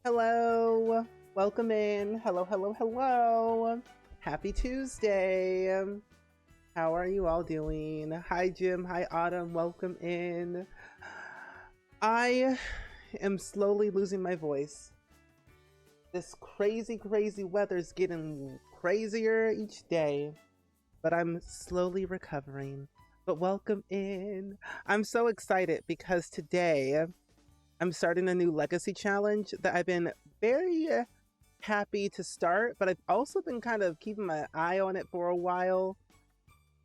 Hello, welcome in. Hello, hello, hello. Happy Tuesday. How are you all doing? Hi, Jim. Hi, Autumn. Welcome in. I am slowly losing my voice. This crazy, crazy weather's getting crazier each day, but I'm slowly recovering. But welcome in. I'm so excited because today I'm starting a new legacy challenge that I've been very happy to start, but I've also been kind of keeping my eye on it for a while,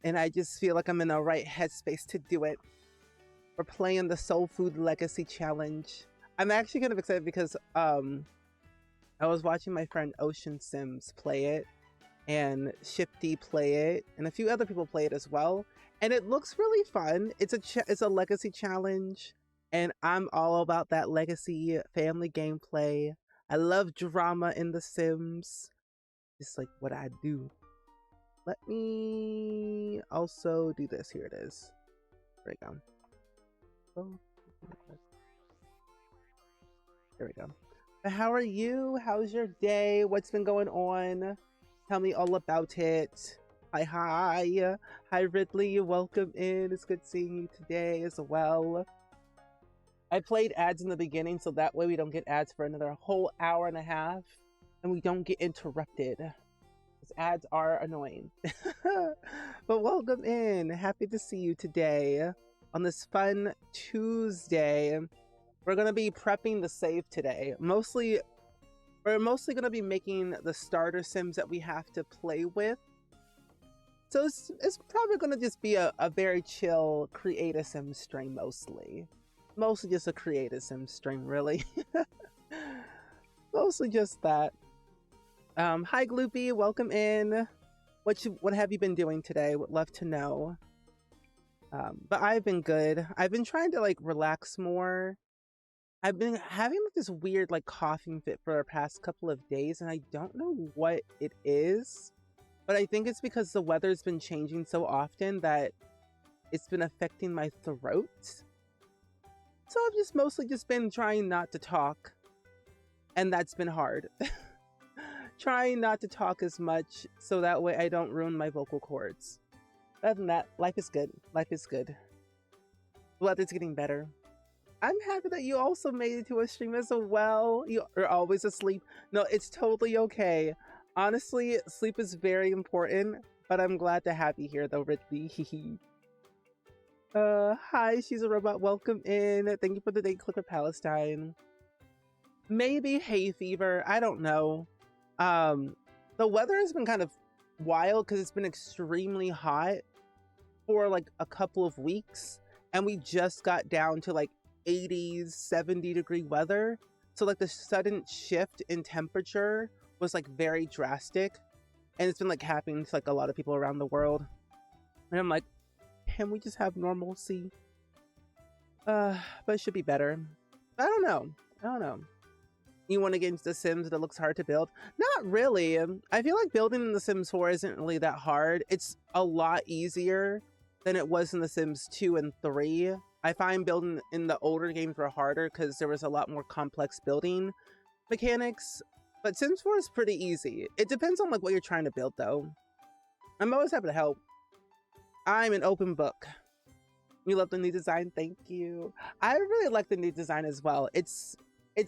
and I just feel like I'm in the right headspace to do it. We're playing the Soul Food Legacy Challenge. I'm actually kind of excited because I was watching my friend Ocean Sims play it, and Shifty play it, and a few other people play it as well, and it looks really fun. It's a legacy challenge, and I'm all about that legacy family gameplay. I love drama in The Sims. It's like what I do. Let me also do this. Here it is. There we go. Oh, there we go. But how are you? How's your day? What's been going on? Tell me all about it. Hi, hi. Hi, Ridley. Welcome in. It's good seeing you today as well. I played ads in the beginning so that way we don't get ads for another whole hour and a half and we don't get interrupted. Because ads are annoying. But welcome in. Happy to see you today on this fun Tuesday. We're going to be prepping the save today. We're mostly going to be making the starter sims that we have to play with. So it's probably going to just be a very chill create a sim stream mostly. Mostly just a create a sim stream, really. Mostly just that. Hi Gloopy, welcome in. What have you been doing today? Would love to know. But I've been good. I've been trying to like relax more. I've been having like this weird like coughing fit for the past couple of days, and I don't know what it is. But I think it's because the weather's been changing so often that it's been affecting my throat. So I've just mostly just been trying not to talk, and that's been hard. Trying not to talk as much so that way I don't ruin my vocal cords. Other than that, life is good. Life is good. The weather's getting better. I'm happy that you also made it to a stream as well. You are always asleep. No, it's totally okay. Honestly, sleep is very important, but I'm glad to have you here though, Ridley. Hi, she's a robot. Welcome in. Thank you for the day clip for Palestine. Maybe hay fever. I don't know. The weather has been kind of wild because it's been extremely hot for like a couple of weeks, and we just got down to like 80s, 70-degree weather. So like the sudden shift in temperature was like very drastic, and it's been like happening to like a lot of people around the world. And I'm like, can we just have normalcy? But it should be better. I don't know. You want to get into The Sims that looks hard to build? Not really. I feel like building in The Sims 4 isn't really that hard. It's a lot easier than it was in The Sims 2 and 3. I find building in the older games were harder because there was a lot more complex building mechanics. But Sims 4 is pretty easy. It depends on like what you're trying to build though. I'm always happy to help. I'm an open book. You love the new design? Thank you. I really like the new design as well. It's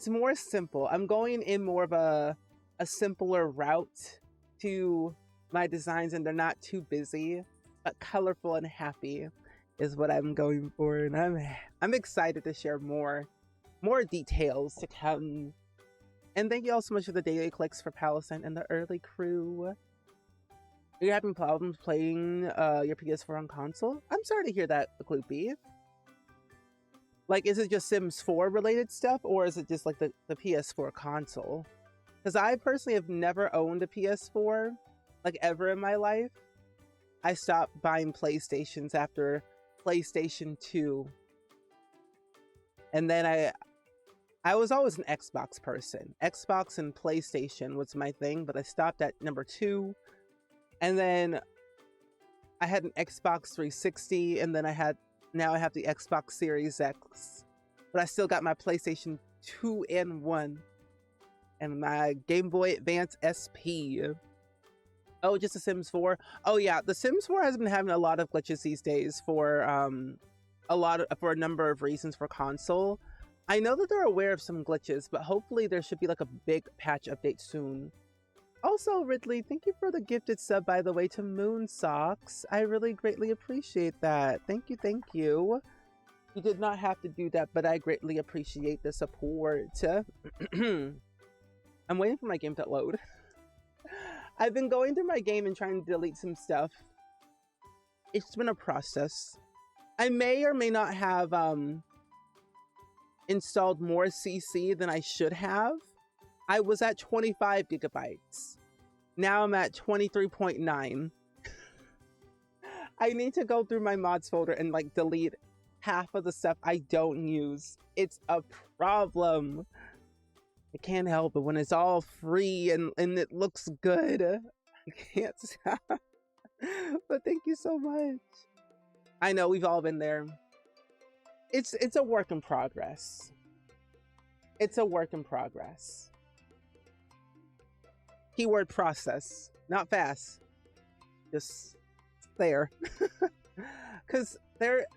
more simple. I'm going in more of a simpler route to my designs, and they're not too busy, but colorful and happy is what I'm going for. And I'm excited to share more details to come. And thank you all so much for the daily clicks for Palestine and the early crew. Are you having problems playing your PS4 on console? I'm sorry to hear that, Gloopy. Like, is it just Sims 4 related stuff, or is it just like the PS4 console? Because I personally have never owned a PS4, like ever in my life. I stopped buying PlayStations after PlayStation 2. And then I was always an Xbox person. Xbox and PlayStation was my thing, but I stopped at number 2. And then I had an Xbox 360, and then now I have the Xbox Series X. But I still got my PlayStation 2 and 1. and my Game Boy Advance SP. Oh, just The Sims 4. Oh yeah, The Sims 4 has been having a lot of glitches these days for for a number of reasons for console. I know that they're aware of some glitches, but hopefully there should be like a big patch update soon. Also, Ridley, thank you for the gifted sub, by the way, to Moon Socks. I really greatly appreciate that. Thank you, thank you. You did not have to do that, but I greatly appreciate the support. I'm waiting for my game to load. I've been going through my game and trying to delete some stuff. It's been a process. I may or may not have installed more CC than I should have. I was at 25 gigabytes. Now I'm at 23.9. I need to go through my mods folder and like delete half of the stuff I don't use. It's a problem. I can't help it when it's all free and it looks good. I can't stop. But thank you so much. I know we've all been there. It's a work in progress. It's a work in progress. Keyword process, not fast. Just there. Because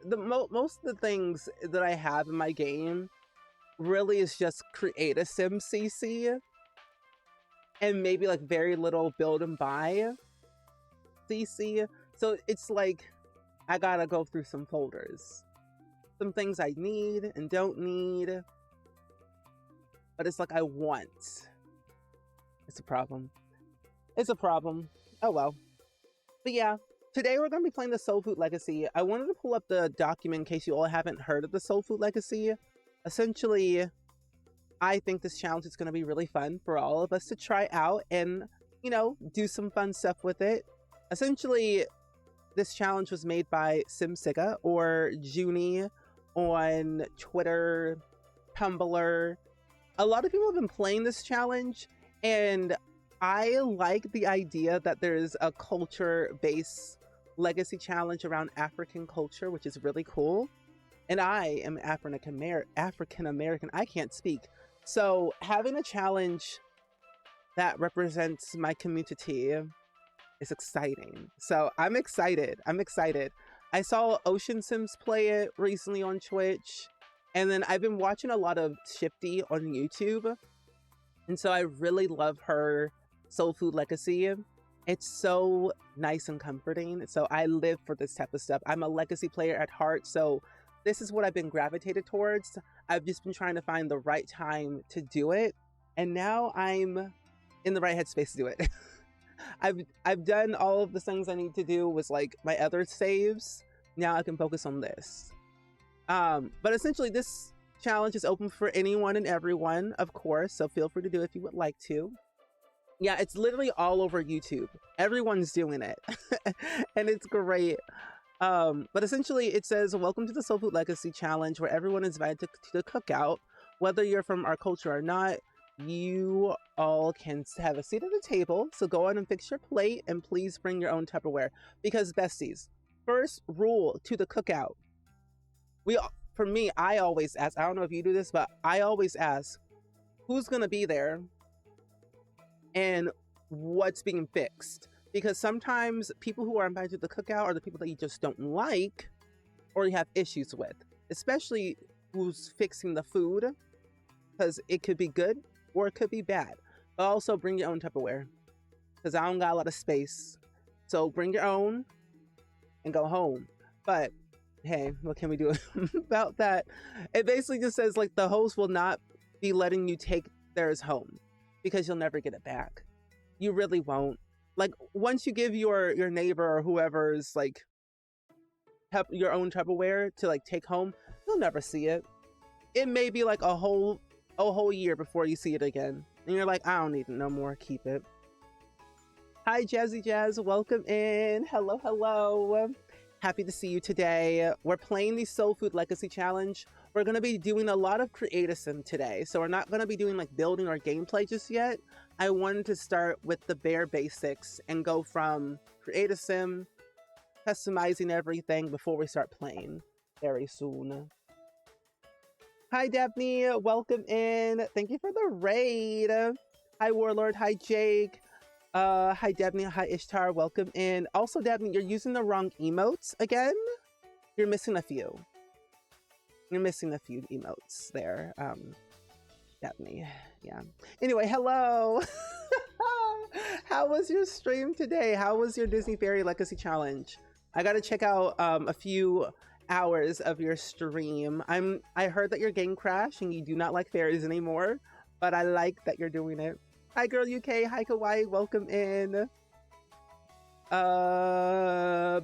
most of the things that I have in my game really is just create a sim CC and maybe like very little build and buy CC. So it's like I gotta go through some folders, some things I need and don't need, but it's like I want. It's a problem. It's a problem. Oh well. But yeah, today we're gonna be playing the Soul Food Legacy. I wanted to pull up the document in case you all haven't heard of the Soul Food Legacy. Essentially, I think this challenge is going to be really fun for all of us to try out and, you know, do some fun stuff with it. Essentially, this challenge was made by SimSiga or Junie on Twitter, Tumblr. A lot of people have been playing this challenge, and I like the idea that there's a culture-based legacy challenge around African culture, which is really cool. And I am African American. I can't speak. So having a challenge that represents my community is exciting. So I'm excited. I'm excited. I saw Ocean Sims play it recently on Twitch. And then I've been watching a lot of Shifty on YouTube. And so I really love her Soul Food Legacy. It's so nice and comforting. So I live for this type of stuff. I'm a legacy player at heart. So this is what I've been gravitated towards. I've just been trying to find the right time to do it. And now I'm in the right headspace to do it. I've done all of the things I need to do with like my other saves. Now I can focus on this. But essentially this challenge is open for anyone and everyone, of course. So feel free to do it if you would like to. Yeah, it's literally all over YouTube. Everyone's doing it. And it's great. But essentially it says, welcome to the Soul Food Legacy Challenge, where everyone is invited to the cookout. Whether you're from our culture or not, you all can have a seat at the table. So go on and fix your plate and please bring your own Tupperware. Because besties, first rule to the cookout. For me, I always ask, I don't know if you do this, but I always ask, who's gonna be there and what's being fixed? Because sometimes people who are invited to the cookout are the people that you just don't like or you have issues with, especially who's fixing the food, because it could be good or it could be bad. But also bring your own Tupperware, because I don't got a lot of space. So bring your own and go home. But hey, what can we do about that? It basically just says like the host will not be letting you take theirs home because you'll never get it back. You really won't. Like once you give your neighbor or whoever's like your own Tupperware to like take home, you'll never see it. It may be like a whole year before you see it again, and you're like, I don't need it no more. Keep it. Hi, Jazzy Jazz. Welcome in. Hello, hello. Happy to see you today. We're playing the Soul Food Legacy Challenge. We're going to be doing a lot of Create a Sim today. So we're not going to be doing like building or gameplay just yet. I wanted to start with the bare basics and go from Create a Sim, customizing everything before we start playing very soon. Hi, Daphne. Welcome in. Thank you for the raid. Hi, Warlord. Hi, Jake. Hi, Debney. Hi, Ishtar. Welcome in. Also, Debney, you're using the wrong emotes again. You're missing a few. You're missing a few emotes there. Debney. Yeah. Anyway, hello. How was your stream today? How was your Disney Fairy Legacy Challenge? I got to check out a few hours of your stream. I heard that your game crashed and you do not like fairies anymore, but I like that you're doing it. Hi, Girl UK. Hi, Kawaii. Welcome in. Oh,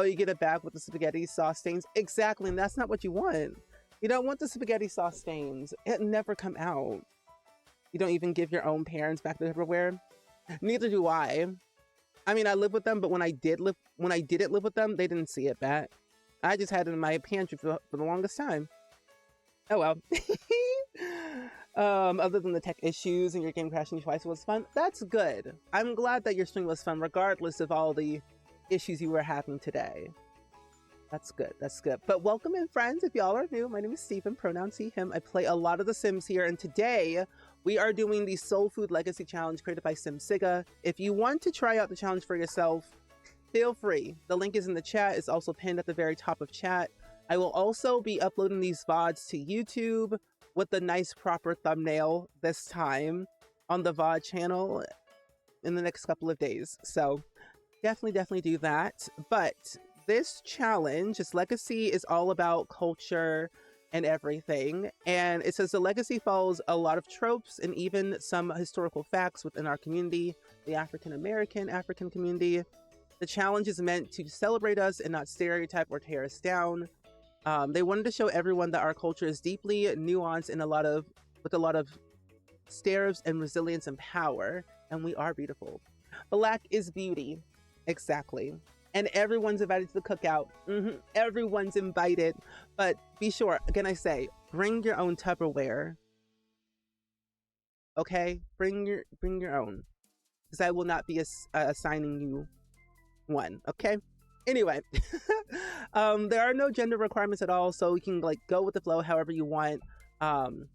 you get it back with the spaghetti sauce stains. Exactly, and that's not what you want. You don't want the spaghetti sauce stains. It never come out. You don't even give your own parents back the Tupperware. Neither do I. I mean, I live with them, but when I didn't live with them, they didn't see it back. I just had it in my pantry for the longest time. Oh well. Other than the tech issues and your game crashing twice was fun, that's good. I'm glad that your stream was fun, regardless of all the issues you were having today. That's good. That's good. But welcome in, friends. If y'all are new, my name is Stephen, pronouns he, him. I play a lot of The Sims here, and today we are doing the Soul Food Legacy Challenge created by SimSiga. If you want to try out the challenge for yourself, feel free. The link is in the chat. It's also pinned at the very top of chat. I will also be uploading these VODs to YouTube with the nice proper thumbnail this time on the VOD channel in the next couple of days. So definitely do that. But this challenge, this legacy, is all about culture and everything. And it says the legacy follows a lot of tropes and even some historical facts within our community, the African Community. The challenge is meant to celebrate us and not stereotype or tear us down. They wanted to show everyone that our culture is deeply nuanced and with a lot of stares and resilience and power, and we are beautiful. Black is beauty, exactly. And everyone's invited to the cookout. Everyone's invited, but be sure. Again, I say, bring your own Tupperware. Okay, bring your own, because I will not be assigning you one. Okay. Anyway, there are no gender requirements at all, so you can like go with the flow however you want. And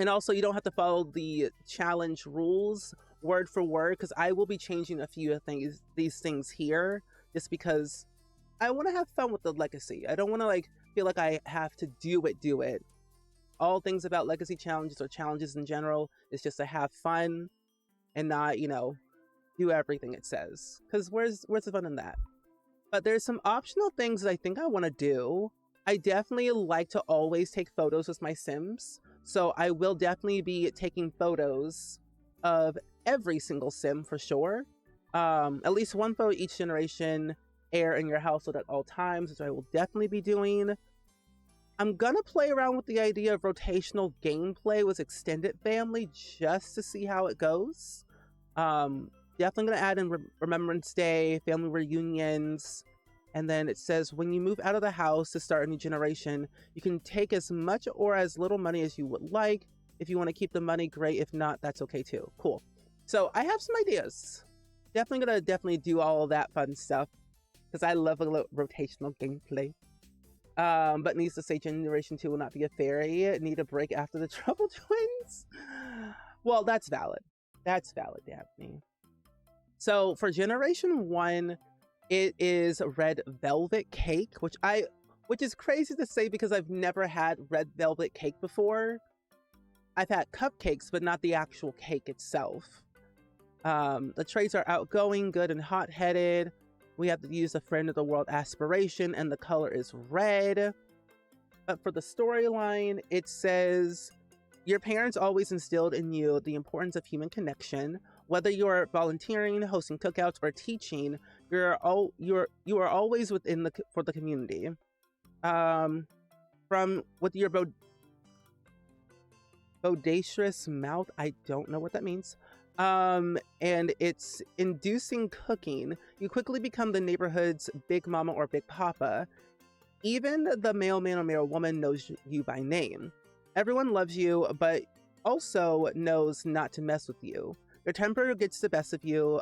also you don't have to follow the challenge rules word for word, because I will be changing a few things, these things here, just because I want to have fun with the legacy. I don't want to like feel like I have to do it. All things about legacy challenges or challenges in general is just to have fun and not, you know, do everything it says. Because where's the fun in that? But there's some optional things that I think I want to do. I definitely like to always take photos with my Sims. So I will definitely be taking photos of every single Sim for sure. At least one photo each generation air in your household at all times, which I will definitely be doing. I'm gonna play around with the idea of rotational gameplay with extended family just to see how it goes. Definitely gonna add in Remembrance Day, family reunions, and then it says when you move out of the house to start a new generation, you can take as much or as little money as you would like. If you want to keep the money, great. If not, that's okay too. Cool. So I have some ideas. Definitely gonna do all of that fun stuff because I love a little rotational gameplay. But needs to say Generation 2 will not be a fairy. Need a break after the Trouble Twins. Well, that's valid. That's valid, Daphne. So for Generation 1, it is red velvet cake, which is crazy to say because I've never had red velvet cake before. I've had cupcakes, but not the actual cake itself. The traits are outgoing, good, and hot-headed. We have to use a friend of the world aspiration, and the color is red. But for the storyline, it says your parents always instilled in you the importance of human connection. Whether you're volunteering, hosting cookouts, or teaching, you are always for the community. From with your bodacious mouth, I don't know what that means. And it's inducing cooking. You quickly become the neighborhood's big mama or big papa. Even the mailman or mailwoman knows you by name. Everyone loves you, but also knows not to mess with you. Your temper gets the best of you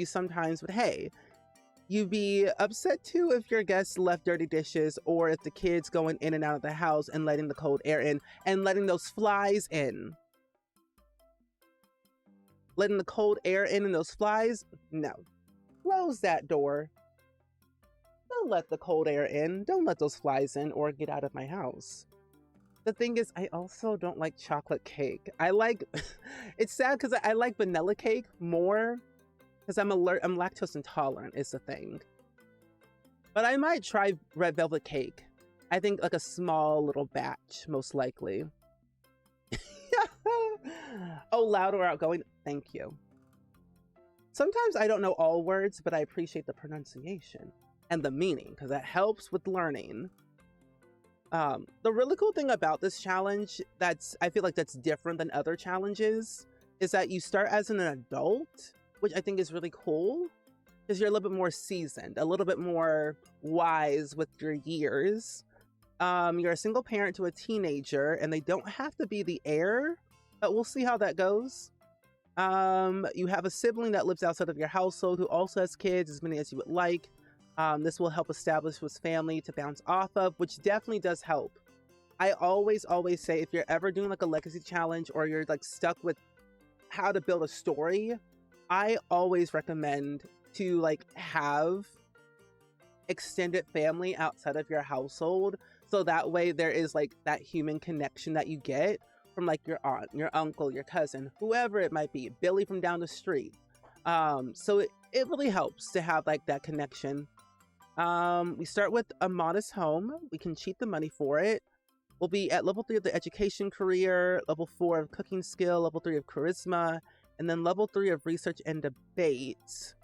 sometimes, but hey, you'd be upset too if your guests left dirty dishes or if the kids going in and out of the house and letting the cold air in and letting those flies in. letting the cold air in and those flies. No, close that door. Don't let the cold air in. Don't let those flies in or get out of my house. The thing is, I also don't like chocolate cake. I like, it's sad because I like vanilla cake more because I'm lactose intolerant is the thing. But I might try red velvet cake. I think like a small little batch, most likely. Oh, loud or outgoing. Thank you. Sometimes I don't know all words, but I appreciate the pronunciation and the meaning because that helps with learning. The really cool thing about this challenge I feel like that's different than other challenges is that you start as an adult, which I think is really cool because you're a little bit more seasoned, a little bit more wise with your years. You're a single parent to a teenager and they don't have to be the heir, but we'll see how that goes. You have a sibling that lives outside of your household who also has kids, as many as you would like. This will help establish his family to bounce off of, which definitely does help. I always say if you're ever doing like a legacy challenge or you're like stuck with how to build a story, I always recommend to like have extended family outside of your household. So that way there is like that human connection that you get from like your aunt, your uncle, your cousin, whoever it might be, Billy from down the street. So it really helps to have like that connection. We start with a modest home. We can cheat the money for it. We'll be at level 3 of the education career, level 4 of cooking skill, level 3 of charisma, and then level 3 of research and debate.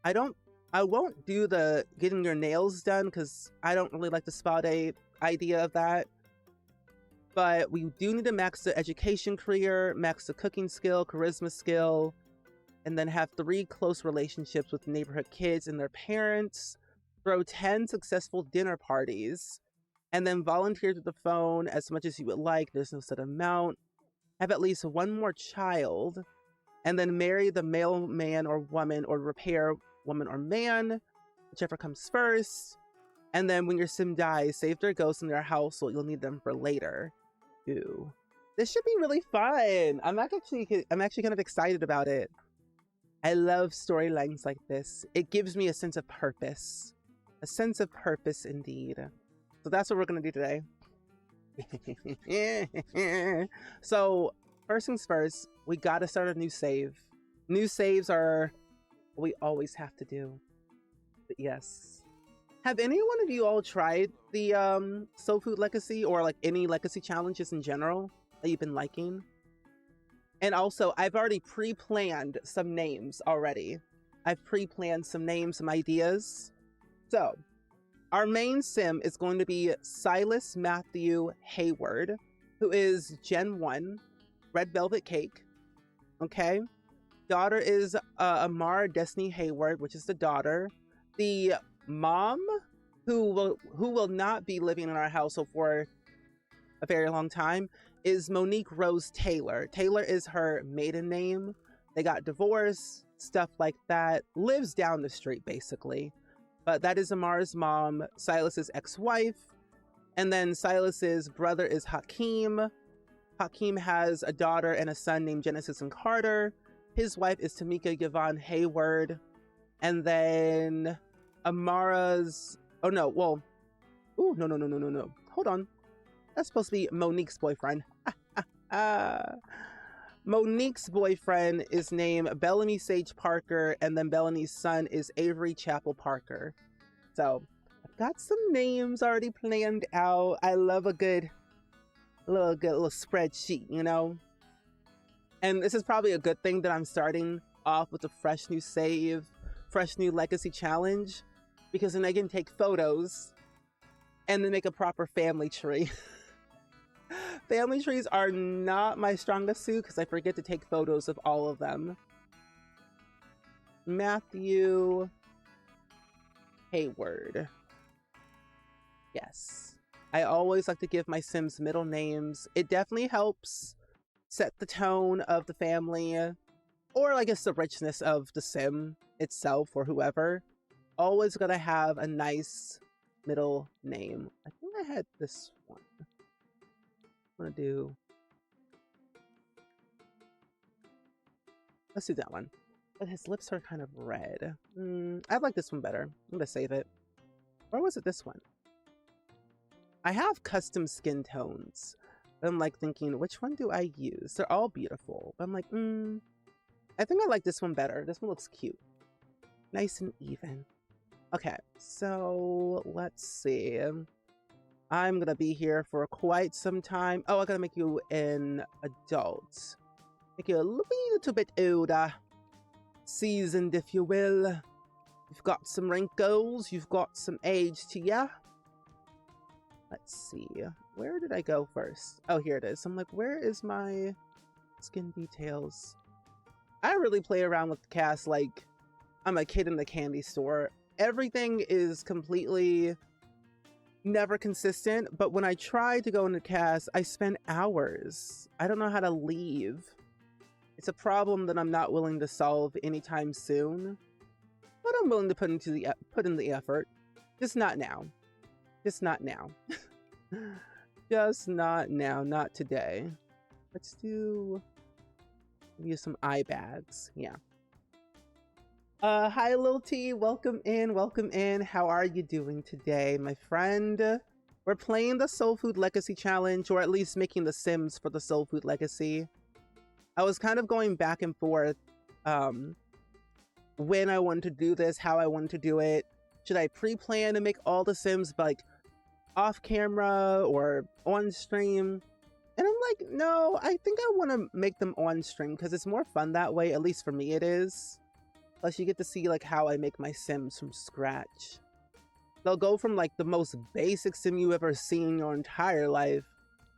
I won't do the getting your nails done because I don't really like the spa day idea of that. But we do need to max the education career, max the cooking skill, charisma skill, and then have 3 close relationships with neighborhood kids and their parents. Throw 10 successful dinner parties, and then volunteer to the phone as much as you would like. There's no set amount. Have at least 1 more child, and then marry the male man or woman or repair woman or man, whichever comes first. And then when your sim dies, save their ghosts in their household. You'll need them for later. Ooh, this should be really fun. I'm actually kind of excited about it. I love storylines like this. It gives me a sense of purpose. A sense of purpose indeed. So that's what we're going to do today. So first things first, we got to start a new save. New saves are what we always have to do. But yes. Have any one of you all tried the Soul Food Legacy or like any legacy challenges in general that you've been liking? And also, I've already pre-planned some names already. I've pre-planned some names, some ideas. So, our main sim is going to be Silas Matthew Hayward, who is Gen 1, Red Velvet Cake. Okay. Daughter is Amara Destiny Hayward, which is the daughter. The mom, who will not be living in our household for a very long time, is Monique Rose Taylor. Taylor is her maiden name. They got divorced, stuff like that. Lives down the street, basically. But that is Amara's mom, Silas's ex-wife. And then Silas's brother is Hakeem. Hakeem has a daughter and a son named Genesis and Carter. His wife is Tamika Yvonne Hayward. And then Amara's... Oh, no. Well... Ooh, no. Hold on. That's supposed to be Monique's boyfriend. Monique's boyfriend is named Bellamy Sage Parker, and then Bellamy's son is Avery Chapel Parker. So, I've got some names already planned out. I love a good little spreadsheet, you know? And this is probably a good thing that I'm starting off with a fresh new save, fresh new legacy challenge, because then I can take photos and then make a proper family tree. Family trees are not my strongest suit because I forget to take photos of all of them. Matthew Hayward. Yes. I always like to give my Sims middle names. It definitely helps set the tone of the family, or I guess the richness of the Sim itself or whoever. Always gotta have a nice middle name. I think I had this one. I'm gonna do Let's do that one. But his lips are kind of red. I like this one better. I'm gonna save it. Or was it this one? I have custom skin tones. I'm like thinking, which one do I use? They're all beautiful. But I'm like, I think I like this one better. This one looks cute. Nice and even. Okay, so let's see. I'm gonna be here for quite some time. Oh, I gotta make you an adult. Make you a little bit older. Seasoned, if you will. You've got some wrinkles. You've got some age to ya. Let's see. Where did I go first? Oh, here it is. I'm like, where is my skin details? I really play around with the cast like I'm a kid in the candy store. Everything is completely never consistent, but when I try to go into cast, I spend hours. I don't know how to leave. It's a problem that I'm not willing to solve anytime soon, but I'm willing to put in the effort. Just not now. Just not now. Just not now. Not today. Let's use some eye bags. Yeah. Hi, Lil T. Welcome in. Welcome in. How are you doing today, my friend? We're playing the Soul Food Legacy Challenge, or at least making the Sims for the Soul Food Legacy. I was kind of going back and forth when I wanted to do this, how I wanted to do it. Should I pre-plan to make all the Sims like off camera or on stream? And I'm like, no, I think I want to make them on stream because it's more fun that way. At least for me it is. Plus you get to see like how I make my Sims from scratch. They'll go from like the most basic Sim you ever seen in your entire life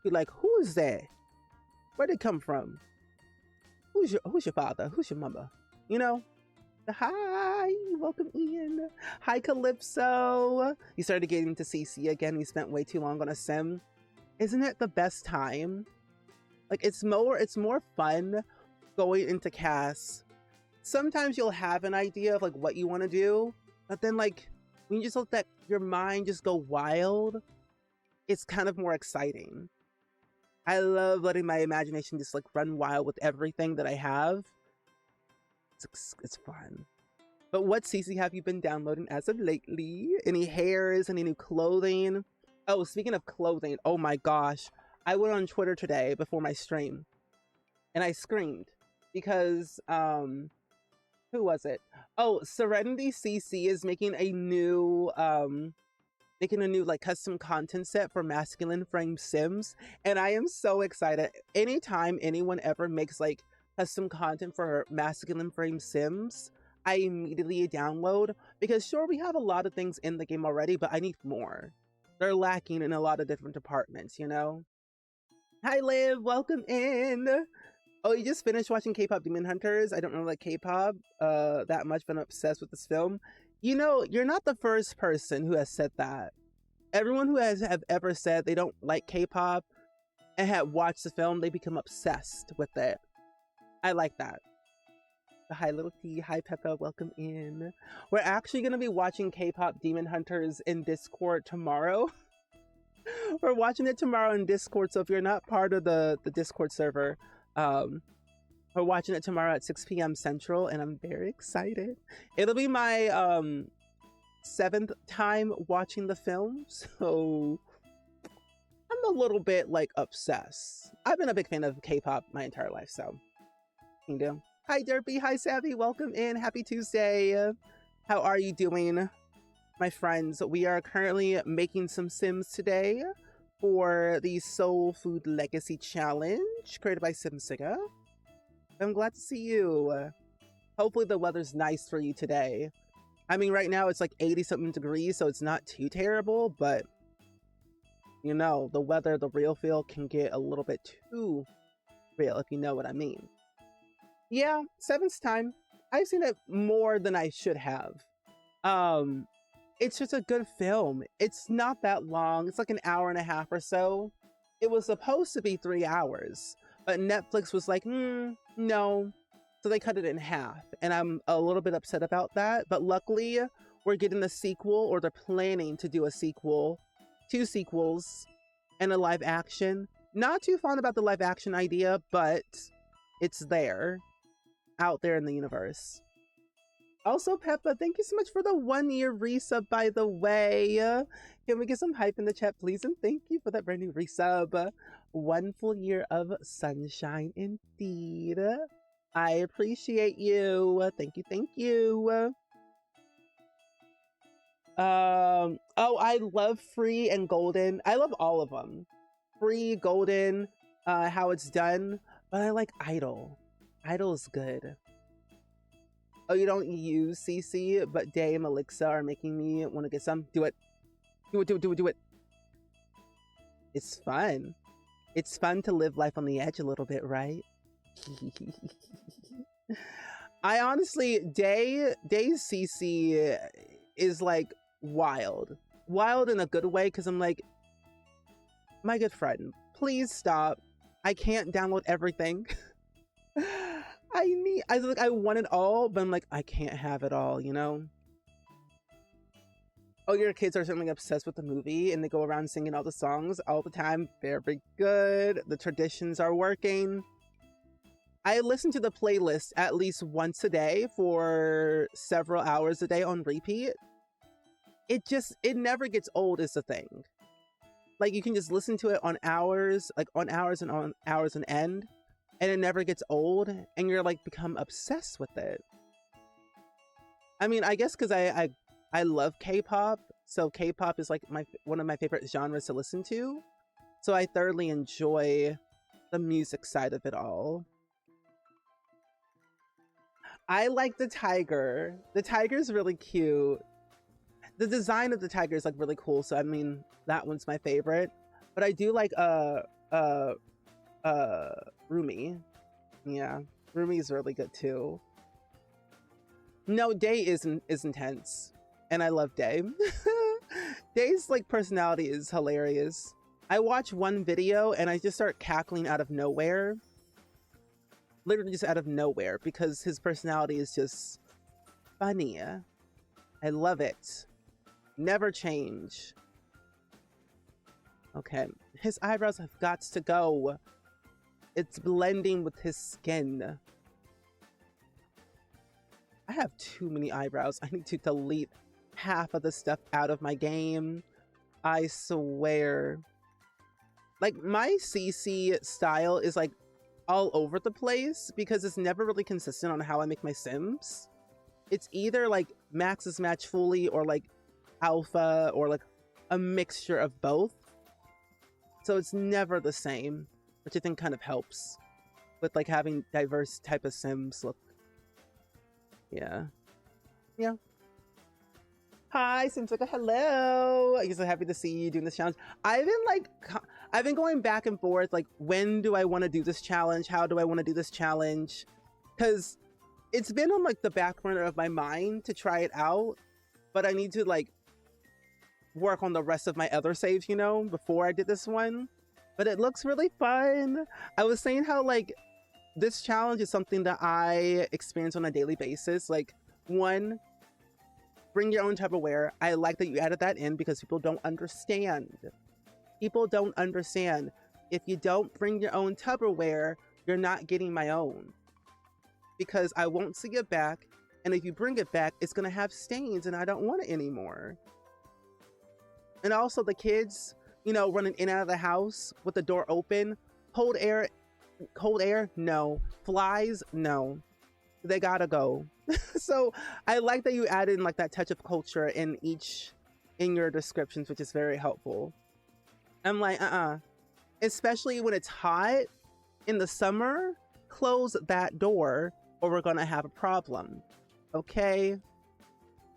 to like, who is that? Where'd it come from? Who's your father? Who's your mama? You know? Hi, welcome in. Hi, Calypso. You started getting to CC again. You spent way too long on a Sim. Isn't it the best time? Like it's more fun going into cast. Sometimes you'll have an idea of like what you want to do, but then like when you just let that your mind just go wild, it's kind of more exciting. I love letting my imagination just like run wild with everything that I have. It's fun. But what CC have you been downloading as of lately? Any hairs? Any new clothing? Oh, speaking of clothing, oh my gosh. I went on Twitter today before my stream and I screamed because, who was it? Oh, Serenity CC is making a new, like custom content set for masculine frame Sims. And I am so excited. Anytime anyone ever makes like custom content for masculine frame Sims, I immediately download because sure, we have a lot of things in the game already, but I need more. They're lacking in a lot of different departments, you know? Hi, Liv. Welcome in. Oh, you just finished watching K-pop Demon Hunters? I don't know like K-pop that much, but I'm obsessed with this film. You know, you're not the first person who has said that. Everyone who have ever said they don't like K-pop and have watched the film, they become obsessed with it. I like that. Hi, Little T. Hi, Peppa. Welcome in. We're actually going to be watching K-pop Demon Hunters in Discord tomorrow. We're watching it tomorrow in Discord, so if you're not part of the Discord server, we're watching it tomorrow at 6 p.m. Central, and I'm very excited. It'll be my 7th time watching the film, so I'm a little bit like obsessed. I've been a big fan of K-pop my entire life, so you know. Hi Derpy, hi Savvy, welcome in. Happy Tuesday. How are you doing, my friends? We are currently making some Sims today for the Soul Food Legacy Challenge created by SimSiga. I'm glad to see you. Hopefully the weather's nice for you today. I mean, right now it's like 80-something degrees, so it's not too terrible, but you know, the weather, the real feel can get a little bit too real, if you know what I mean. Yeah, 7th time. I've seen it more than I should have. It's just a good film. It's not that long. It's like an hour and a half or so. It was supposed to be 3 hours, but Netflix was like, no. So they cut it in half, and I'm a little bit upset about that. But luckily, we're getting a sequel, or they're planning to do a sequel, 2 sequels, and a live action. Not too fond about the live action idea, but it's there. out there in the universe. Also, Peppa, thank you so much for the 1-year resub, by the way. Can we get some hype in the chat, please? And thank you for that brand new resub. 1 full year of sunshine, indeed. I appreciate you. Thank you, thank you. Oh, I love Free and Golden. I love all of them. Free, Golden, how it's done. But I like Idol. Idol is good. Oh, you don't use CC, but Day and Melixa are making me want to get some. Do it. Do it, do it, do it, do it. It's fun. It's fun to live life on the edge a little bit, right? I honestly, Day's CC is like wild. Wild in a good way, because I'm like, my good friend, please stop. I can't download everything. I want it all, but I'm like, I can't have it all, you know? Oh, your kids are certainly obsessed with the movie and they go around singing all the songs all the time. Very good. The traditions are working. I listen to the playlist at least once a day for several hours a day on repeat. It never gets old is the thing. Like, you can just listen to it on hours, like on hours and end. And it never gets old, and you're like become obsessed with it. I mean, I guess because I love K-pop, so K-pop is like one of my favorite genres to listen to. So I thoroughly enjoy the music side of it all. I like the tiger. The tiger's really cute. The design of the tiger is like really cool. So I mean, that one's my favorite. But I do like Rumi. Yeah, Rumi is really good too. No, Day is intense, and I love Day. Day's like personality is hilarious. I watch one video and I just start cackling out of nowhere. Literally just out of nowhere, because his personality is just funny. I love it. Never change. Okay, his eyebrows have got to go. It's blending with his skin. I have too many eyebrows. I need to delete half of the stuff out of my game. I swear. Like, my CC style is like all over the place because it's never really consistent on how I make my Sims. It's either like Max's Match Fully or like Alpha or like a mixture of both. So it's never the same, which I think kind of helps with like having diverse type of Sims look. Yeah. Yeah. Hi, Simsika. Hello. I'm so happy to see you doing this challenge. I've been going back and forth, like, when do I want to do this challenge? How do I want to do this challenge? Because it's been on like the back burner of my mind to try it out, but I need to like work on the rest of my other saves, you know, before I did this one. But it looks really fun. I was saying how like this challenge is something that I experience on a daily basis. Like, one, bring your own Tupperware. I like that you added that in because people don't understand. People don't understand. If you don't bring your own Tupperware, you're not getting my own. Because I won't see it back. And if you bring it back, it's going to have stains and I don't want it anymore. And also the kids, you know, running in and out of the house with the door open. Cold air, no. Flies, no. They gotta go. So I like that you added in like that touch of culture in your descriptions, which is very helpful. I'm like, especially when it's hot in the summer, close that door or we're gonna have a problem. Okay?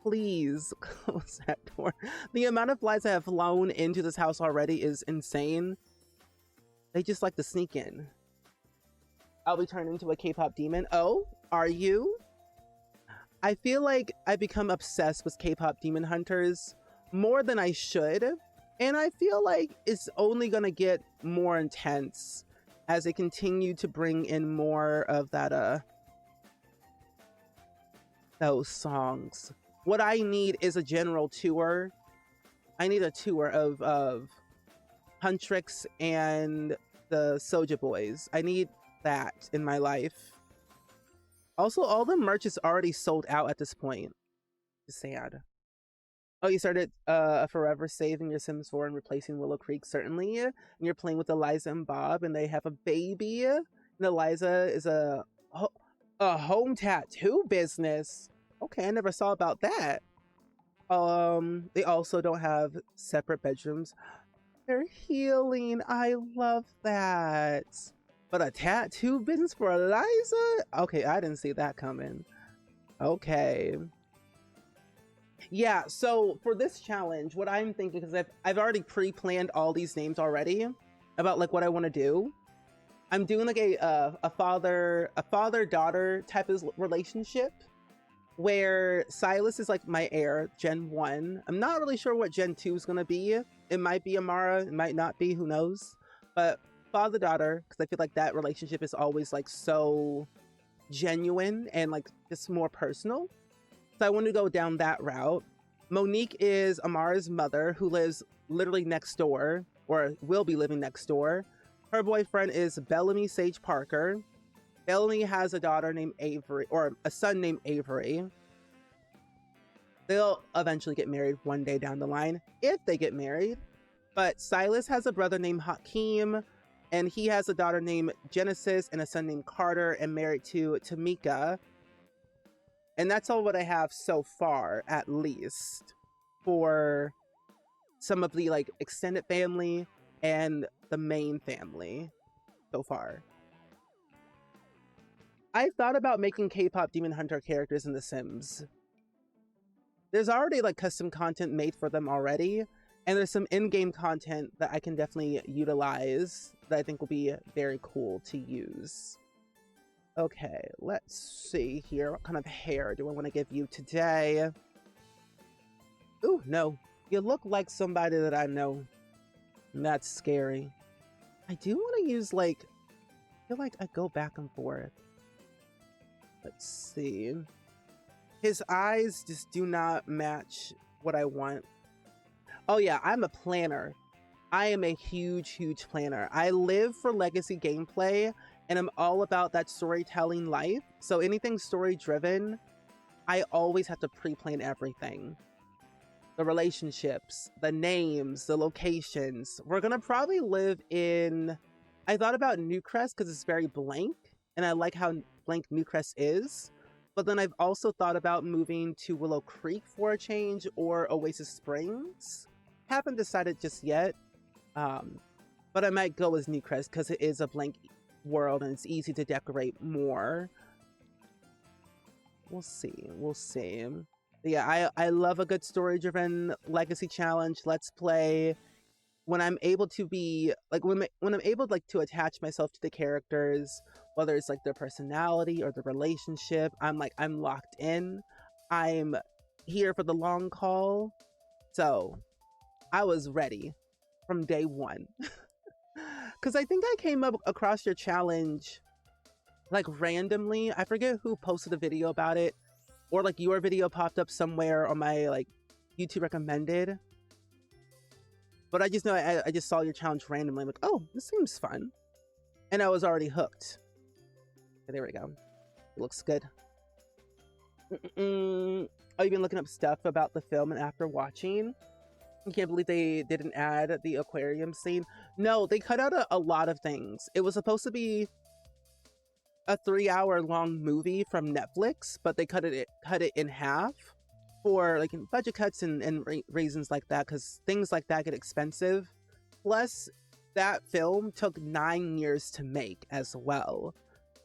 Please close that door. The amount of flies that have flown into this house already is insane. They just like to sneak in. I'll be turned into a K-pop demon. Oh, are you? I feel like I've become obsessed with K-pop demon hunters more than I should. And I feel like it's only gonna get more intense as they continue to bring in more of that, those songs. What I need is a general tour. I need a tour of Huntrix and the Soulja Boys. I need that in my life. Also, all the merch is already sold out at this point. It's sad. Oh, you started a forever save in your Sims 4 and replacing Willow Creek, certainly. And you're playing with Eliza and Bob, and they have a baby. And Eliza is a home tattoo business. Okay, I never saw about that. They also don't have separate bedrooms. They're healing. I love that. But a tattoo business for Eliza? Okay, I didn't see that coming. Okay. Yeah, so for this challenge, what I'm thinking, because I've already pre-planned all these names already about like what I want to do. I'm doing like a father-daughter type of relationship where Silas is like my heir, Gen 1. I'm not really sure what Gen 2 is going to be. It might be Amara, it might not be, who knows. But father-daughter, because I feel like that relationship is always like so genuine and like just more personal. So I want to go down that route. Monique is Amara's mother, who lives literally next door, or will be living next door. Her boyfriend is Bellamy Sage Parker. Bellamy has a daughter named Avery, or a son named Avery. They'll eventually get married one day down the line, if they get married. But Silas has a brother named Hakeem, and he has a daughter named Genesis and a son named Carter, and married to Tamika. And that's all what I have so far, at least, for some of the like extended family and the main family so far. I thought about making K-pop Demon Hunter characters in The Sims. There's already like custom content made for them already, and there's some in-game content that I can definitely utilize that I think will be very cool to use. Okay, let's see here. What kind of hair do I want to give you today? Ooh, no. You look like somebody that I know. And that's scary. I do want to use like... I feel like I go back and forth. Let's see. His eyes just do not match what I want. Oh yeah, I'm a planner. I am a huge planner. I live for legacy gameplay, and I'm all about that storytelling life. So anything story driven, I always have to pre-plan everything. The relationships, the names, the locations. We're gonna probably live in... I thought about Newcrest because it's very blank, and I like how blank Newcrest is. But then I've also thought about moving to Willow Creek for a change, or Oasis Springs. Haven't decided just yet. But I might go as Newcrest because it is a blank world and it's easy to decorate more. We'll see. Yeah, I love a good story-driven legacy challenge. Let's play. When I'm able to be like when I'm able like to attach myself to the characters, whether it's like their personality or the relationship, I'm locked in. I'm here for the long haul. So I was ready from day one. Because I think I came up across your challenge like randomly. I forget who posted a video about it, or like your video popped up somewhere on my like YouTube recommended. But I just know I just saw your challenge randomly. I'm like, oh, this seems fun. And I was already hooked. Okay, there we go. It looks good. Oh, you've been looking up stuff about the film and after watching? I can't believe they didn't add the aquarium scene. No, they cut out a lot of things. It was supposed to be a 3-hour long movie from Netflix, but they cut it in half for like budget cuts and reasons like that, because things like that get expensive. Plus, that film took 9 years to make as well.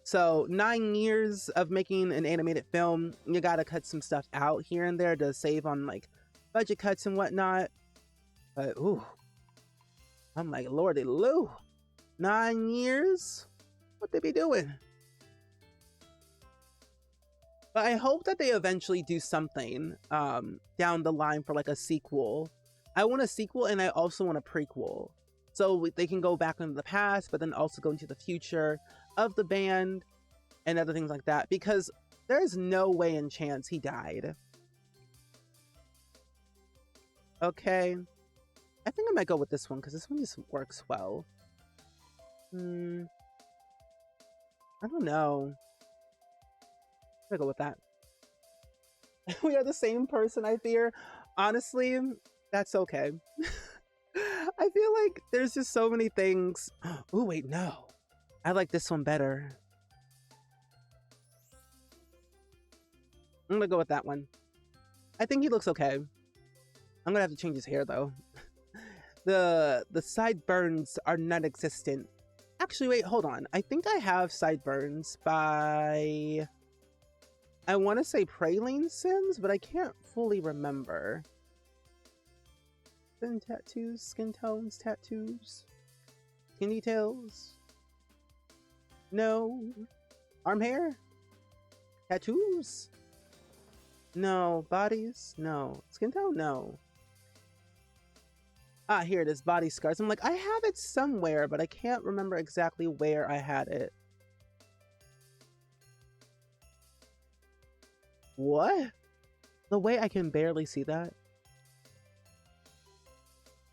So 9 years of making an animated film, you gotta cut some stuff out here and there to save on like budget cuts and whatnot. But ooh, I'm like, lordy Lou, 9 years? What they be doing? But I hope that they eventually do something down the line for like a sequel. I want a sequel, and I also want a prequel. So they can go back into the past, but then also go into the future of the band and other things like that. Because there's no way in chance he died. Okay. I think I might go with this one because this one just works well. I don't know. I'm gonna go with that. We are the same person, I fear. Honestly, that's okay. I feel like there's just so many things. Oh, wait, no. I like this one better. I'm gonna go with that one. I think he looks okay. I'm gonna have to change his hair though. The sideburns are non-existent. Actually, wait, hold on. I think I have sideburns by, I want to say Praline Sims, but I can't fully remember. Skin tattoos, skin tones, tattoos, skin details. No. Arm hair? Tattoos? No. Bodies? No. Skin tone? No. Ah, here it is. Body scars. I'm like, I have it somewhere, but I can't remember exactly where I had it. What? The way I can barely see that?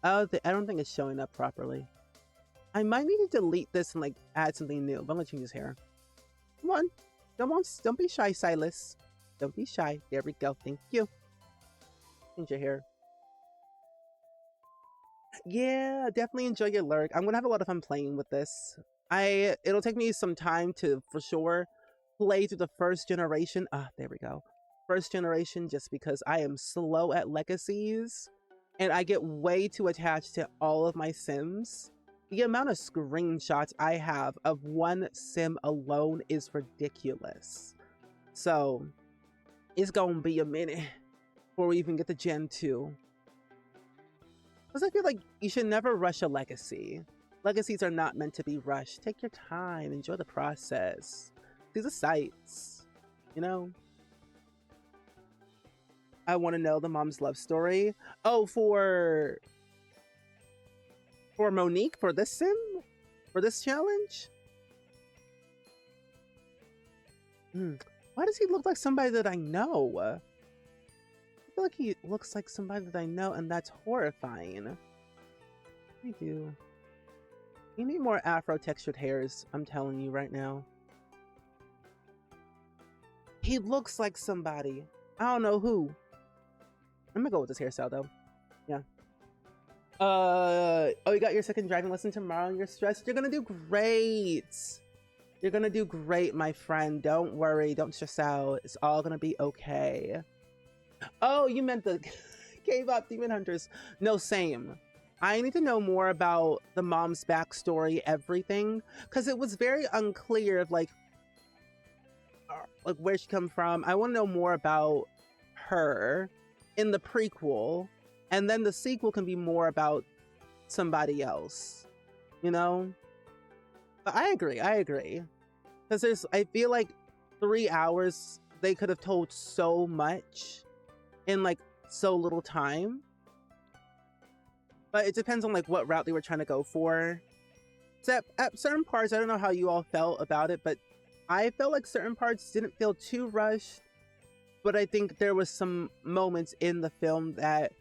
Oh, I don't think it's showing up properly. I might need to delete this and like add something new, but I'm gonna change his hair. Come on. Don't be shy, Silas. Don't be shy. There we go. Thank you. Change your hair. Yeah, definitely enjoy your lurk. I'm gonna have a lot of fun playing with this. It'll take me some time to, for sure, play through the first generation. Ah, there we go. First generation, just because I am slow at legacies and I get way too attached to all of my Sims. The amount of screenshots I have of one Sim alone is ridiculous. So it's gonna be a minute before we even get to Gen 2. Because I feel like you should never rush a legacy. Legacies are not meant to be rushed. Take your time, enjoy the process. See the sights, you know? I want to know the mom's love story. Oh, for Monique, for this sim? For this challenge? Why does he look like somebody that I know? I feel like he looks like somebody that I know, and that's horrifying. I do. You need more afro-textured hairs, I'm telling you right now. He looks like somebody. I don't know who. I'm gonna go with this hairstyle, though. Yeah. Oh, you got your second driving lesson tomorrow and you're stressed? You're gonna do great. You're gonna do great, my friend. Don't worry. Don't stress out. It's all gonna be okay. Oh, you meant the gave up demon hunters. No, same. I need to know more about the mom's backstory, everything, because it was very unclear of like where she come from. I want to know more about her in the prequel, and then the sequel can be more about somebody else, you know? But I agree, because I feel like 3 hours they could have told so much in like so little time. But it depends on like what route they were trying to go for. So at certain parts, I don't know how you all felt about it, but I felt like certain parts didn't feel too rushed. But I think there was some moments in the film that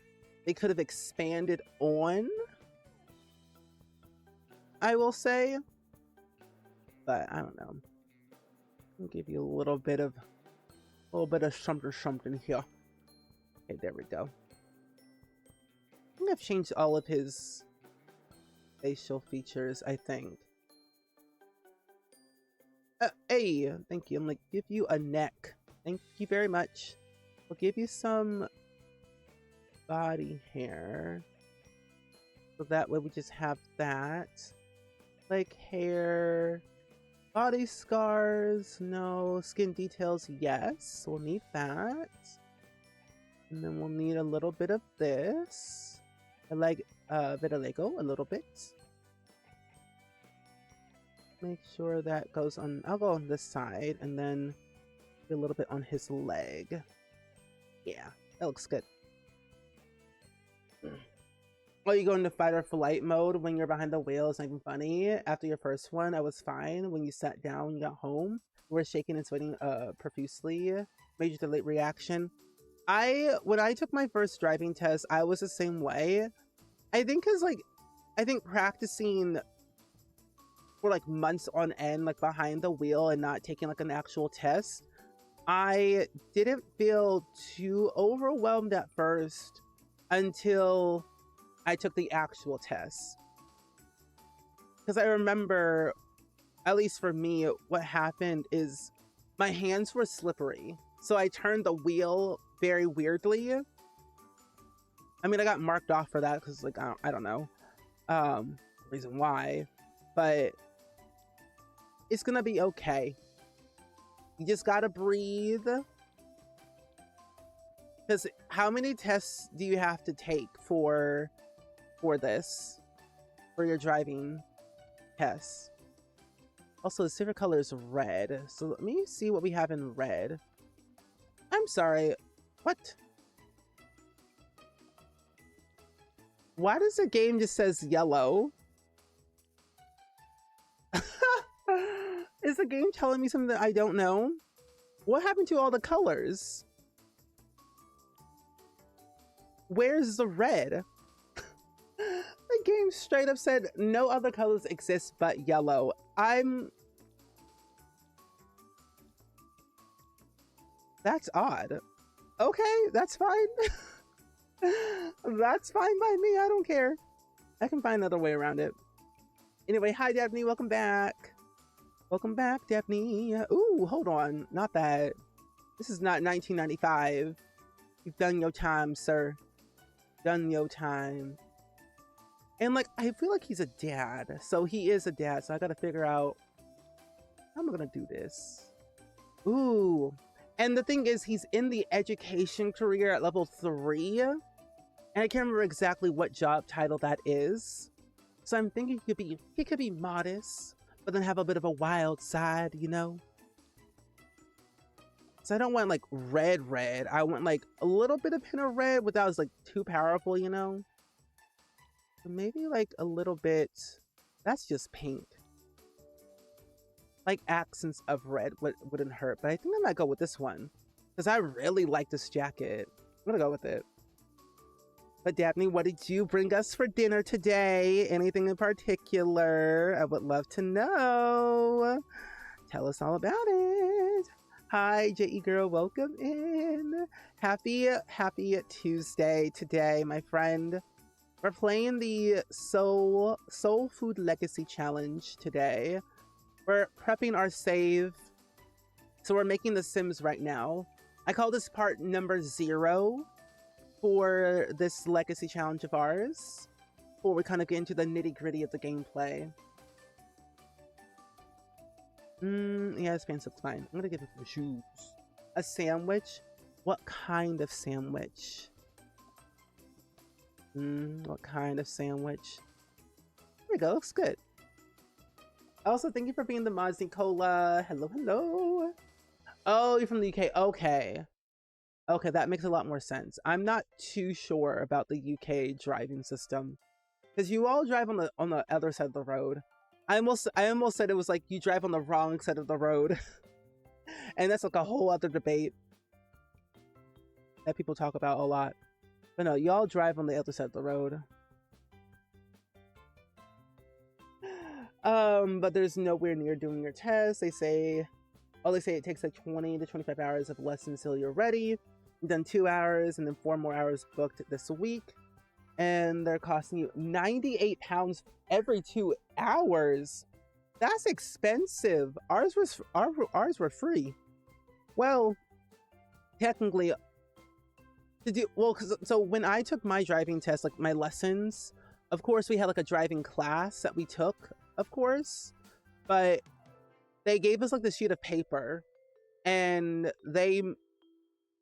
they could have expanded on, I will say. But I don't know. I'll give you a little bit of something here. Okay, there we go. I think I've changed all of his facial features, I think. Hey, thank you. I'm like, give you a neck. Thank you very much. We'll give you some body hair. So that way we just have that. Like hair, body scars, no. Skin details, yes. We'll need that. And then we'll need a little bit of this. I like vitiligo a little bit. Make sure that goes on. I'll go on this side and then a little bit on his leg. Yeah, that looks good. Oh, you go into fight or flight mode when you're behind the wheel. It's not even funny. After your first one, I was fine. When you sat down, you got home, you were shaking and sweating profusely. Major delayed reaction. When I took my first driving test, I was the same way. I think practicing for like months on end, like behind the wheel and not taking like an actual test, I didn't feel too overwhelmed at first until I took the actual test. Because I remember, at least for me, what happened is my hands were slippery. So I turned the wheel very weirdly. I mean, I got marked off for that because, like, I don't know reason why, but it's gonna be okay. You just gotta breathe. Because how many tests do you have to take for this, for your driving tests? Also, the favorite color is red. So let me see what we have in red. I'm sorry. What? Why does the game just says yellow? Is the game telling me something that I don't know? What happened to all the colors? Where's the red? The game straight up said no other colors exist but yellow. That's odd. Okay, that's fine. That's fine by me. I don't care. I can find another way around it. Anyway, hi Daphne, welcome back. Welcome back, Daphne. Ooh, hold on. Not that. This is not 1995. You've done your time, sir. Done your time. And like, I feel like he's a dad. So he is a dad. So I gotta figure out how am I gonna do this. Ooh. And the thing is, he's in the education career at level 3. And I can't remember exactly what job title that is. So I'm thinking he could be modest, but then have a bit of a wild side, you know? So I don't want like red. I want like a little bit of hint of red without it's like too powerful, you know? So maybe like a little bit, that's just pink. Like accents of red wouldn't hurt, but I think I might go with this one because I really like this jacket. I'm gonna go with it. But Daphne, what did you bring us for dinner today? Anything in particular? I would love to know. Tell us all about it. Hi, JE girl, welcome in. Happy Tuesday today, my friend. We're playing the Soul Food Legacy Challenge today. We're prepping our save. So we're making the Sims right now. I call this part number 0 for this legacy challenge of ours, before we kind of get into the nitty-gritty of the gameplay. Yeah, this pants looks fine. I'm gonna give it some shoes. A sandwich? What kind of sandwich? What kind of sandwich? There we go, looks good. Also, thank you for being the mods, Nicola. Hello. Oh, you're from the UK. Okay, that makes a lot more sense. I'm not too sure about the UK driving system, because you all drive on the other side of the road. I almost said it was like you drive on the wrong side of the road, and that's like a whole other debate that people talk about a lot. But no, y'all drive on the other side of the road. But there's nowhere near doing your test. They say it takes like 20 to 25 hours of lessons until you're ready. You've done 2 hours and then 4 more hours booked this week. And they're costing you £98 every 2 hours. That's expensive. Ours were free. Well, technically, so when I took my driving test, like my lessons, of course we had like a driving class that we took, of course, but they gave us like the sheet of paper and they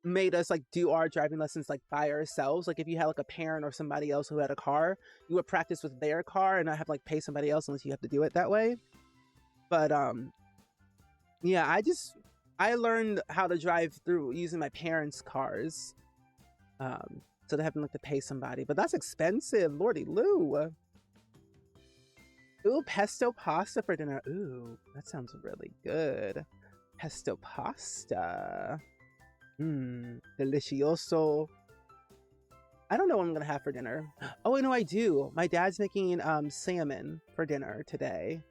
made us like do our driving lessons like by ourselves. Like if you had like a parent or somebody else who had a car, you would practice with their car and not have like pay somebody else unless you have to do it that way. But yeah, I learned how to drive through using my parents' cars. So they haven't like to pay somebody, but that's expensive. Lordy Lou. Ooh, pesto pasta for dinner. Ooh, that sounds really good. Pesto pasta. Delicioso. I don't know what I'm gonna have for dinner. Oh, I know I do. My dad's making salmon for dinner today.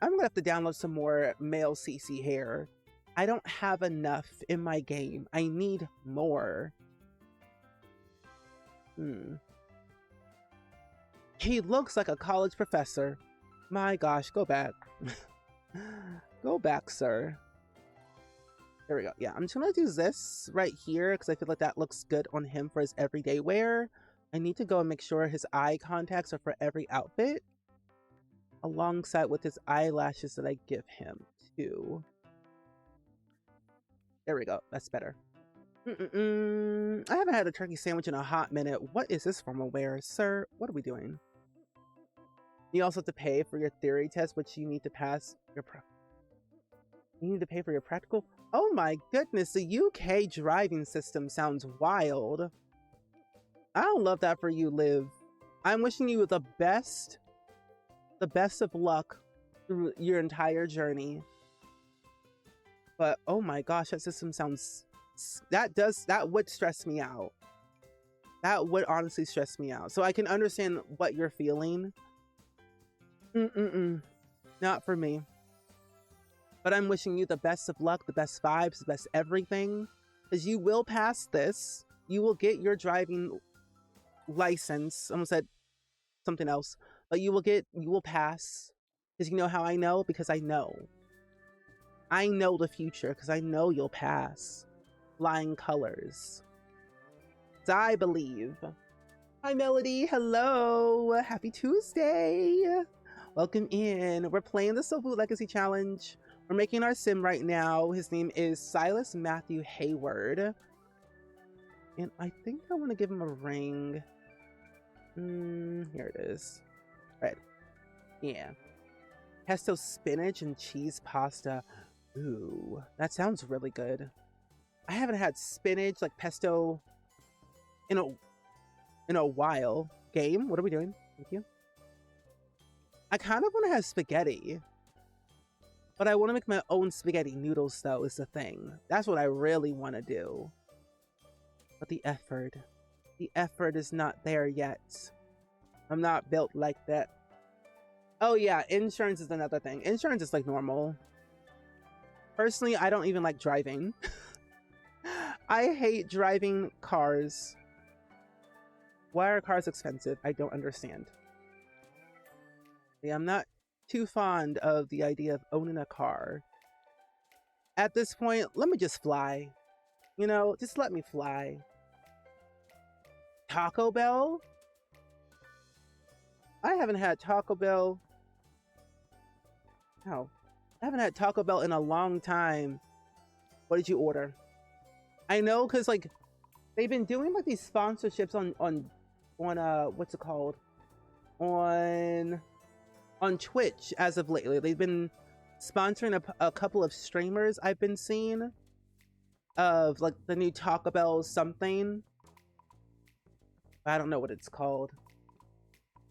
I'm gonna have to download some more male CC hair I don't have enough in my game. I need more. He looks like a college professor. My gosh, go back. Go back, sir. There we go. Yeah, I'm just gonna do this right here because I feel like that looks good on him for his everyday wear. I need to go and make sure his eye contacts are for every outfit, alongside with his eyelashes that I give him too. There we go. That's better. I haven't had a turkey sandwich in a hot minute. What is this formal wear, sir? What are we doing? You also have to pay for your theory test, which you need to pass your You need to pay for your practical? Oh my goodness, the UK driving system sounds wild. I don't love that for you, Liv. I'm wishing you the best of luck through your entire journey. But oh my gosh, that system sounds, that would stress me out. That would honestly stress me out. So I can understand what you're feeling. Not for me. But I'm wishing you the best of luck, the best vibes, the best everything. Because you will pass this. You will get your driving license. I almost said something else. But you will pass. Because you know how I know? Because I know. I know the future because I know you'll pass. Flying colors. So I believe. Hi, Melody. Hello. Happy Tuesday. Welcome in. We're playing the Soul Food Legacy Challenge. We're making our sim right now. His name is Silas Matthew Hayward. And I think I want to give him a ring. Here it is. Right. Yeah. Pesto spinach and cheese pasta. Ooh, that sounds really good. I haven't had spinach, like pesto, in a while. Game, what are we doing? Thank you. I kind of want to have spaghetti. But I want to make my own spaghetti noodles, though, is the thing. That's what I really want to do. But the effort is not there yet. I'm not built like that. Oh yeah, insurance is another thing. Insurance is like normal. Personally, I don't even like driving. I hate driving cars. Why are cars expensive? I don't understand. Yeah, I'm not too fond of the idea of owning a car. At this point, let me just fly. You know, just let me fly. Taco Bell? I haven't had Taco Bell. No. I haven't had Taco Bell in a long time. What did you order? I know, because like they've been doing like these sponsorships on what's it called? On Twitch as of lately. They've been sponsoring a couple of streamers I've been seeing of like the new Taco Bell something. I don't know what it's called.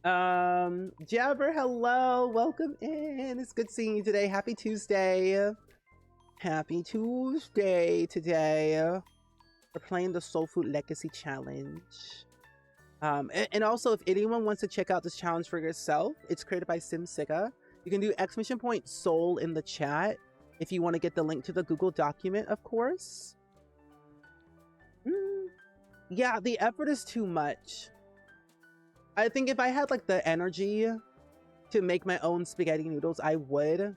Jabber, hello, welcome in. It's good seeing you today. Happy Tuesday. Happy Tuesday today. We're playing the Soul Food Legacy Challenge. And also, if anyone wants to check out this challenge for yourself, it's created by SimSiga. You can do !soul in the chat if you want to get the link to the Google document, of course. Yeah, the effort is too much. I think if I had like the energy to make my own spaghetti noodles, I would.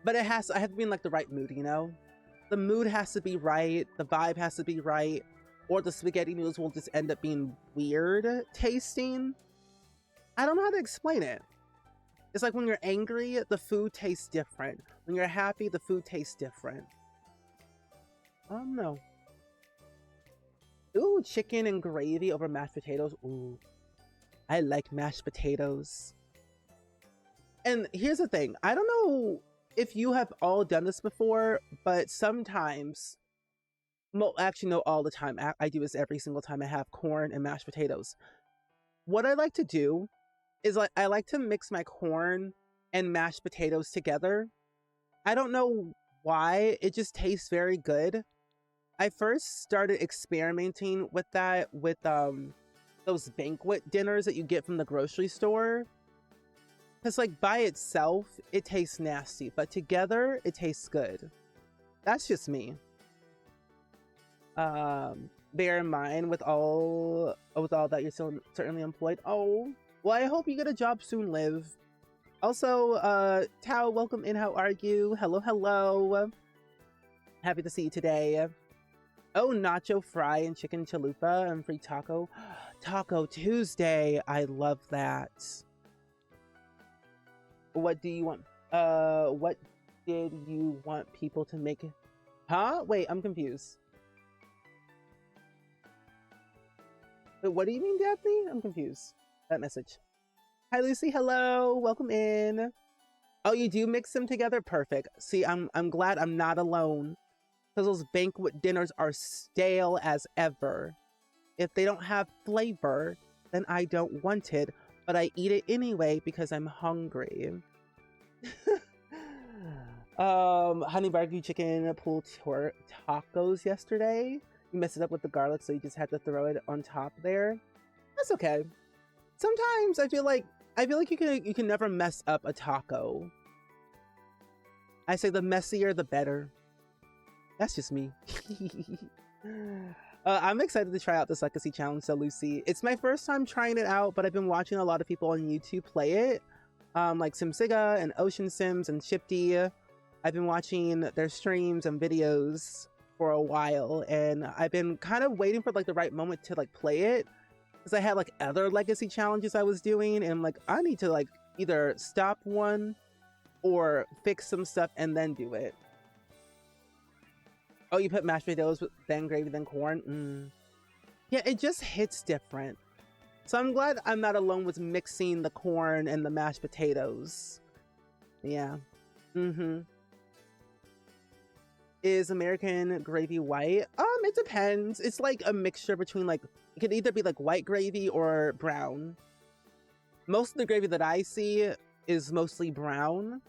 But I have to be in like the right mood, you know? The mood has to be right, the vibe has to be right, or the spaghetti noodles will just end up being weird tasting. I don't know how to explain it. It's like when you're angry, the food tastes different. When you're happy, the food tastes different. I don't know. Ooh, chicken and gravy over mashed potatoes. Ooh, I like mashed potatoes. And here's the thing. I don't know if you have all done this before, but sometimes, actually no, all the time. I do this every single time I have corn and mashed potatoes. What I like to do is I like to mix my corn and mashed potatoes together. I don't know why, it just tastes very good. I first started experimenting with that with those banquet dinners that you get from the grocery store. Because like by itself, it tastes nasty, but together, it tastes good. That's just me. Bear in mind with all that, you're still certainly employed. Oh, well, I hope you get a job soon, Liv. Also, Tao, welcome in. How are you? Hello, hello. Happy to see you today. Oh, nacho fry and chicken chalupa and free taco. Taco Tuesday. I love that. What do you want? What did you want people to make? Huh? Wait, I'm confused. Wait, what do you mean, Daphne? I'm confused. That message. Hi, Lucy. Hello. Welcome in. Oh, you do mix them together? Perfect. See, I'm glad I'm not alone. Because those banquet dinners are stale as ever. If they don't have flavor, then I don't want it. But I eat it anyway because I'm hungry. Honey barbecue chicken pulled tacos yesterday. You messed it up with the garlic, so you just had to throw it on top there. That's okay. Sometimes I feel like you can never mess up a taco. I say the messier the better. That's just me. I'm excited to try out this legacy challenge, so Lucy. It's my first time trying it out, but I've been watching a lot of people on YouTube play it. Like SimSiga and Ocean Sims and Shifty. I've been watching their streams and videos for a while, and I've been kind of waiting for like the right moment to like play it, because I had like other legacy challenges I was doing, and I'm like, I need to like either stop one or fix some stuff and then do it. Oh, you put mashed potatoes with then gravy, then corn? Yeah, it just hits different. So I'm glad I'm not alone with mixing the corn and the mashed potatoes. Yeah. Is American gravy white? It depends. It's like a mixture between like, it could either be like white gravy or brown. Most of the gravy that I see is mostly brown.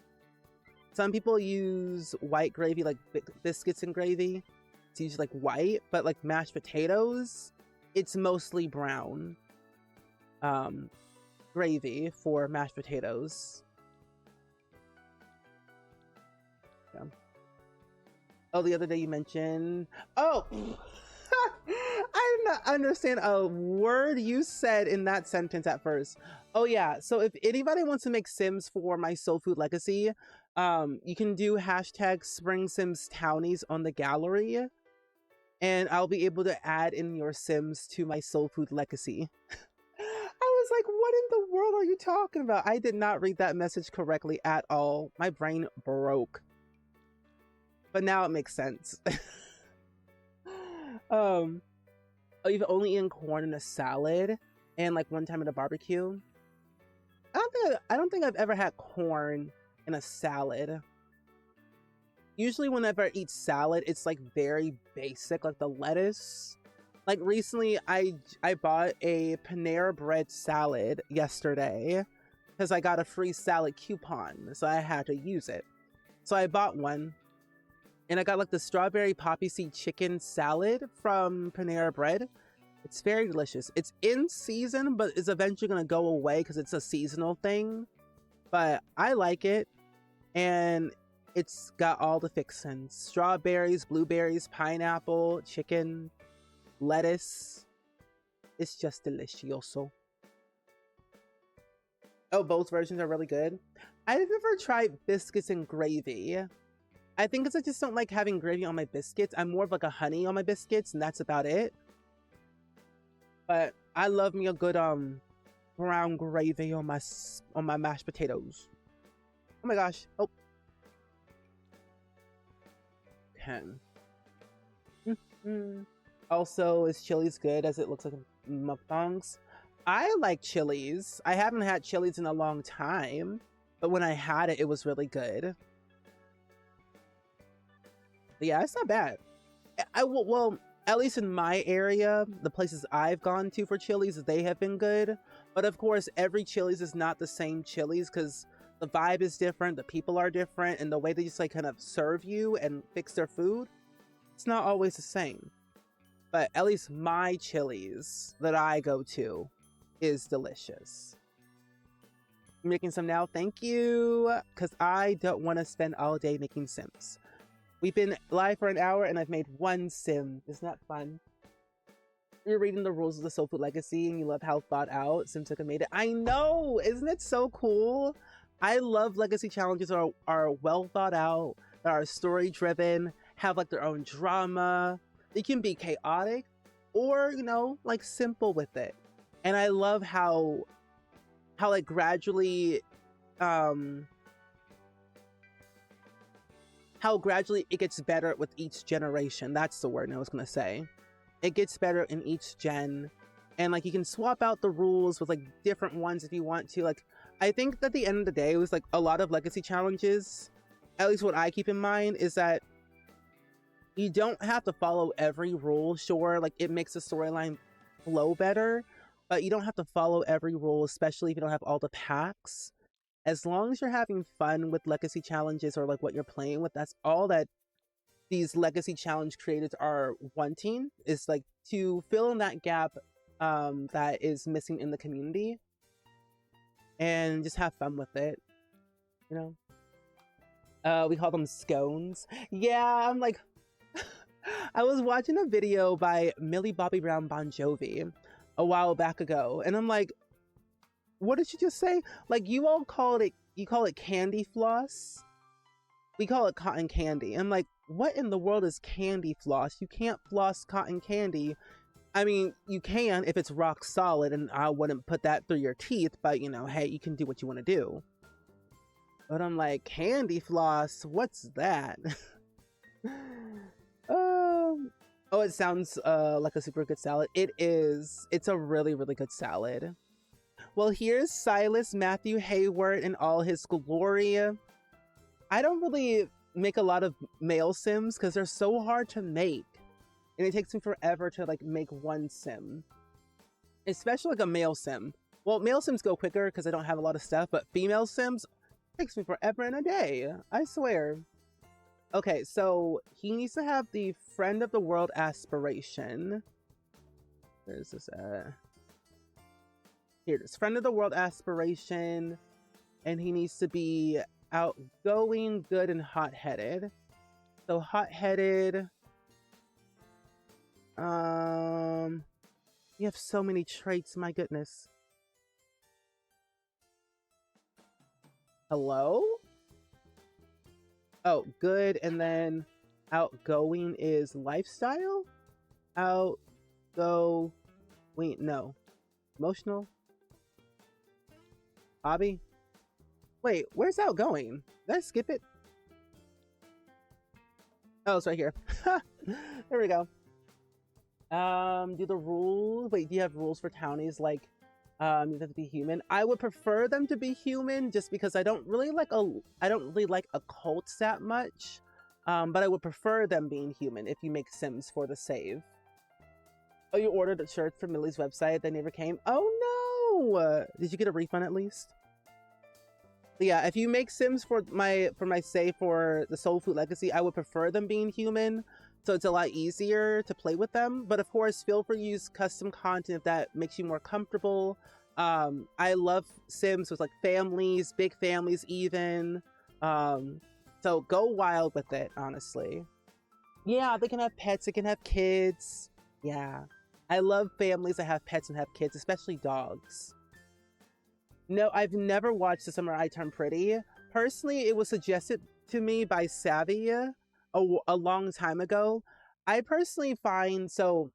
Some people use white gravy, like biscuits and gravy. It's usually like white, but like mashed potatoes, it's mostly brown. Gravy for mashed potatoes. Yeah. Oh, the other day you mentioned, oh, I did not understand a word you said in that sentence at first. Oh yeah, so if anybody wants to make Sims for my Soul Food Legacy, you can do hashtag SpringSims Townies on the gallery, and I'll be able to add in your Sims to my Soul Food Legacy. I was like, what in the world are you talking about? I did not read that message correctly at all. My brain broke. But now it makes sense. Oh, you've only eaten corn in a salad and like one time at a barbecue? I don't think I've ever had corn in a salad. Usually whenever I eat salad, it's like very basic, like the lettuce. Like recently I bought a Panera Bread salad yesterday because I got a free salad coupon, so I had to use it. So I bought one, and I got like the strawberry poppy seed chicken salad from Panera Bread. It's very delicious. It's in season, but it's eventually going to go away because it's a seasonal thing. But I like it, and it's got all the fixings. Strawberries, blueberries, pineapple, chicken, lettuce. It's just delicioso. Oh, both versions are really good. I've never tried biscuits and gravy. I think because I just don't like having gravy on my biscuits. I'm more of like a honey on my biscuits, and that's about it. But I love me a good brown gravy on my mashed potatoes. Oh my gosh. Oh. 10. Also, is Chili's good as it looks like mukbangs? I like Chili's. I haven't had Chili's in a long time, but when I had it, it was really good. But yeah, it's not bad. Well, at least in my area, the places I've gone to for Chili's, they have been good. But of course, every Chili's is not the same Chili's because the vibe is different, the people are different, and the way they just like kind of serve you and fix their food, it's not always the same. But at least my Chili's that I go to is delicious. I'm making some now, thank you, because I don't want to spend all day making Sims. We've been live for an hour and I've made one sim. Isn't that fun? You're reading the rules of the Soul Food Legacy and you love how thought out SimToken made it. I know! Isn't it so cool? I love legacy challenges are well thought out, that are story driven, have like their own drama. It can be chaotic or, you know, like simple with it. And I love how like gradually how gradually it gets better with each generation. That's the word I was gonna say. It gets better in each gen, and like you can swap out the rules with like different ones if you want to. Like I think that at the end of the day, it was like a lot of legacy challenges, at least what I keep in mind, is that you don't have to follow every rule. Sure, like it makes the storyline flow better, but you don't have to follow every rule, especially if you don't have all the packs. As long as you're having fun with legacy challenges or like what you're playing with, that's all that these legacy challenge creators are wanting, is like to fill in that gap that is missing in the community and just have fun with it, you know. We call them scones. Yeah, I'm like I was watching a video by Millie Bobby Brown Bon Jovi a while back ago, and I'm like, what did she just say? Like, you call it candy floss. We call it cotton candy. I'm like, what in the world is candy floss? You can't floss cotton candy. I mean, you can if it's rock solid, and I wouldn't put that through your teeth, but you know, hey, you can do what you want to do. But I'm like, candy floss? What's that? Oh, it sounds like a super good salad. It is. It's a really, really good salad. Well, here's Silas Matthew Hayward in all his glory. I don't really make a lot of male sims because they're so hard to make. And it takes me forever to like make one sim. Especially like a male sim. Well, male sims go quicker because I don't have a lot of stuff, but female sims takes me forever and a day. I swear. Okay, so he needs to have the friend of the world aspiration. Where's this at? Here it is. Friend of the world aspiration. And he needs to be outgoing, good, and hot-headed. So hot-headed. You have so many traits, my goodness. Hello? Oh, good, and then outgoing is lifestyle? Outgoing, no. Emotional? Hobby? Wait, where's outgoing? Did I skip it? Oh, it's right here. There we go. Do the rules? Wait, do you have rules for townies like you have to be human? I would prefer them to be human just because I don't really like occults that much. But I would prefer them being human if you make sims for the save. Oh, you ordered a shirt from Millie's website, they never came. Oh no! Did you get a refund at least? But yeah, if you make sims for my save for the Soul Food Legacy, I would prefer them being human, so it's a lot easier to play with them. But of course, feel free to use custom content if that makes you more comfortable. I love sims with like families, big families even. So go wild with it, honestly. Yeah, they can have pets, they can have kids. Yeah, I love families that have pets and have kids, especially dogs. No, I've never watched The Summer I Turned Pretty. Personally, it was suggested to me by Savvy a long time ago. I personally find, so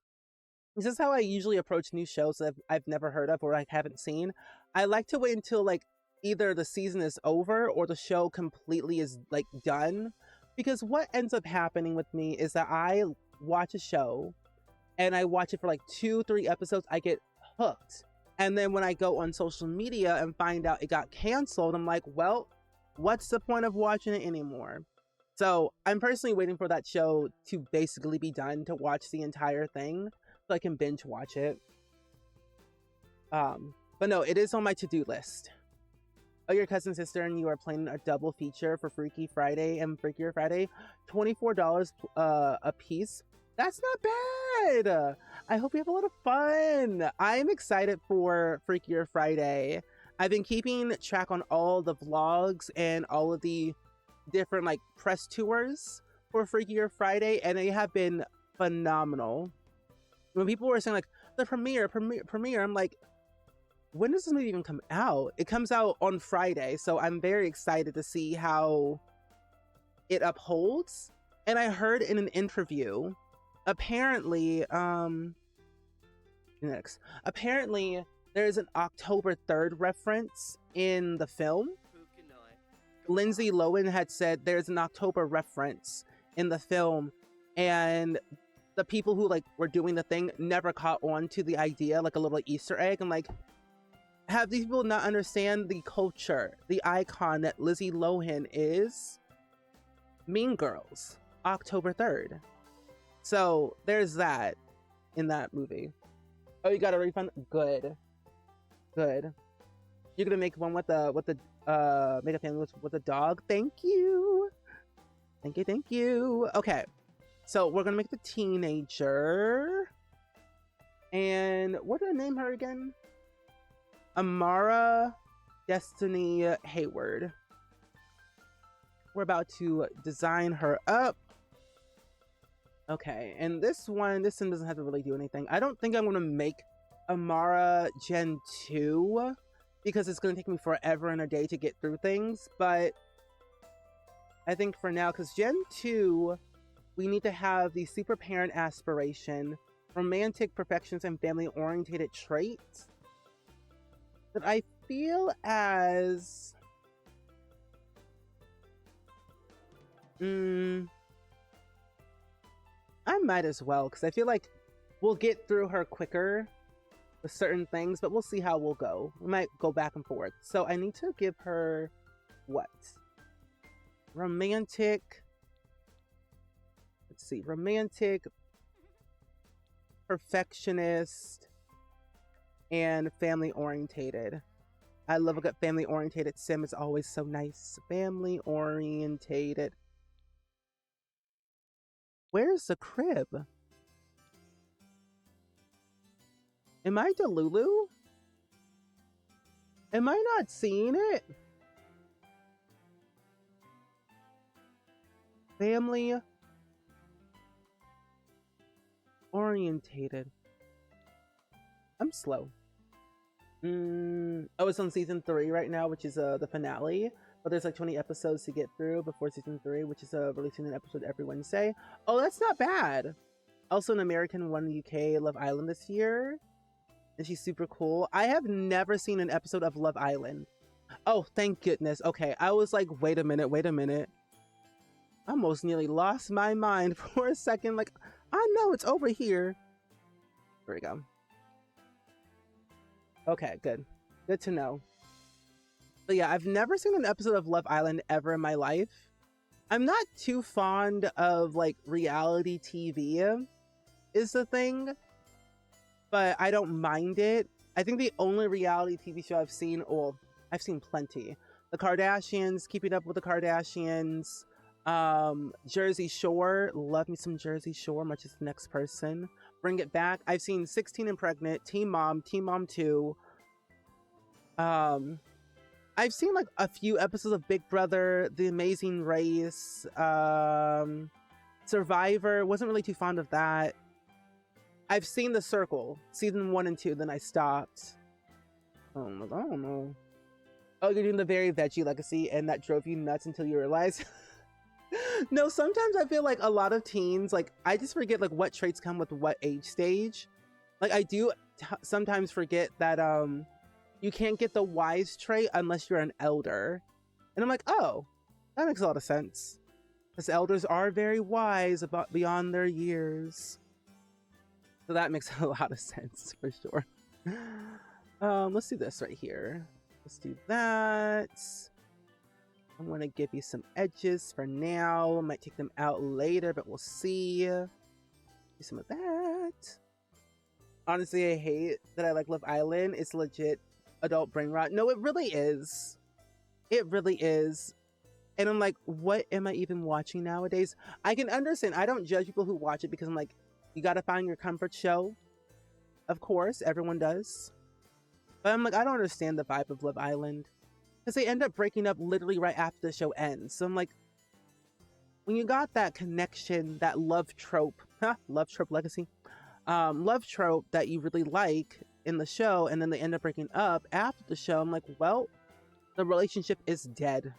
this is how I usually approach new shows that I've never heard of or I haven't seen. I like to wait until like either the season is over or the show completely is like done. Because what ends up happening with me is that I watch a show and I watch it for like 2-3 episodes, I get hooked. And then when I go on social media and find out it got canceled, I'm like, well, what's the point of watching it anymore? So I'm personally waiting for that show to basically be done to watch the entire thing so I can binge watch it. But no, it is on my to-do list. Oh, your cousin, sister, and you are planning a double feature for Freaky Friday and Freakier Friday. $24 a piece. That's not bad. I hope you have a lot of fun. I'm excited for Freakier Friday. I've been keeping track on all the vlogs and all of the different like press tours for Freakier Friday, and they have been phenomenal. When people were saying like the premiere, I'm like, when does this movie even come out? It comes out on Friday, so I'm very excited to see how it upholds. And I heard in an interview, apparently there's an October 3rd reference in the film. Lindsay Lohan had said there's an October reference in the film, and the people who like were doing the thing never caught on to the idea, like a little Easter egg. I'm like, have these people not understand the culture, the icon that Lizzie Lohan is? Mean Girls, October 3rd. So there's that in that movie. Oh, you got a refund? Good. You're gonna make one with the make a family with a dog. Thank you. Okay, so we're gonna make the teenager, and what did I name her again? Amara Destiny Hayward. We're about to design her up. Okay, and this one doesn't have to really do anything. I don't think I'm gonna make Amara Gen 2 because it's gonna take me forever and a day to get through things, but I think for now, because Gen 2, we need to have the super parent aspiration, romantic perfections, and family-orientated traits that I feel as... I might as well, because I feel like we'll get through her quicker with certain things, but we'll see how we'll go. We might go back and forth. So I need to give her what? Romantic. Let's see. Romantic, perfectionist, and family-orientated. I love a good family-orientated sim. It's always so nice. Family-orientated. Where's the crib? Am I Delulu? Am I not seeing it? Family orientated. I'm slow. Oh, it's on season 3 right now, which is the finale. But there's like 20 episodes to get through before season 3, which is releasing an episode every Wednesday. Oh, that's not bad. Also an American won UK Love Island this year. And she's super cool. I have never seen an episode of Love Island. Oh, thank goodness. Okay, I was like, wait a minute. I almost nearly lost my mind for a second. Like, I know it's over here. There we go. Okay, good. Good to know. But yeah, I've never seen an episode of Love Island ever in my life. I'm not too fond of like reality TV is the thing, but I don't mind it. I think the only reality TV show I've seen, well, I've seen plenty. The Kardashians, Keeping Up with the Kardashians, Jersey Shore, love me some Jersey Shore, much as the next person. Bring It Back. I've seen 16 and Pregnant, Teen Mom 2. I've seen like a few episodes of Big Brother, The Amazing Race, Survivor. Wasn't really too fond of that. I've seen The Circle, season 1 and 2, then I stopped. Oh, I don't know. Oh, you're doing the Very Veggie Legacy, and that drove you nuts until you realized. No, sometimes I feel like a lot of teens, like, I just forget, like, what traits come with what age stage. Like, I do sometimes forget that, you can't get the wise trait unless you're an elder. And I'm like, oh, that makes a lot of sense. Because elders are very wise about beyond their years. So that makes a lot of sense, for sure. Let's do this right here. Let's do that. I'm going to give you some edges for now. I might take them out later, but we'll see. Do some of that. Honestly, I hate that I like Love Island. It's legit adult brain rot. No, it really is. It really is. And I'm like, what am I even watching nowadays? I can understand. I don't judge people who watch it because I'm like, you got to find your comfort show. Of course, everyone does. But I'm like, I don't understand the vibe of Love Island. Because they end up breaking up literally right after the show ends. So I'm like, when you got that connection, that love trope, love trope legacy, love trope that you really like in the show, and then they end up breaking up after the show, I'm like, well, the relationship is dead.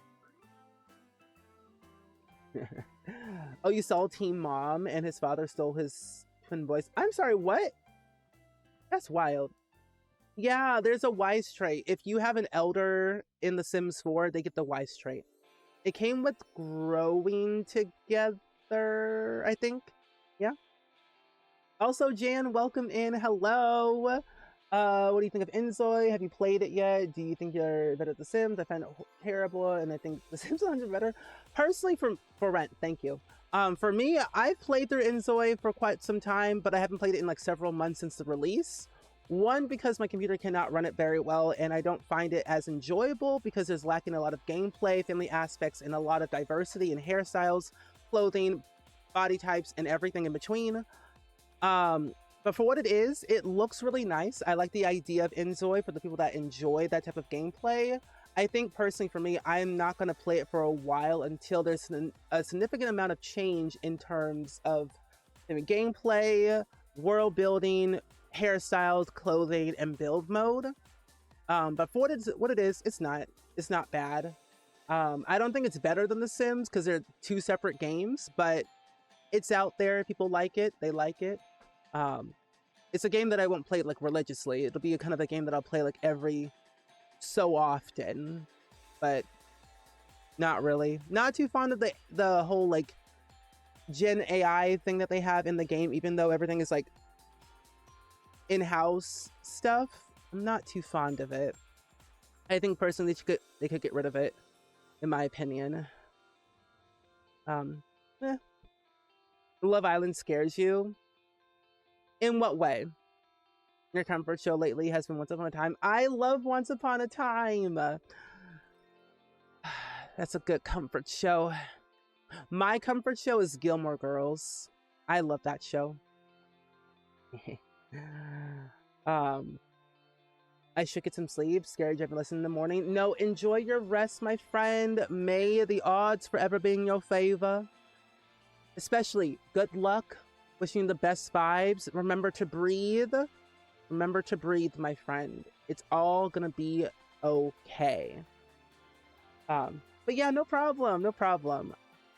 Oh, you saw Teen Mom and his father stole his twin voice. I'm sorry, what? That's wild. Yeah, there's a wise trait. If you have an elder in The Sims 4, they get the wise trait. It came with growing together, I think. Yeah. Also, Jan, welcome in. Hello. What do you think of Inzoi? Have you played it yet? Do you think you're better at The Sims? I find it terrible, and I think The Sims 100 better. Personally, for Rent, thank you. For me, I've played through Inzoi for quite some time, but I haven't played it in like several months since the release. One, because my computer cannot run it very well, and I don't find it as enjoyable because there's lacking a lot of gameplay, family aspects, and a lot of diversity in hairstyles, clothing, body types, and everything in between. But for what it is, it looks really nice. I like the idea of Inzoi for the people that enjoy that type of gameplay. I think personally for me, I'm not going to play it for a while until there's a significant amount of change in terms of gameplay, world building, hairstyles, clothing, and build mode. But for what it is, it's not bad. I don't think it's better than The Sims because they're two separate games, but it's out there. People like it. They like it. It's a game that I won't play like religiously. It'll be a kind of a game that I'll play like every so often, but not really. Not too fond of the whole like Gen AI thing that they have in the game, even though everything is like in-house stuff. I'm not too fond of it. I think personally they could get rid of it, in my opinion. Love Island scares you. In what way? Your comfort show lately has been Once Upon a Time. I love Once Upon a Time. That's a good comfort show. My comfort show is Gilmore Girls. I love that show. I should get some sleep. Scary Jeff, listen in the morning. No, enjoy your rest, my friend. May the odds forever be in your favor. Especially good luck. Wishing you the best vibes. Remember to breathe. Remember to breathe, my friend. It's all gonna be okay. But yeah, no problem. No problem.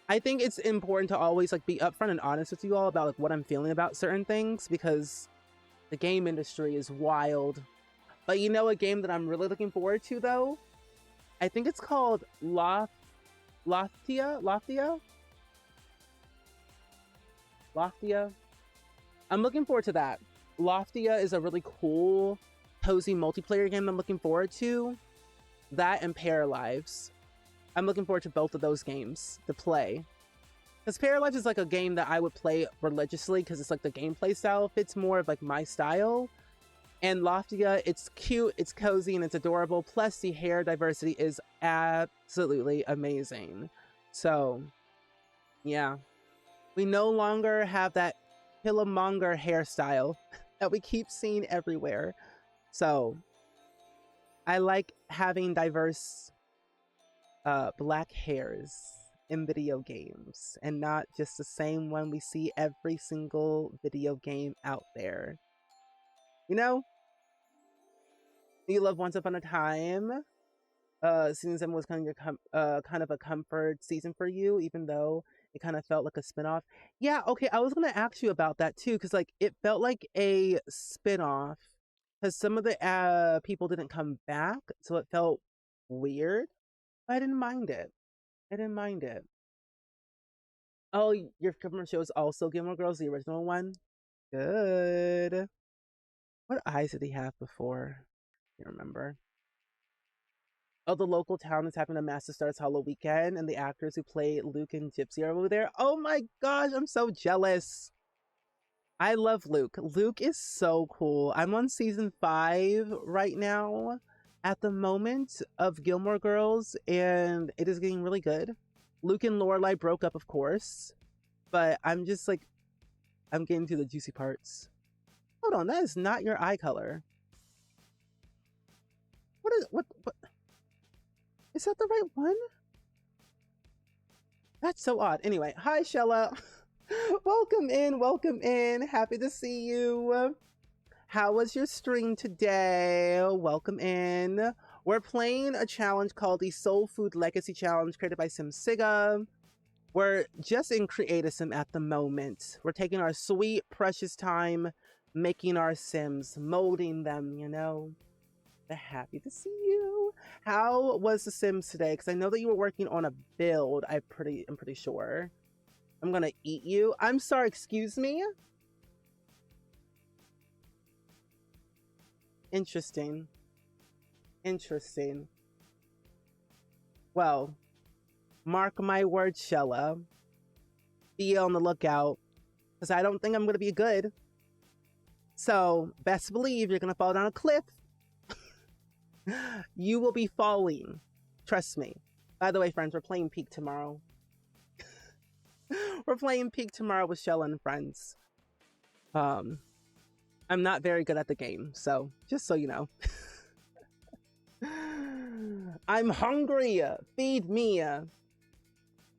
I think it's important to always like be upfront and honest with you all about like what I'm feeling about certain things, because the game industry is wild. But you know, a game that I'm really looking forward to though, I think it's called Loftia. I'm looking forward to that. Loftia is a really cool, cozy multiplayer game I'm looking forward to. That and Paralives. I'm looking forward to both of those games to play. Because Paralives is like a game that I would play religiously because it's like the gameplay style fits more of like my style. And Loftia, it's cute, it's cozy, and it's adorable. Plus the hair diversity is absolutely amazing. So, yeah. We no longer have that Killmonger hairstyle that we keep seeing everywhere. So, I like having diverse black hairs in video games and not just the same one we see every single video game out there. You know? You love Once Upon a Time. Season 7 was kind of a comfort season for you, even though it kind of felt like a spin-off. Yeah, okay, I was gonna ask you about that too, because like it felt like a spin-off because some of the people didn't come back, so it felt weird. I didn't mind it. Oh, your comfort show is also Gilmore Girls, the original one? Good. What eyes did he have before? I can't remember. Oh, the local town is having a massive Stars Hollow weekend, and the actors who play Luke and Gypsy are over there. Oh my gosh, I'm so jealous. I love Luke. Luke is so cool. I'm on season 5 right now at the moment of Gilmore Girls, and it is getting really good. Luke and Lorelai broke up, of course, but I'm just like, I'm getting to the juicy parts. Hold on, that is not your eye color. What? Is that the right one? That's so odd. Anyway, hi, Shella. Welcome in, welcome in. Happy to see you. How was your stream today? Welcome in. We're playing a challenge called the Soul Food Legacy Challenge created by SimSiga. We're just in Create Sim at the moment. We're taking our sweet, precious time making our Sims, molding them, you know. They're happy to see you. How was the Sims today? Because I know that you were working on a build. I'm pretty sure. I'm gonna eat you. I'm sorry, excuse me? Interesting. Interesting. Well, mark my words, Shella. Be on the lookout. Because I don't think I'm gonna be good. So, best believe you're gonna fall down a cliff. You will be falling. Trust me. By the way, friends, we're playing Peak tomorrow. We're playing Peak tomorrow with Shella and friends. I'm not very good at the game, so just so you know. I'm hungry. Feed me.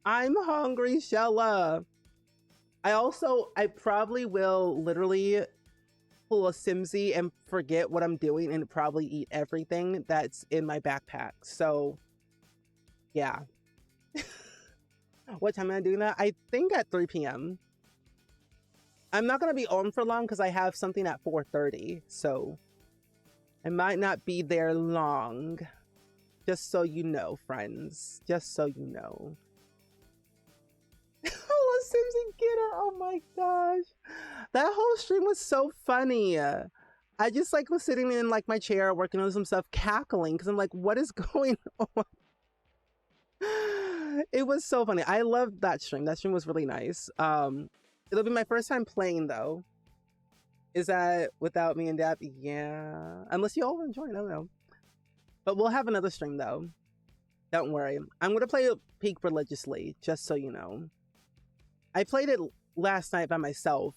I'm hungry, Shella. I probably will literally pull a Simsy and forget what I'm doing and probably eat everything that's in my backpack. So, yeah. What time am I doing that? I think at 3 p.m. I'm not going to be on for long because I have something at 4:30. So, I might not be there long. Just so you know, friends. Just so you know. Oh, Simsy get her. Oh my gosh. That whole stream was so funny. I just like was sitting in like my chair working on some stuff, cackling because I'm like, what is going on? It was so funny. I loved that stream. That stream was really nice. It'll be my first time playing though. Is that without me and Dab? Yeah. Unless you all enjoy it, I don't know. But we'll have another stream though. Don't worry. I'm gonna play Peak religiously, just so you know. I played it last night by myself.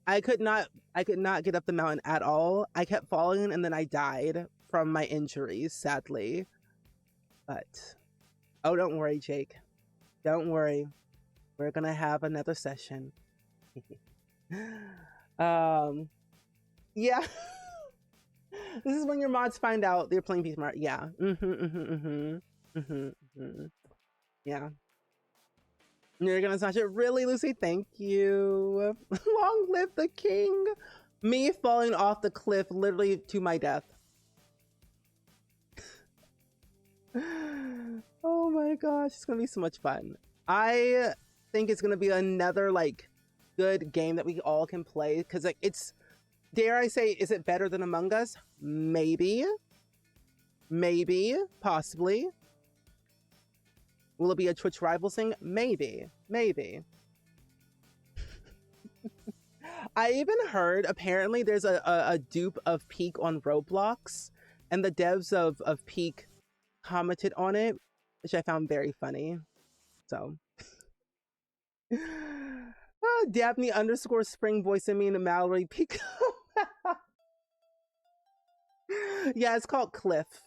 I could not get up the mountain at all. I kept falling and then I died from my injuries, sadly. But oh, don't worry, Jake. Don't worry. We're gonna have another session. Yeah. This is when your mods find out they're playing Peace Mart. Yeah. Yeah. You're gonna smash it. Really, Lucy? Thank you. Long live the king. Me falling off the cliff literally to my death. Oh my gosh, it's gonna be so much fun. I think it's gonna be another like good game that we all can play because like it's, dare I say, is it better than Among Us? Maybe, possibly. Will it be a Twitch rival thing? Maybe. I even heard apparently there's a dupe of Peak on Roblox, and the devs of Peak commented on it, which I found very funny. So, Dabney _ Spring voicing me and Mallory Peak. Yeah, it's called Cliff.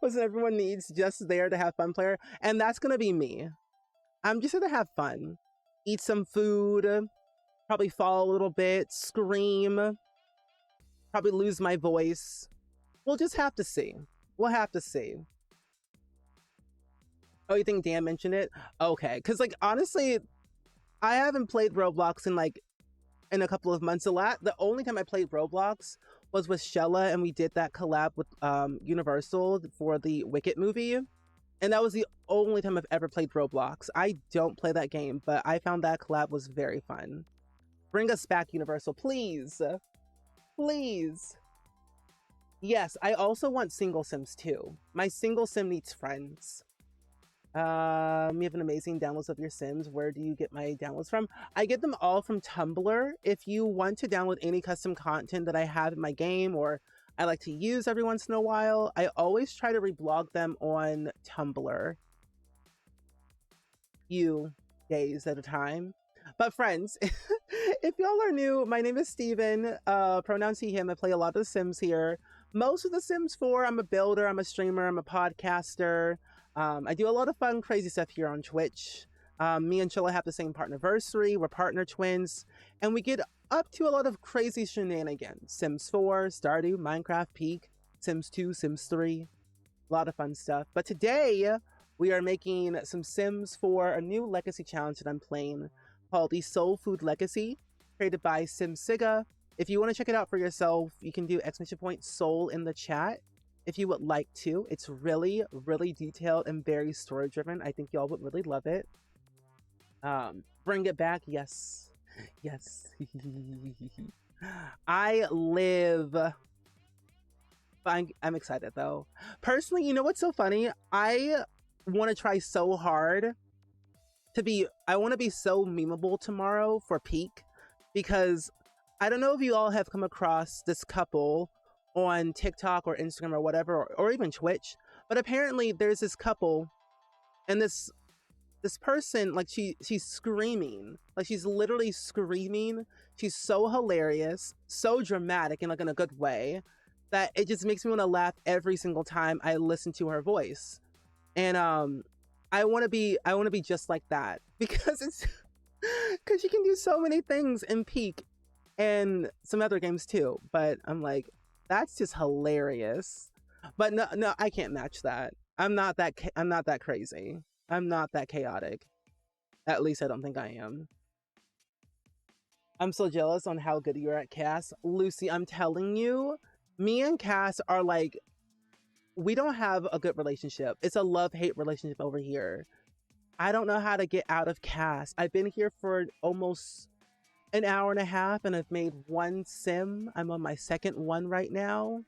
Listen, everyone needs just there to have fun player, and that's gonna be me. I'm just gonna have fun, eat some food, probably fall a little bit, scream, probably lose my voice. We'll just have to see. We'll have to see. Oh, you think Dan mentioned it? Okay, because like honestly, I haven't played Roblox in a couple of months. The only time I played Roblox was with Shella, and we did that collab with Universal for the Wicked movie, and that was the only time I've ever played Roblox. I don't play that game, but I found that collab was very fun. Bring us back, Universal, please. Please. Yes, I also want single Sims too. My single Sim needs friends. You have an amazing downloads of your Sims. Where do you get my downloads from? I get them all from Tumblr. If you want to download any custom content that I have in my game or I like to use every once in a while, I always try to reblog them on Tumblr. Few days at a time. But friends, if y'all are new, my name is Steven. Pronouns he, him. I play a lot of The Sims here. Most of The Sims 4, I'm a builder, I'm a streamer, I'm a podcaster. I do a lot of fun, crazy stuff here on Twitch. Me and Chilla have the same partnerversary. We're partner twins, and we get up to a lot of crazy shenanigans. Sims 4, Stardew, Minecraft, Peak, Sims 2, Sims 3. A lot of fun stuff. But today, we are making some Sims for a new legacy challenge that I'm playing called the Soul Food Legacy, created by SimSiga. If you want to check it out for yourself, you can do !soul in the chat if you would like to. It's really, really detailed and very story driven. I think y'all would really love it. Bring it back. Yes. Yes. I live. I'm excited though. Personally, you know what's so funny? I want to try so hard to be, I want to be so memeable tomorrow for Peak, because I don't know if you all have come across this couple on TikTok or Instagram or whatever, or even Twitch, but apparently there's this couple, and this person, like, she's screaming, like she's literally screaming. She's so hilarious, so dramatic, and like in a good way, that it just makes me want to laugh every single time I listen to her voice. And I want to be just like that, because she can do so many things in Peak and some other games too. But I'm like, that's just hilarious. But no, I can't match that. I'm not that crazy. I'm not that chaotic. At least I don't think I am. I'm so jealous on how good you're at Cass. Lucy, I'm telling you, me and Cass are like, we don't have a good relationship. It's a love-hate relationship over here. I don't know how to get out of Cass. I've been here for almost an hour and a half, and I've made one sim. I'm on my second one right now.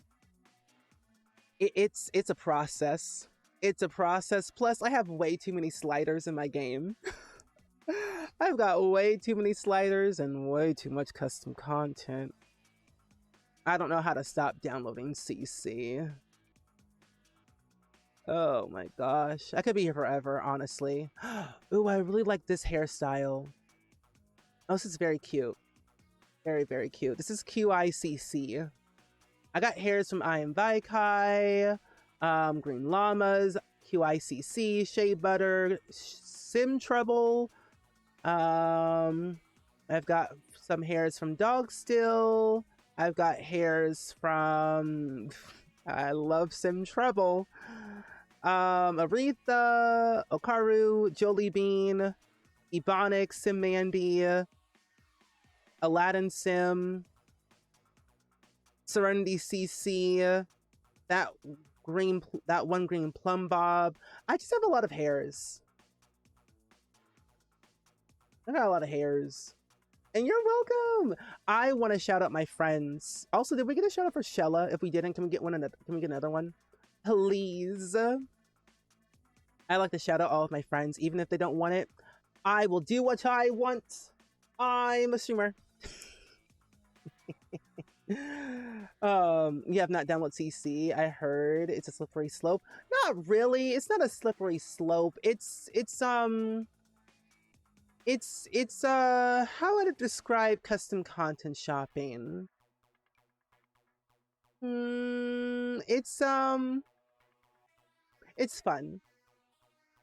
It's a process. It's a process. Plus, I have way too many sliders in my game. I've got way too many sliders and way too much custom content. I don't know how to stop downloading CC. Oh my gosh. I could be here forever, honestly. Ooh, I really like this hairstyle. Oh, this is very cute. Very, very cute. This is QICC. I got hairs from I Am Vaikai, Green Llamas, QICC, Shea Butter, Sim Trouble. I've got some hairs from Dog Still. I've got hairs from... I love Sim Trouble. Aretha, Okaru, Jolie Bean, Ebonic, Sim Mandy, Aladdin Sim, Serenity CC, that one green plum bob. I just have a lot of hairs. I got a lot of hairs. And you're welcome. I want to shout out my friends. Also, did we get a shout out for Shella? If we didn't, can we get another one? Please. I like to shout out all of my friends, even if they don't want it. I will do what I want. I'm a streamer. You have not downloaded CC. I heard it's a slippery slope. Not really. It's not a slippery slope. It's how would I describe custom content shopping? It's fun.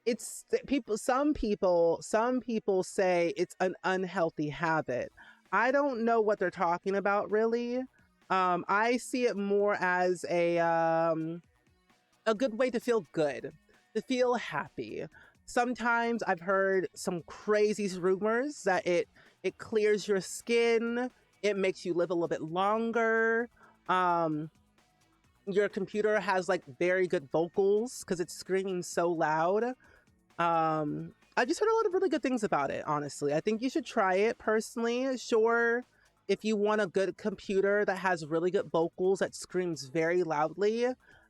It's some people say it's an unhealthy habit. I don't know what they're talking about, really. I see it more as a good way to feel good, to feel happy. Sometimes I've heard some crazy rumors that it clears your skin, it makes you live a little bit longer. Your computer has like very good vocals because it's screaming so loud. I just heard a lot of really good things about it, honestly. I think you should try it personally. Sure, if you want a good computer that has really good vocals that screams very loudly,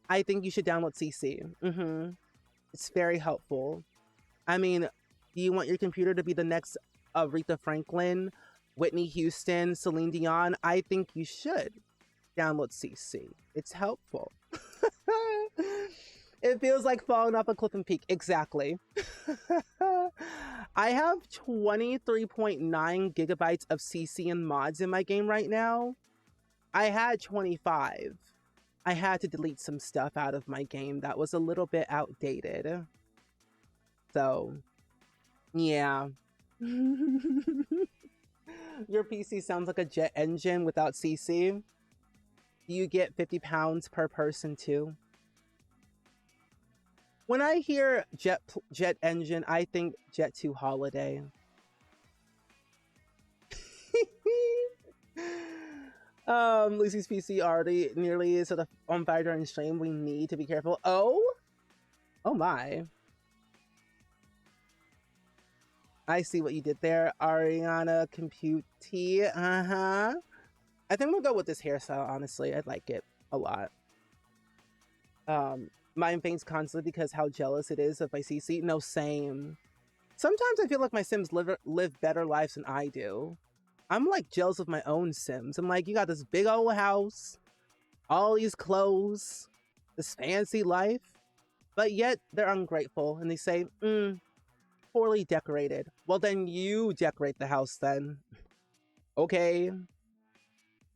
I think you should download CC. It's very helpful. I mean, do you want your computer to be the next Aretha Franklin, Whitney Houston, Celine Dion? I think you should download CC. It's helpful. It feels like falling off a cliff and peak. Exactly. I have 23.9 gigabytes of CC and mods in my game right now. I had 25. I had to delete some stuff out of my game that was a little bit outdated. though. Yeah. Your PC sounds like a jet engine without CC. You get 50 pounds per person too. When I hear jet engine, I think Jet 2 Holiday. Lucy's PC already nearly is on fire during stream. We need to be careful. Oh my. I see what you did there, Ariana Compute T. I think we'll go with this hairstyle, honestly. I like it a lot. Mine faints constantly because how jealous it is of my CC. No, same. Sometimes I feel like my Sims live better lives than I do. I'm like jealous of my own Sims. I'm like, you got this big old house, all these clothes, this fancy life, but yet they're ungrateful and they say, poorly decorated. Well, then you decorate the house then. Okay.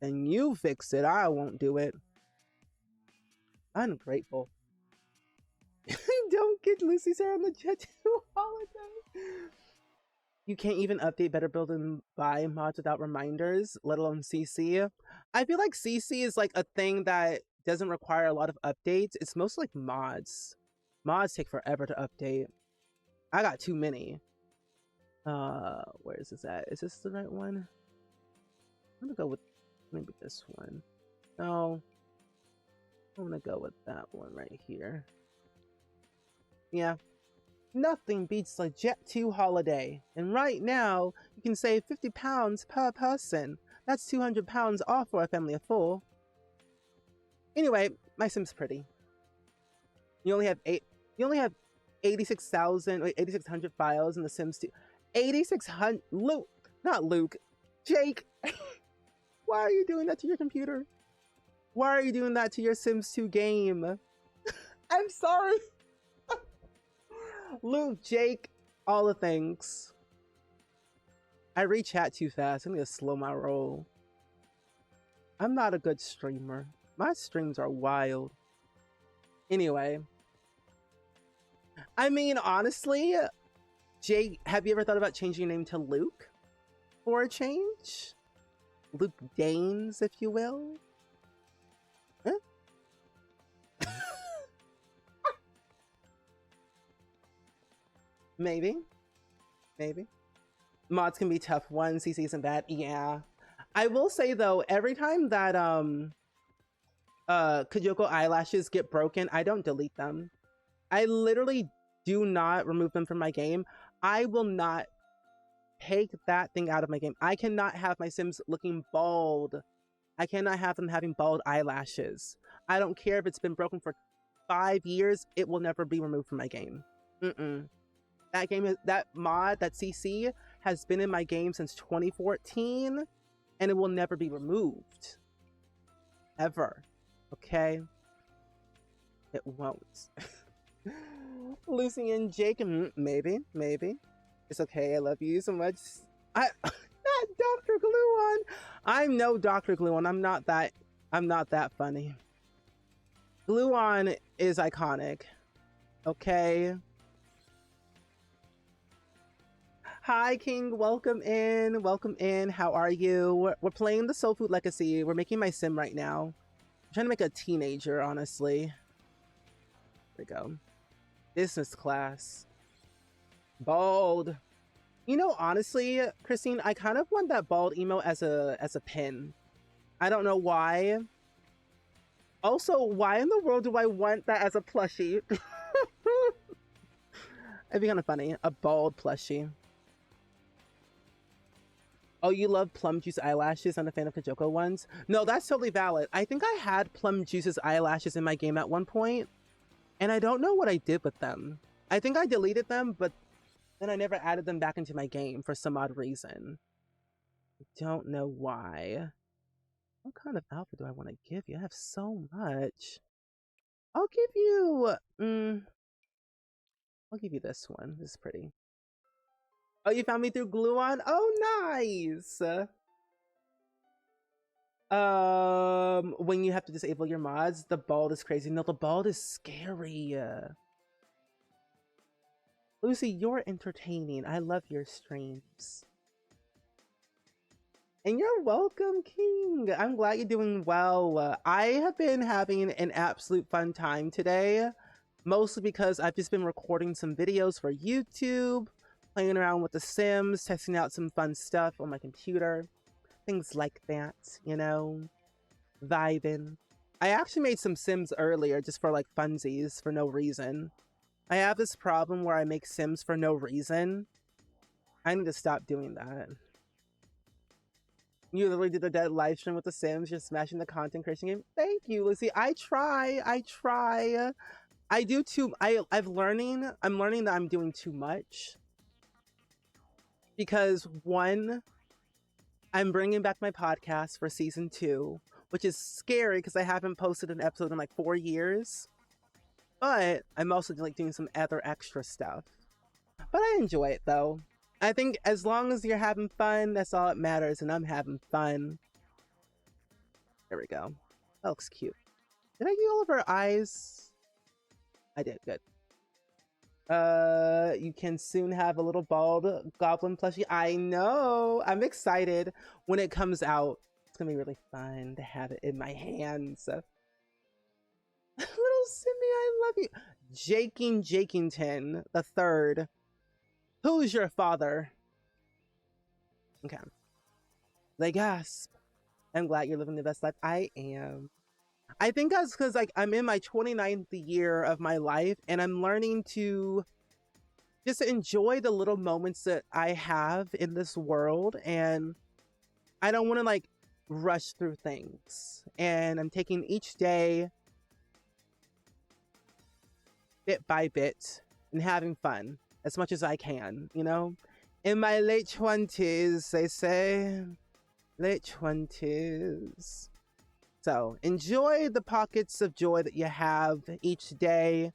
Then you fix it. I won't do it. Ungrateful. Don't get Lucy's hair on the Jet 2 holiday. You can't even update Better Build and Buy mods without reminders, let alone CC. I feel like CC is like a thing that doesn't require a lot of updates. It's mostly like mods. Mods take forever to update. I got too many. Where is this at? Is this the right one? I'm gonna go with maybe this one. No. I'm gonna go with that one right here. Yeah. Nothing beats a Jet 2 holiday. And right now, you can save 50 pounds per person. That's 200 pounds off for a family of 4. Anyway, my Sim's pretty. You only have 8600 files in the Sims 2. 8600 Luke, not Luke. Jake. Why are you doing that to your computer? Why are you doing that to your Sims 2 game? I'm sorry. Luke, Jake, all the things. I read chat too fast. I need to slow my roll. I'm not a good streamer. My streams are wild. Anyway. I mean, honestly, Jake, have you ever thought about changing your name to Luke? For a change? Luke Danes, if you will? Huh? Maybe. Mods can be tough. One CC isn't bad. Yeah. I will say though, every time that Kajoko eyelashes get broken, I don't delete them. I literally do not remove them from my game. I will not take that thing out of my game. I cannot have my Sims looking bald. I cannot have them having bald eyelashes. I don't care if it's been broken for 5 years. It will never be removed from my game. That game, that mod, that CC has been in my game since 2014 and it will never be removed. Ever. Okay? It won't. Lucy and Jake, maybe. It's okay, I love you so much. Not Dr. Gluon. I'm no Dr. Gluon. I'm not that funny. Gluon is iconic. Okay? Hi, King. Welcome in. How are you? We're playing the Soul Food Legacy. We're making my Sim right now. I'm trying to make a teenager, honestly. There we go. Business class. Bald. You know, honestly, Christine, I kind of want that bald emo as a pin. I don't know why. Also, why in the world do I want that as a plushie? It'd be kind of funny. A bald plushie. Oh, you love Plum Juice eyelashes? I'm a fan of Kajoko ones. No, that's totally valid. I think I had Plum Juice's eyelashes in my game at one point, and I don't know what I did with them. I think I deleted them, but then I never added them back into my game for some odd reason. I don't know why. What kind of outfit do I want to give you? I have so much. I'll give you... I'll give you this one. This is pretty. Oh, you found me through Gluon? Oh, nice! When you have to disable your mods, the bald is crazy. No, the bald is scary. Lucy, you're entertaining. I love your streams. And you're welcome, King. I'm glad you're doing well. I have been having an absolute fun time today, mostly because I've just been recording some videos for YouTube, playing around with The Sims, testing out some fun stuff on my computer, things like that, you know, vibing. I actually made some Sims earlier just for like funsies for no reason. I have this problem where I make Sims for no reason. I need to stop doing that. You literally did a dead live stream with The Sims. You're smashing the content creation game. Thank you, Lucy. I try. I do too. I'm learning that I'm doing too much. Because one, I'm bringing back my podcast for season 2, which is scary because I haven't posted an episode in like 4 years. But I'm also like doing some other extra stuff. But I enjoy it though. I think as long as you're having fun, that's all that matters, and I'm having fun. There we go. That looks cute. Did I do all of her eyes? I did, good. You can soon have a little bald goblin plushie. I know. I'm excited when it comes out. It's gonna be really fun to have it in my hands. Little Simmy, I love you. Jakington the third. Who's your father? Okay. They gasp. I'm glad you're living the best life. I am. I think that's because like I'm in my 29th year of my life and I'm learning to just enjoy the little moments that I have in this world, and I don't want to like rush through things, and I'm taking each day bit by bit and having fun as much as I can, you know? In my late 20s, they say. Late 20s. So enjoy the pockets of joy that you have each day.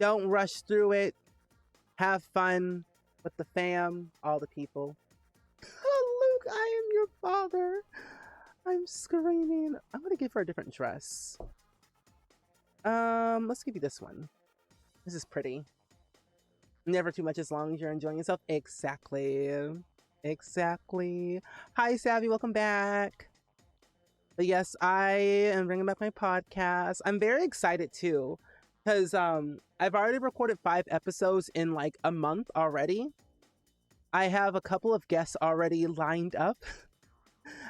Don't rush through it. Have fun with the fam, all the people. Oh, Luke, I am your father. I'm screaming. I'm gonna give her a different dress. Let's give you this one. This is pretty. Never too much as long as you're enjoying yourself. Exactly. Exactly. Hi, Savvy. Welcome back. But yes, I am bringing back my podcast. I'm very excited too, because I've already recorded 5 episodes in like a month already. I have a couple of guests already lined up.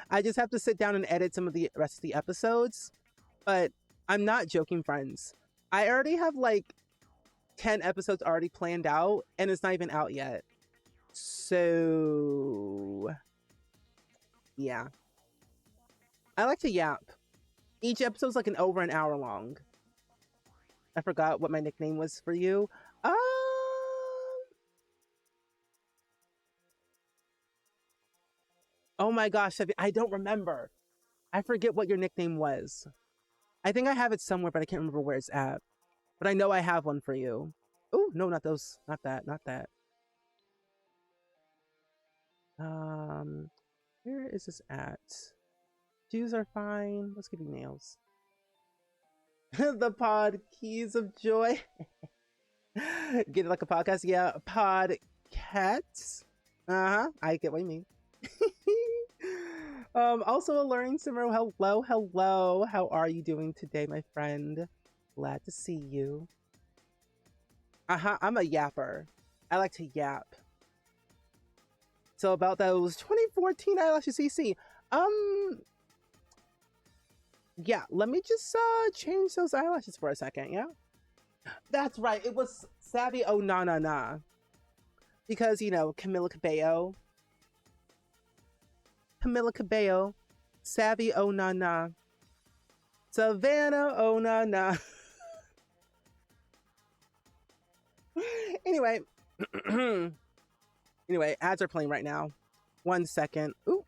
I just have to sit down and edit some of the rest of the episodes. But I'm not joking, friends. I already have like 10 episodes already planned out, and it's not even out yet. So yeah. I like to yap. Each episode's like over an hour long. I forgot what my nickname was for you. Oh my gosh, I don't remember. I forget what your nickname was. I think I have it somewhere, but I can't remember where it's at. But I know I have one for you. Oh, no, not those. Not that. Not that. Where is this at? Shoes are fine. Let's give you nails. The pod keys of joy. Get it like a podcast? Yeah, podcasts. I get what you mean. Also a learning simmer. Hello. How are you doing today, my friend? Glad to see you. I'm a yapper. I like to yap. So about those 2014 eyelashes CC. Yeah, let me just change those eyelashes for a second, yeah? That's right, it was Savvy Oh Na Na Na. Because, you know, Camila Cabello, Savvy Oh Na Na, Savannah Oh Na Na. Anyway, anyway, ads are playing right now. 1 second. Ooh.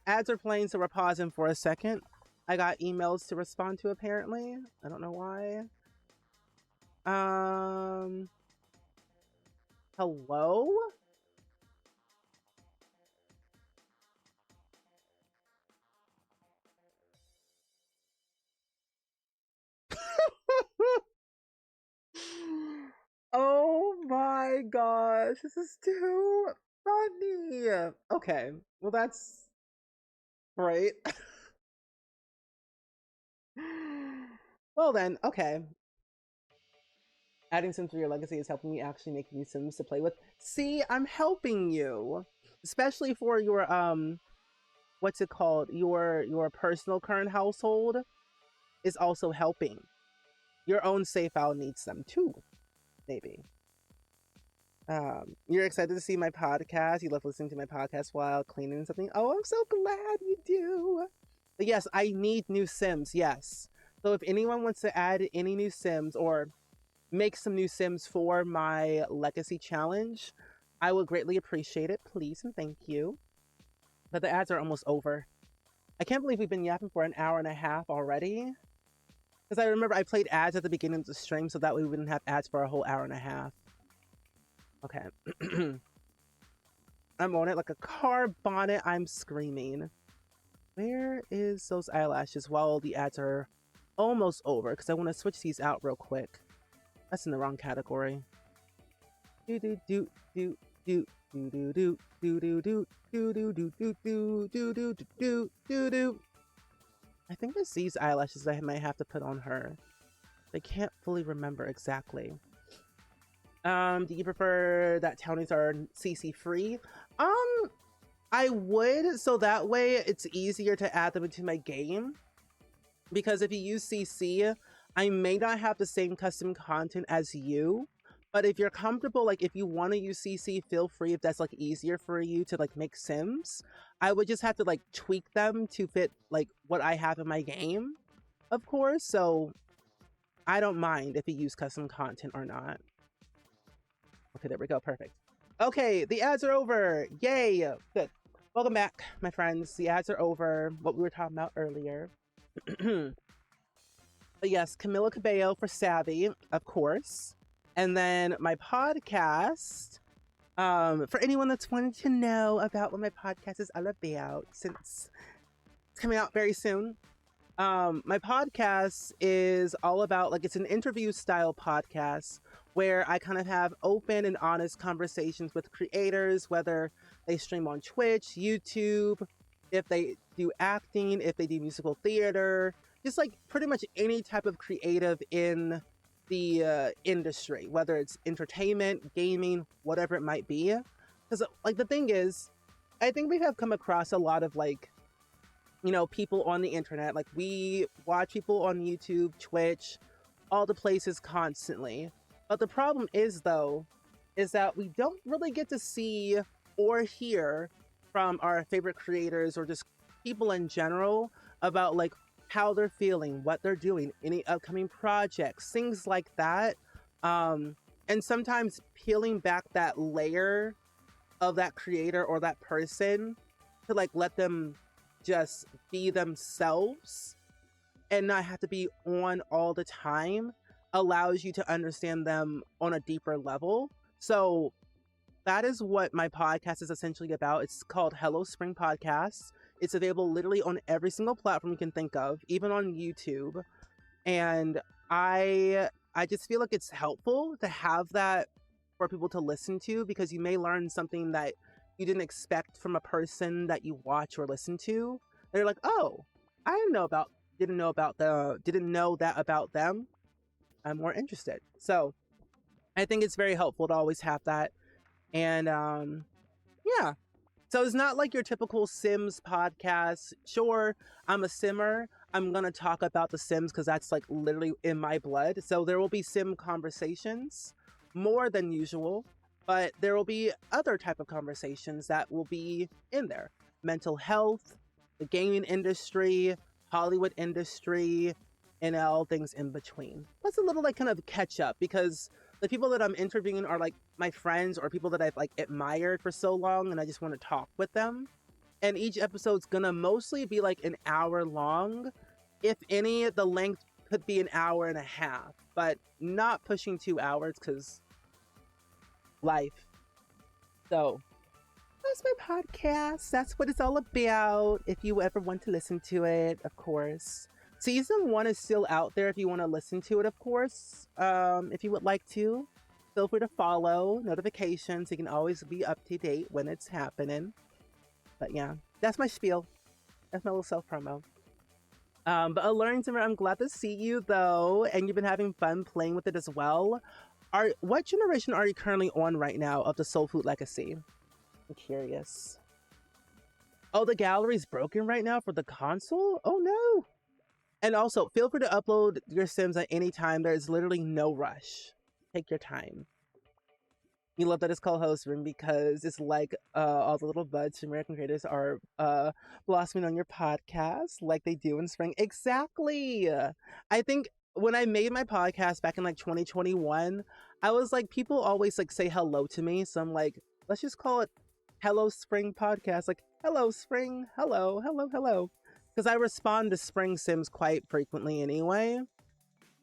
Ads are playing, so we're pausing for a second. I got emails to respond to, apparently. I don't know why. Hello? Oh gosh, this is too funny. Okay, well that's great. Well then, okay. Adding Sims to your legacy is helping you actually make new Sims to play with. See, I'm helping you. Especially for your what's it called? Your personal current household is also helping. Your own save file needs them too, maybe. You're excited to see my podcast. You love listening to my podcast while cleaning something. Oh, I'm so glad you do. But yes, I need new Sims. Yes. So if anyone wants to add any new Sims or make some new Sims for my legacy challenge, I would greatly appreciate it. Please and thank you. But the ads are almost over. I can't believe we've been yapping for an hour and a half already. Because I remember I played ads at the beginning of the stream so that way we wouldn't have ads for a whole hour and a half. Okay. I'm on it like a car bonnet. I'm screaming. Where is those eyelashes while the ads are almost over? Because I want to switch these out real quick. That's in the wrong category. Do do do do do do do do do do do do do do do do do do do do. I think it's these eyelashes I might have to put on her. I can't fully remember exactly. Do you prefer that townies are CC free? I would, so that way it's easier to add them into my game. Because if you use CC, I may not have the same custom content as you. But if you're comfortable, like if you want to use CC, feel free if that's like easier for you to like make Sims. I would just have to like tweak them to fit like what I have in my game, of course. So I don't mind if you use custom content or not. Okay, there we go. Perfect. Okay, the ads are over. Yay. Good. Welcome back, my friends. The ads are over. What we were talking about earlier. But yes, Camila Cabello for Savvy, of course. And then my podcast, for anyone that's wanting to know about what my podcast is all about, since it's coming out very soon. My podcast is all about, like, it's an interview style podcast where I kind of have open and honest conversations with creators, whether they stream on Twitch, YouTube, if they do acting, if they do musical theater, just like pretty much any type of creative in the industry, whether it's entertainment, gaming, whatever it might be. Because like the thing is, I think we have come across a lot of like, you know, people on the internet. Like we watch people on YouTube, Twitch, all the places constantly. But the problem is though, is that we don't really get to see or hear from our favorite creators or just people in general about like how they're feeling, what they're doing, any upcoming projects, things like that. And sometimes peeling back that layer of that creator or that person to like let them just be themselves and not have to be on all the time allows you to understand them on a deeper level. So that is what my podcast is essentially about. It's called Hello Spring Podcast. It's available literally on every single platform you can think of, even on YouTube. And I just feel like it's helpful to have that for people to listen to, because you may learn something that you didn't expect from a person that you watch or listen to. They're like, oh, I didn't know that about them. I'm more interested. So I think it's very helpful to always have that. And yeah. So it's not like your typical Sims podcast. Sure, I'm a Simmer. I'm going to talk about the Sims because that's like literally in my blood. So there will be Sim conversations more than usual, but there will be other type of conversations that will be in there. Mental health, the gaming industry, Hollywood industry, and all things in between. That's a little like kind of catch up because the people that I'm interviewing are like my friends or people that I've like admired for so long and I just want to talk with them. And each episode's gonna mostly be like an hour long. If any, the length could be an hour and a half, but not pushing 2 hours because life. So that's my podcast. That's what it's all about. If you ever want to listen to it, of course. Season 1 is still out there if you want to listen to it, of course, if you would like to. Feel free to follow notifications. You can always be up to date when it's happening. But yeah, that's my spiel. That's my little self promo. But Alluring Simmer, I'm glad to see you though, and you've been having fun playing with it as well. What generation are you currently on right now of the Soul Food Legacy? I'm curious. Oh, the gallery's broken right now for the console? Oh no. And also, feel free to upload your Sims at any time. There's literally no rush. Take your time. You love that it's called Host Room because it's like all the little buds from American creators are blossoming on your podcast like they do in spring. Exactly. I think when I made my podcast back in like 2021, I was like, people always like say hello to me. So I'm like, let's just call it Hello Spring Podcast. Like, hello Spring, hello, hello, hello. Because I respond to SpringSims quite frequently anyway.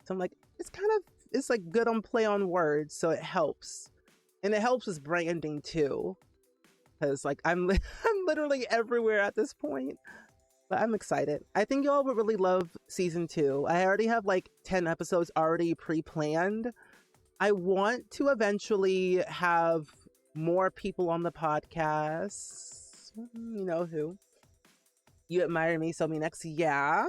So I'm like, it's like good on play on words, so it helps. And it helps with branding too. Because like I'm literally everywhere at this point. But I'm excited. I think y'all would really love season 2. I already have like 10 episodes already pre-planned. I want to eventually have more people on the podcast. You know who. You admire me, so me next. Yeah.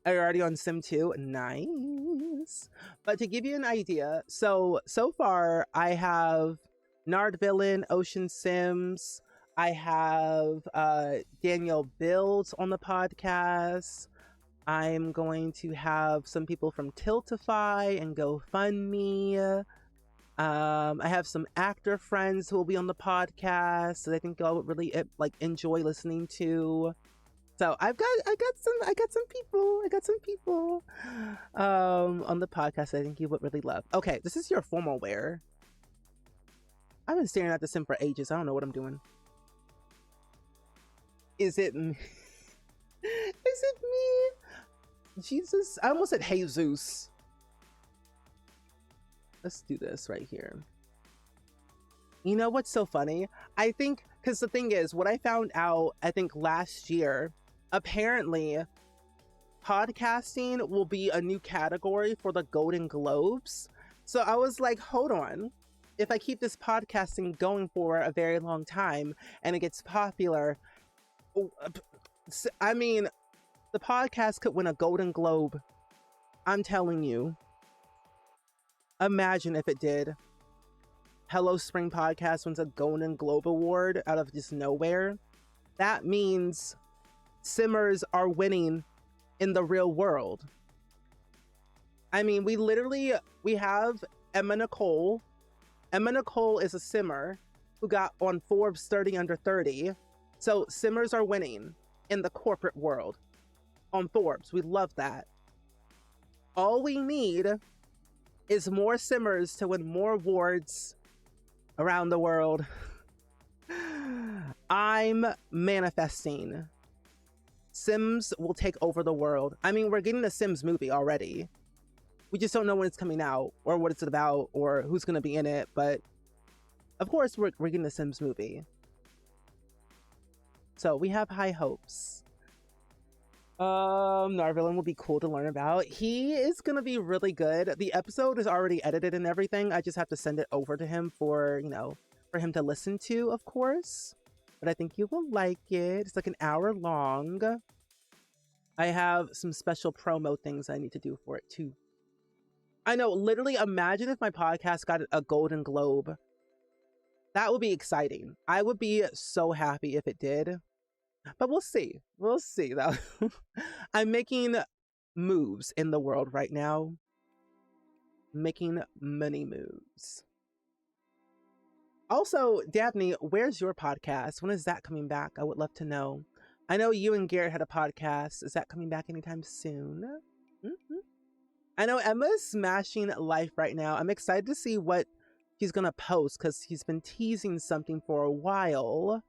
Are you already on Sim 2? Nice. But to give you an idea, so far I have Nard Villain, Ocean Sims. I have Daniel Builds on the podcast. I'm going to have some people from Tiltify and GoFundMe. I have some actor friends who will be on the podcast that I think y'all would really like enjoy listening to. So I got some people on the podcast I think you would really love. Okay, this is your formal wear. I've been staring at this sim for ages. I don't know what I'm doing. Is it me? Is it me? Jesus, I almost said Jesus. Let's do this right here. You know what's so funny? I think, because the thing is, what I found out, I think last year, apparently podcasting will be a new category for the Golden Globes. So I was like, hold on. If I keep this podcasting going for a very long time and it gets popular, I mean, the podcast could win a Golden Globe. I'm telling you. Imagine if it did. Hello Spring Podcast wins a Golden Globe Award out of just nowhere. That means Simmers are winning in the real world. I mean, we have Emma Nicole. Emma Nicole is a Simmer who got on Forbes 30 Under 30. So Simmers are winning in the corporate world on Forbes. We love that. All we need is more Simmers to win more awards around the world. I'm manifesting. Sims will take over the world. I mean, we're getting a Sims movie already. We just don't know when it's coming out or what it's about or who's going to be in it. But of course, we're getting a Sims movie. So we have high hopes. Narvillain will be cool to learn about. He is going to be really good. The episode is already edited and everything. I just have to send it over to him for, you know, for him to listen to, of course. But I think you will like it. It's like an hour long. I have some special promo things I need to do for it too. I know, literally imagine if my podcast got a Golden Globe. That would be exciting. I would be so happy if it did. But we'll see. We'll see though. I'm making moves in the world right now. Making money moves. Also, Dabney, where's your podcast? When is that coming back? I would love to know. I know you and Garrett had a podcast. Is that coming back anytime soon? I know Emma's smashing life right now. I'm excited to see what he's going to post because he's been teasing something for a while.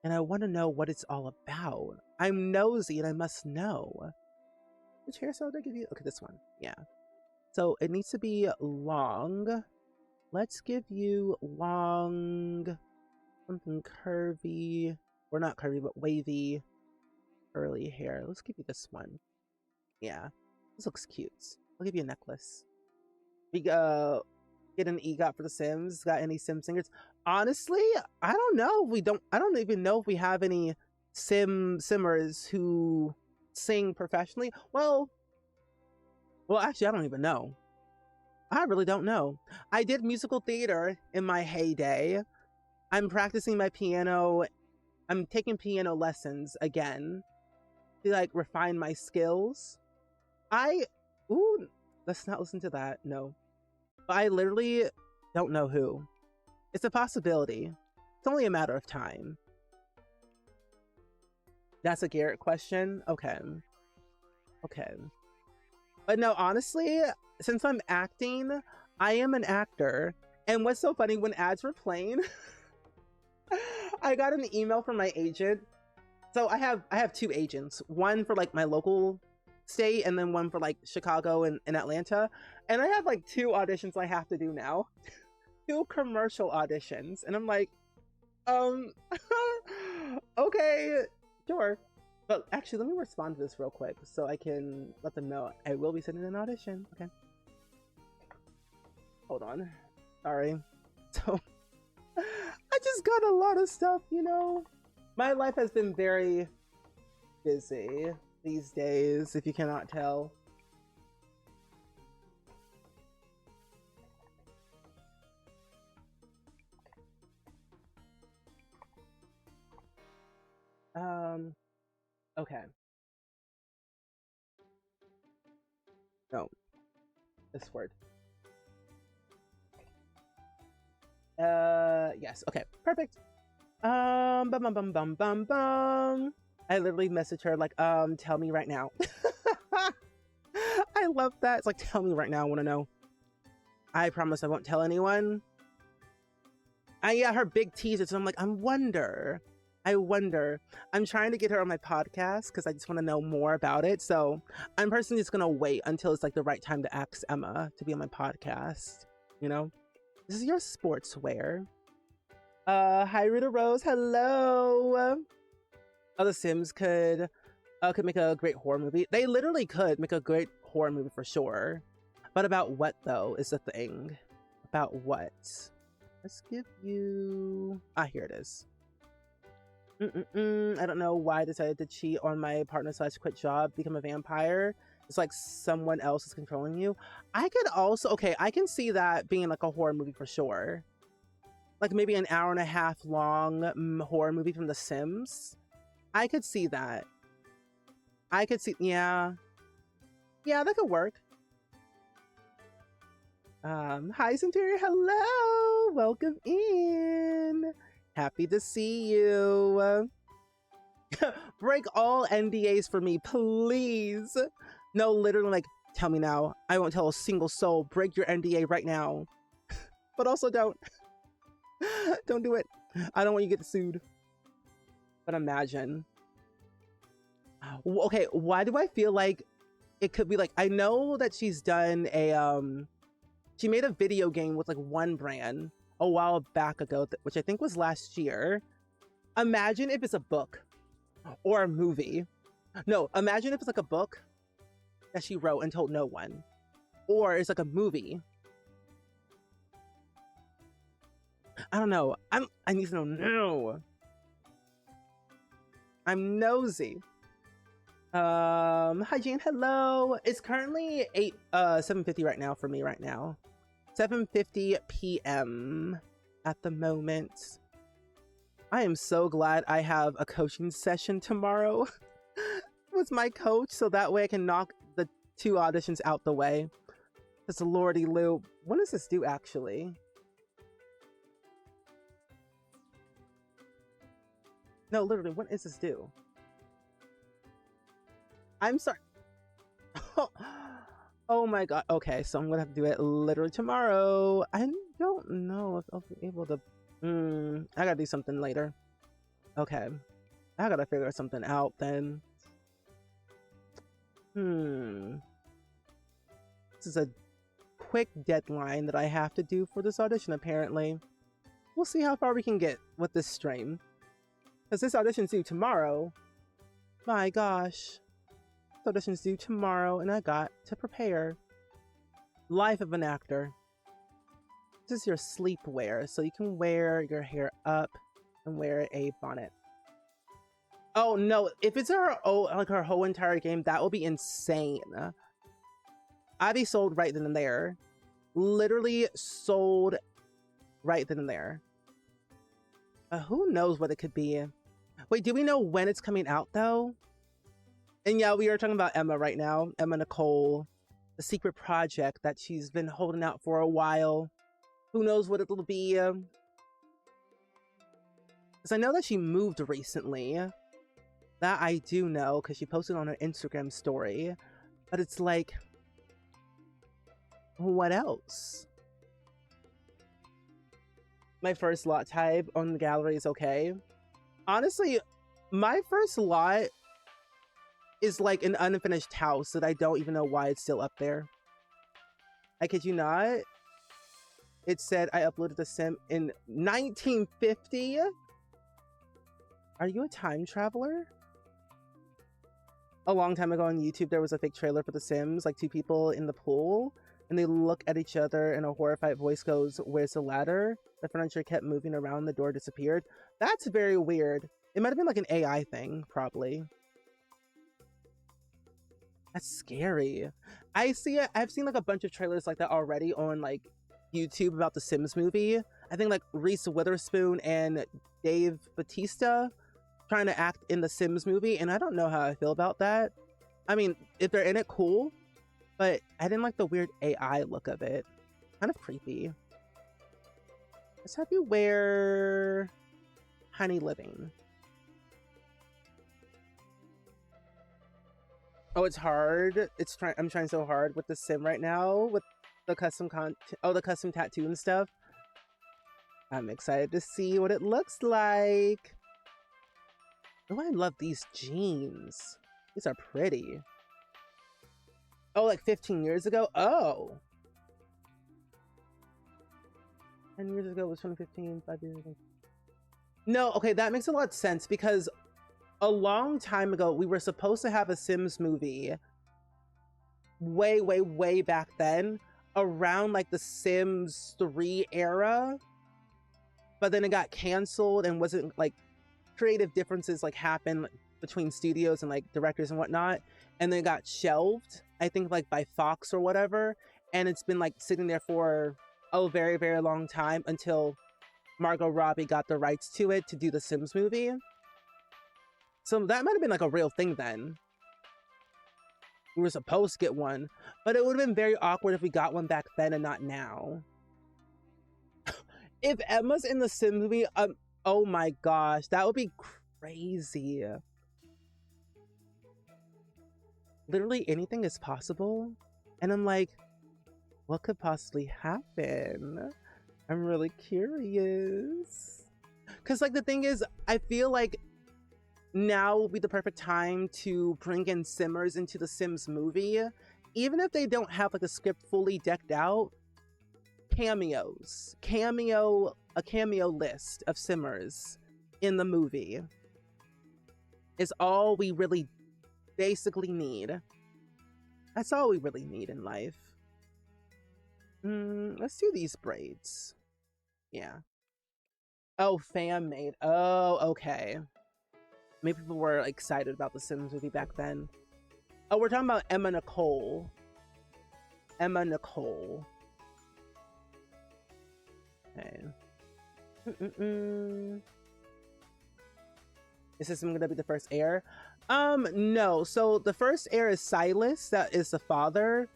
And I want to know what it's all about. I'm nosy and I must know. Which hairstyle did I give you? Okay, this one. Yeah. So it needs to be long. Let's give you long, something curvy, or not curvy, but wavy, curly hair. Let's give you this one. Yeah, this looks cute. I'll give you a necklace. we get an EGOT for The Sims. Got any Sim singers? Honestly, I don't know. I don't even know if we have any simmers who sing professionally. Well, actually, I don't even know. I really don't know. I did musical theater in my heyday. I'm practicing my piano. I'm taking piano lessons again to like refine my skills. Ooh, let's not listen to that. No. I literally don't know who. It's a possibility. It's only a matter of time. That's a Garrett question? Okay. Okay. But no, honestly, since I'm acting, I am an actor. And what's so funny, when ads were playing, I got an email from my agent. So I have two agents, one for like my local state and then one for like Chicago and Atlanta. And I have like two auditions I have to do now. Two commercial auditions. And I'm like, okay, sure. But actually, let me respond to this real quick so I can let them know I will be sending an audition. Okay. Hold on. Sorry. So, I just got a lot of stuff, you know. My life has been very busy these days, if you cannot tell. Okay. No. This word. Yes. Okay. Perfect. Bum bum bum bum bum bum. I literally messaged her like, tell me right now. I love that. It's like, tell me right now. I want to know. I promise I won't tell anyone. Yeah, her big teaser. So I'm like, I wonder. I'm trying to get her on my podcast because I just want to know more about it. So I'm personally just gonna wait until it's like the right time to ask Emma to be on my podcast. You know, this is your sportswear. Hi Rita Rose. Hello. Oh, The Sims could make a great horror movie. They literally could make a great horror movie for sure. But about what though is the thing. About what? Let's give you. Here it is. I don't know why I decided to cheat on my partner / quit job, become a vampire. It's like someone else is controlling you. I could also, okay, I can see that being like a horror movie for sure. Like maybe an hour and a half long horror movie from The Sims. I could see that. I could see, yeah. Yeah, that could work. Hi Centurion, hello! Welcome in! Happy to see you. Break all NDAs for me, please. No, literally, like, tell me now. I won't tell a single soul. Break your NDA right now. But also don't. Don't do it. I don't want you to get sued. But imagine. Okay, why do I feel like it could be like, I know that she's done a, she made a video game with like one brand a while back ago, which I think was last year. Imagine if it's a book or a movie. No, imagine if it's like a book that she wrote and told no one. Or it's like a movie. I don't know. I need to know now. I'm nosy. Hi Jane, hello. It's currently 7:50 right now for me right now. 7:50 p.m. at the moment. I am so glad I have a coaching session tomorrow with my coach, so that way I can knock the two auditions out the way. Because lordy Lou, when does this due actually? No, literally, when is this due? I'm sorry. Oh my god. Okay, so I'm gonna have to do it literally tomorrow. I don't know if I'll be able to. I gotta do something later. Okay. I gotta figure something out then. This is a quick deadline that I have to do for this audition, apparently. We'll see how far we can get with this stream. Because this audition's due tomorrow. My gosh. This audition's due tomorrow, and I got to prepare. Life of an actor. This is your sleepwear, so you can wear your hair up and wear a bonnet. Oh no, if it's her whole entire game, that will be insane. I'd be sold right then and there. Literally sold right then and there. Who knows what it could be? Wait, do we know when it's coming out though? And yeah, we are talking about Emma right now. Emma Nicole, the secret project that she's been holding out for a while. Who knows what it'll be? Because I know that she moved recently. That I do know because she posted on her Instagram story. But it's like, what else? My first lot type on the gallery is okay. Honestly, my first lot is like an unfinished house that I don't even know why it's still up there. I kid you not. It said I uploaded the sim in 1950. Are you a time traveler? A long time ago on YouTube, there was a fake trailer for The Sims, like two people in the pool, and they look at each other and a horrified voice goes, "Where's the ladder?" The furniture kept moving around, the door disappeared. That's very weird. It might have been like an AI thing, probably. That's scary. I see it. I've seen like a bunch of trailers like that already on like YouTube about the Sims movie. I think like Reese Witherspoon and Dave Bautista trying to act in the Sims movie, and I don't know how I feel about that. I mean, if they're in it, cool, but I didn't like the weird AI look of it. Kind of creepy. Let's have you wear Honey Living. Oh, it's hard. I'm trying so hard with the sim right now with the custom the custom tattoo and stuff. I'm excited to see what it looks like. Oh, I love these jeans. These are pretty. Oh, like 15 years ago? Oh. 10 years ago was 2015, 5 years ago. No, okay, that makes a lot of sense because a long time ago, we were supposed to have a Sims movie way, way, way back then, around like the Sims 3 era, but then it got canceled and wasn't like creative differences like happened between studios and like directors and whatnot, and then it got shelved, I think like by Fox or whatever, and it's been like sitting there for a very, very long time until Margot Robbie got the rights to it to do the Sims movie. So that might have been like a real thing then. We were supposed to get one, but it would have been very awkward if we got one back then and not now. If Emma's in the Sims movie, oh my gosh, that would be crazy. Literally anything is possible. And I'm like, what could possibly happen? I'm really curious. Because like the thing is, I feel like now will be the perfect time to bring in Simmers into the Sims movie. Even if they don't have like a script fully decked out, cameos. A cameo list of Simmers in the movie is all we really basically need. That's all we really need in life. Let's do these braids. Yeah. Oh, fan made. Oh, okay. Maybe people were excited about the Sims movie back then. Oh, we're talking about Emma Nicole. Emma Nicole. Okay. Is this going to be the first heir? No. So the first heir is Silas. That is the father.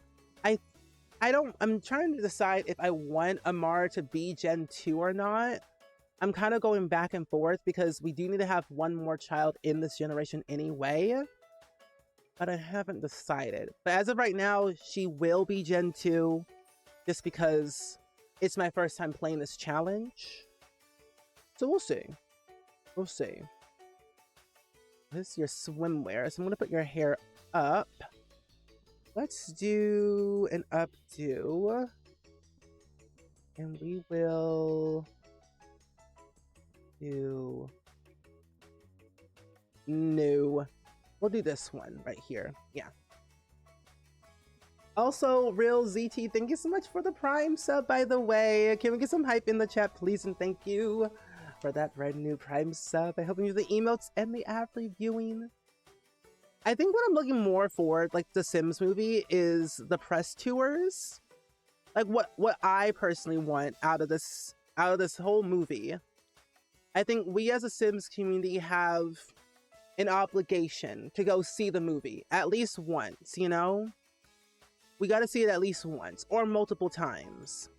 I'm trying to decide if I want Amara to be Gen 2 or not. I'm kind of going back and forth because we do need to have one more child in this generation anyway. But I haven't decided. But as of right now, she will be Gen 2 just because it's my first time playing this challenge. So we'll see. We'll see. This is your swimwear. So I'm going to put your hair up. Let's do an updo. And we will do... No. We'll do this one right here. Yeah. Also, Real ZT, thank you so much for the Prime sub, by the way. Can we get some hype in the chat, please? And thank you for that brand new Prime sub. I hope you enjoy the emotes and the app reviewing. I think what I'm looking more for, like the Sims movie, is the press tours. Like what I personally want out of this whole movie. I think we as a Sims community have an obligation to go see the movie at least once, you know? We got to see it at least once or multiple times.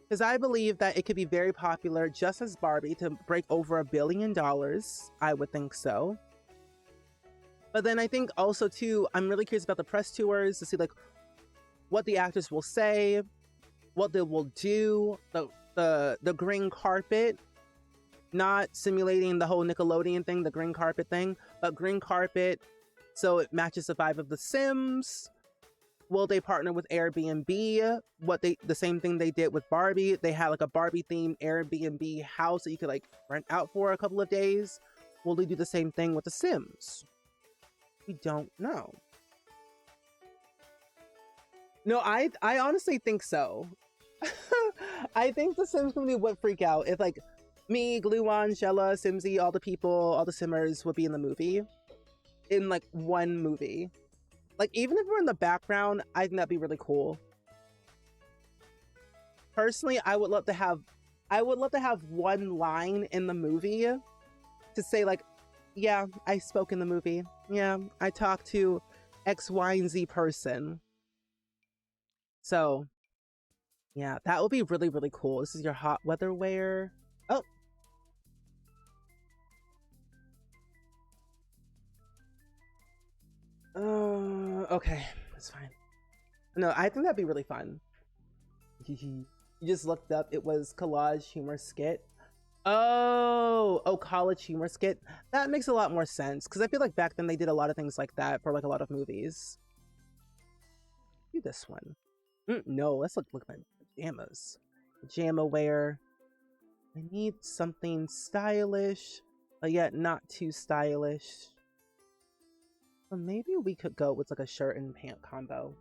Because I believe that it could be very popular just as Barbie to break over $1 billion. I would think so. But then I think also too, I'm really curious about the press tours to see like what the actors will say, what they will do, the green carpet, not simulating the whole Nickelodeon thing, the green carpet thing, but green carpet so it matches the vibe of The Sims. Will they partner with Airbnb? The same thing they did with Barbie. They had like a Barbie themed Airbnb house that you could like rent out for a couple of days. Will they do the same thing with The Sims? We don't know. No, I honestly think so. I think the Sims community would freak out if like me, Gluon, Shella, Simsy, all the people, all the Simmers would be in the movie. In like one movie. Like even if we're in the background, I think that'd be really cool. Personally, I would love to have one line in the movie to say like, yeah, I spoke in the movie. Yeah, I talked to X, Y, and Z person. So, yeah, that would be really, really cool. This is your hot weather wear. Oh. Okay, that's fine. No, I think that'd be really fun. You just looked up, it was collage humor skit. Oh, college humor skit. That makes a lot more sense because I feel like back then they did a lot of things like that for like a lot of movies. Do this one. No, let's look at my pajamas. Pajama wear. I need something stylish, but yet not too stylish. Well, maybe we could go with like a shirt and pant combo.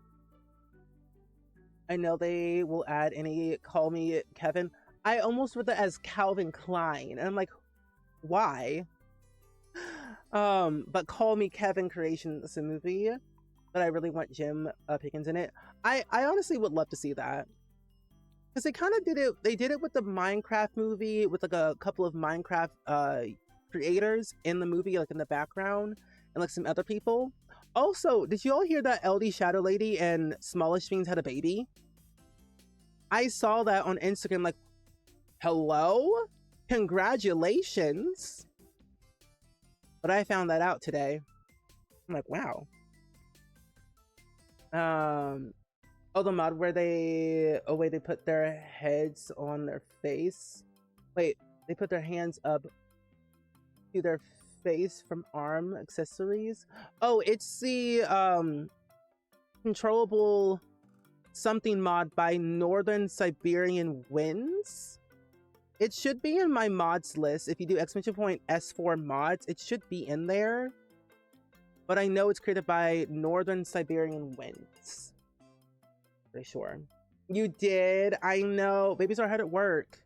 I know they will add any call me Kevin. I almost read that as Calvin Klein, and I'm like, why? But call me Kevin Creation is a movie, but I really want Jim Pickens in it. I honestly would love to see that. Because they kind of did it, they did it with the Minecraft movie, with like a couple of Minecraft creators in the movie, like in the background, and like some other people. Also, did you all hear that LD Shadow Lady and Smallish Beans had a baby? I saw that on Instagram, like, hello? Congratulations! But I found that out today. I'm like, wow. Oh, the mod where they put their heads on their face. Wait, they put their hands up to their face from arm accessories. Oh, it's the controllable something mod by Northern Siberian Winds. It should be in my mods list. If you do exclamation point S4 mods, it should be in there. But I know it's created by Northern Siberian Winds. Pretty sure. You did? I know. Babies are hard at work.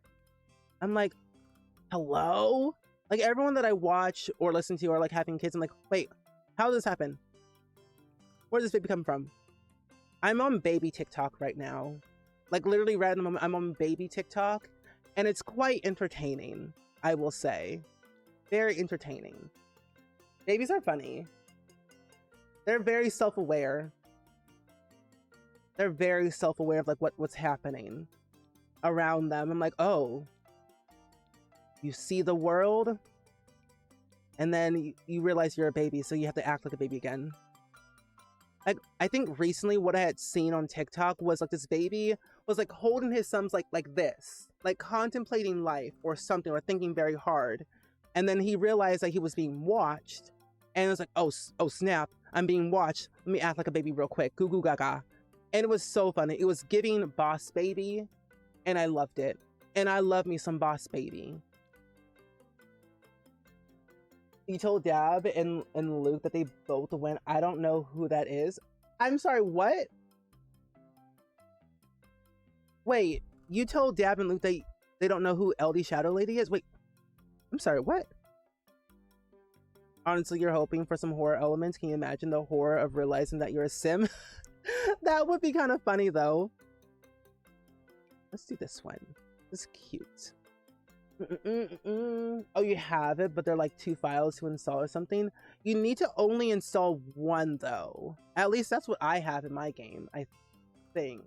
I'm like, hello? Like everyone that I watch or listen to or like having kids, I'm like, wait, how did this happen? Where does this baby come from? I'm on baby TikTok right now. Like literally right at the moment, I'm on baby TikTok. And it's quite entertaining, I will say. Very entertaining. Babies are funny. They're very self-aware. They're very self-aware of like what's happening around them. I'm like, oh, you see the world, and then you realize you're a baby, so you have to act like a baby again. Like, I think recently what I had seen on TikTok was like this baby was like holding his thumbs like this, like contemplating life or something, or thinking very hard. And then he realized that he was being watched, and it was like, oh snap, I'm being watched. Let me act like a baby real quick. Goo goo gaga. And it was so funny. It was giving Boss Baby, and I loved it. And I love me some Boss Baby. You told Dab and Luke that they both went. I don't know who that is. I'm sorry, what? Wait, you told Dab and Luke they don't know who LD Shadow Lady is? Wait, I'm sorry, what? Honestly, you're hoping for some horror elements. Can you imagine the horror of realizing that you're a sim? That would be kind of funny, though. Let's do this one. This is cute. Oh, you have it, but they're like 2 files to install or something. You need to only install 1, though. At least that's what I have in my game, I think.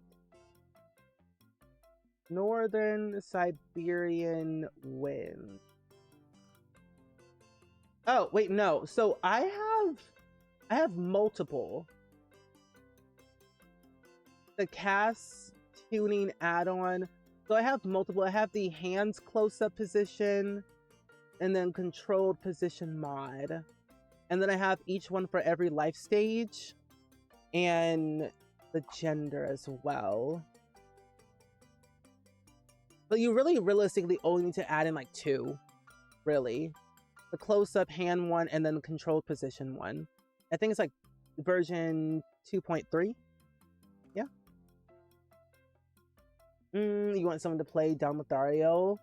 Northern Siberian Wind. Oh, wait, no. So I have multiple. The cast tuning add-on. So I have multiple. I have the hands close-up position and then controlled position mod. And then I have each one for every life stage and the gender as well. But you really realistically only need to add in like 2, really. The close-up hand one and then the controlled position one. I think it's like version 2.3. Yeah. You want someone to play Don Lothario?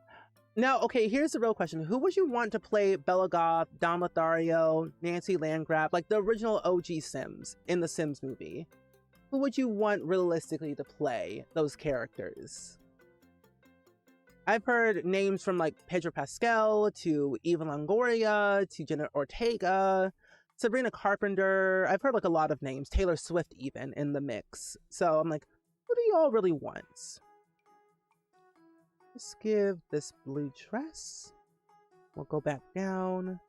Now, okay, here's the real question. Who would you want to play Bella Goth, Don Lothario, Nancy Landgraf, like the original OG Sims in the Sims movie? Who would you want realistically to play those characters? I've heard names from like Pedro Pascal to Eva Longoria to Jenna Ortega, Sabrina Carpenter. I've heard like a lot of names, Taylor Swift even in the mix. So I'm like, who do y'all really want? Let's give this blue dress. We'll go back down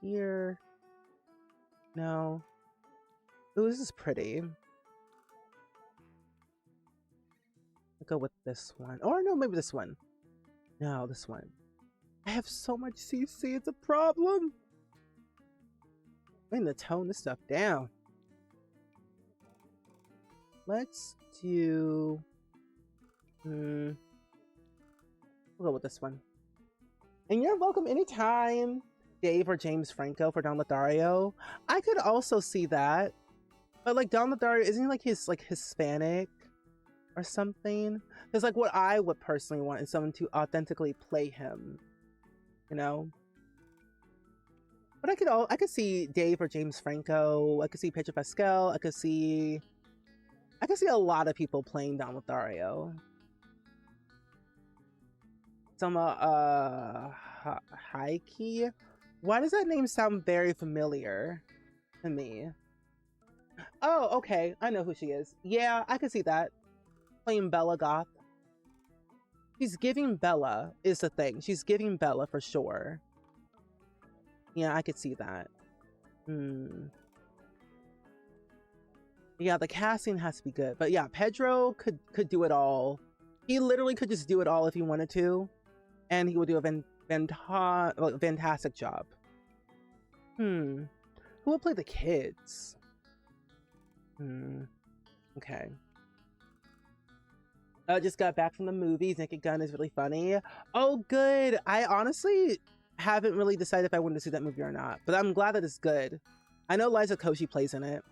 here. No. Ooh, this is pretty. Go with this one, or no, maybe this one. No, this one. I have so much CC, it's a problem. I need to tone this stuff down. Let's do we'll go with this one. And you're welcome anytime, Dave or James Franco for Don Lothario. I could also see that, but like Don Lothario, isn't he like his like Hispanic or something? Because like what I would personally want is someone to authentically play him, you know. But I could see Dave or James Franco. I could see Pedro Pascal. I could see a lot of people playing Don Lothario. Some Heike. Why does that name sound very familiar to me? Oh, okay, I know who she is. Yeah, I could see that. Playing Bella Goth. She's giving Bella is the thing. She's giving Bella for sure. Yeah, I could see that. Yeah, the casting has to be good. But yeah, Pedro could do it all. He literally could just do it all if he wanted to. And he would do a fantastic job. Who will play the kids? Okay. I just got back from the movies. Naked Gun is really funny. Oh, good. I honestly haven't really decided if I wanted to see that movie or not, but I'm glad that it's good. I know Liza Koshy plays in it.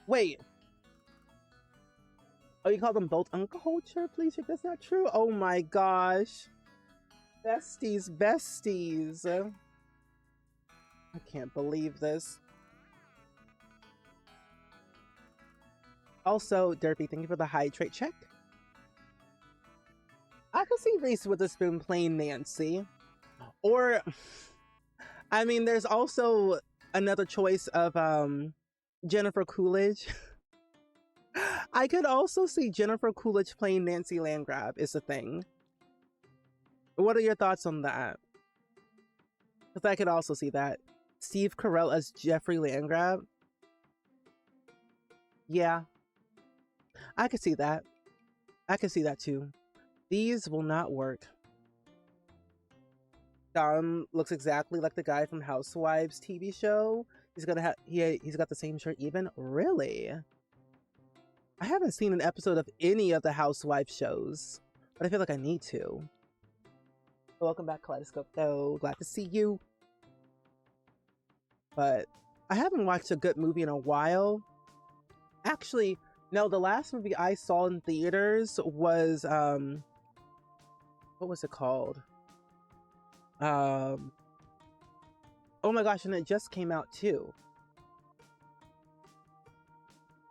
Wait. Oh, you call them both Uncle Culture? Please check that's not true. Oh my gosh. Besties. I can't believe this. Also, Derpy, thank you for the hydrate check. I could see Reese Witherspoon playing Nancy. Or, I mean, there's also another choice of Jennifer Coolidge. I could also see Jennifer Coolidge playing Nancy Landgraf is the thing. What are your thoughts on that? Because I could also see that. Steve Carell as Jeffrey Landgraf. Yeah. I could see that. I could see that too. These will not work. Dom looks exactly like the guy from Housewives TV show. He's got the same shirt even. Really? I haven't seen an episode of any of the Housewives shows, but I feel like I need to. Welcome back, Kaleidoscope. So glad to see you. But I haven't watched a good movie in a while. Actually, No, the last movie I saw in theaters was what was it called? Um, oh my gosh, and it just came out too.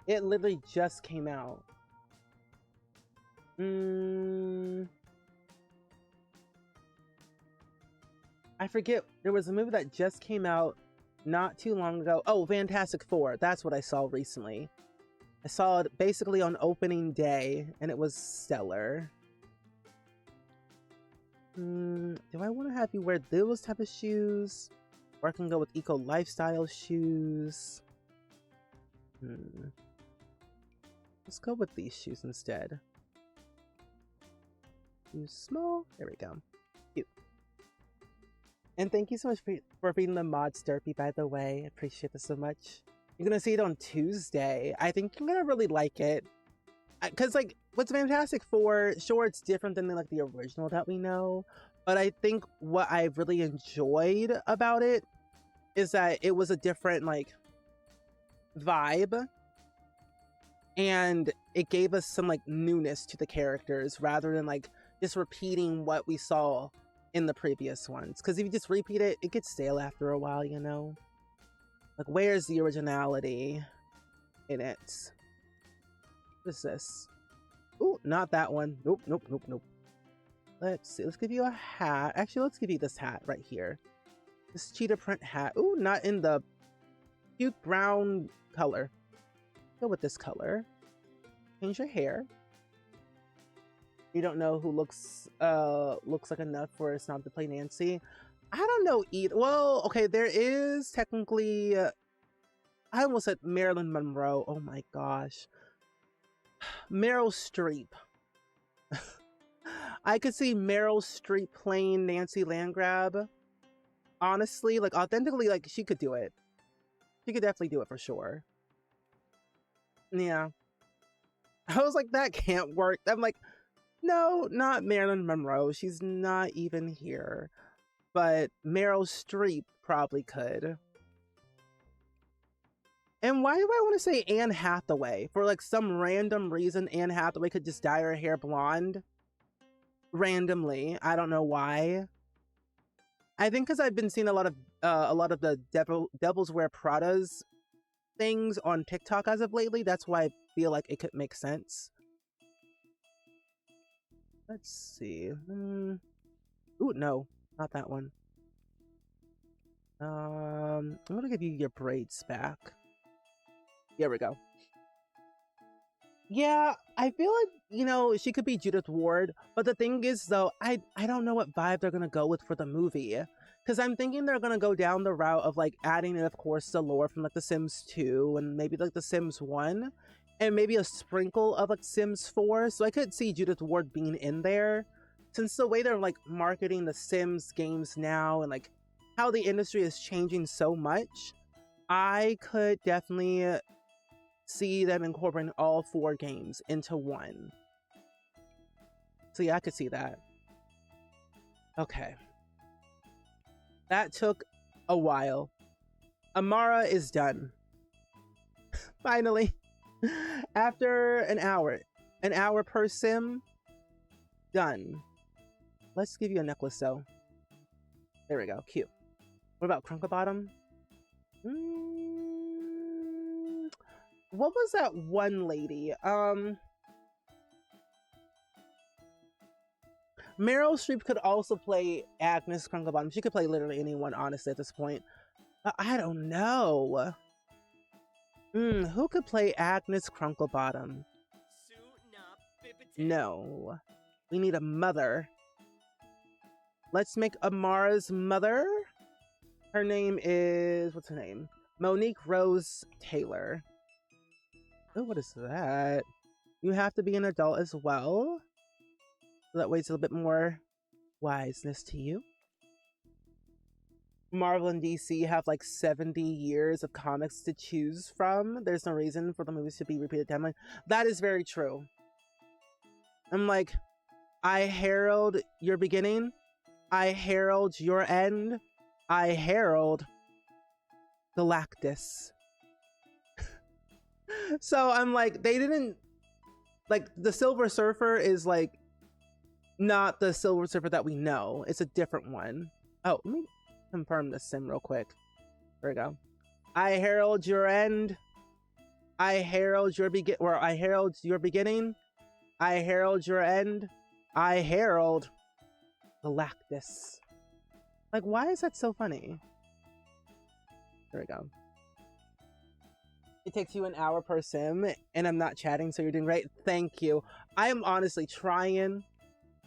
It literally just came out. I forget. There was a movie that just came out not too long ago. Oh, Fantastic Four. That's what I saw recently. I saw it basically on opening day, and it was stellar. Do I want to have you wear those type of shoes? Or I can go with eco lifestyle shoes. Let's go with these shoes instead. Too small. There we go. Cute. And thank you so much for reading the mod Sturpy, by the way. I appreciate this so much. You're gonna see it on Tuesday. I think you're gonna really like it. Because, like, what's Fantastic Four, sure, it's different than, like, the original that we know. But I think what I really enjoyed about it is that it was a different, like, vibe. And it gave us some, like, newness to the characters rather than, like, just repeating what we saw in the previous ones. Because if you just repeat it, it gets stale after a while, you know? Like, where's the originality in it? What is this? Ooh, not that one. Nope, nope, nope, nope. Let's see. Let's give you a hat. Actually, let's give you this hat right here. This cheetah print hat. Ooh, not in the cute brown color. Go with this color. Change your hair. You don't know who looks like enough for a snob to play Nancy. I don't know either. Well, okay, there is technically I almost said Marilyn Monroe. Oh my gosh. Meryl Streep. I could see Meryl Streep playing Nancy Landgrab. Honestly, like, authentically, like, she could do it. She could definitely do it for sure. Yeah. I was like, that can't work. I'm like, no, not Marilyn Monroe. She's not even here. But Meryl Streep probably could. And why do I want to say Anne Hathaway? For, like, some random reason, Anne Hathaway could just dye her hair blonde. Randomly. I don't know why. I think because I've been seeing a lot of the Devils Wear Prada's things on TikTok as of lately. That's why I feel like it could make sense. Let's see. Ooh, no. Not that one. I'm gonna give you your braids back. Here we go. Yeah, I feel like, you know, she could be Judith Ward, but the thing is, though, I don't know what vibe they're gonna go with for the movie. Because I'm thinking they're gonna go down the route of, like, adding in, of course, the lore from, like, The Sims 2 and maybe, like, The Sims 1, and maybe a sprinkle of, like, Sims 4. So I could see Judith Ward being in there. Since the way they're, like, marketing the Sims games now and, like, how the industry is changing so much, I could definitely see them incorporating all 4 games into one. So yeah, I could see that. Okay. That took a while. Amara is done. Finally. After an hour per sim, done. Let's give you a necklace though. There we go, cute. What about Crunkle Bottom? What was that one lady? Meryl Streep could also play Agnes Crunklebottom. She could play literally anyone, honestly, at this point. I don't know. Who could play Agnes Crunklebottom? No. We need a mother. Let's make Amara's mother. Her name is... what's her name? Monique Rose Taylor. Oh, what is that? You have to be an adult as well. So that way it's a little bit more wiseness to you. Marvel and DC have like 70 years of comics to choose from. There's no reason for the movies to be repeated timeline. That is very true. I'm like, I herald your beginning. I herald your end. I herald Galactus. So I'm like, they didn't, like, the Silver Surfer is like not the Silver Surfer that we know. It's a different one. Oh, let me confirm the sim real quick. There we go. I herald your end. I herald your I herald your beginning. I herald your end. I herald Galactus. Like, why is that so funny? There we go. It takes you an hour per sim, and I'm not chatting, so you're doing great. Thank you. I am honestly trying.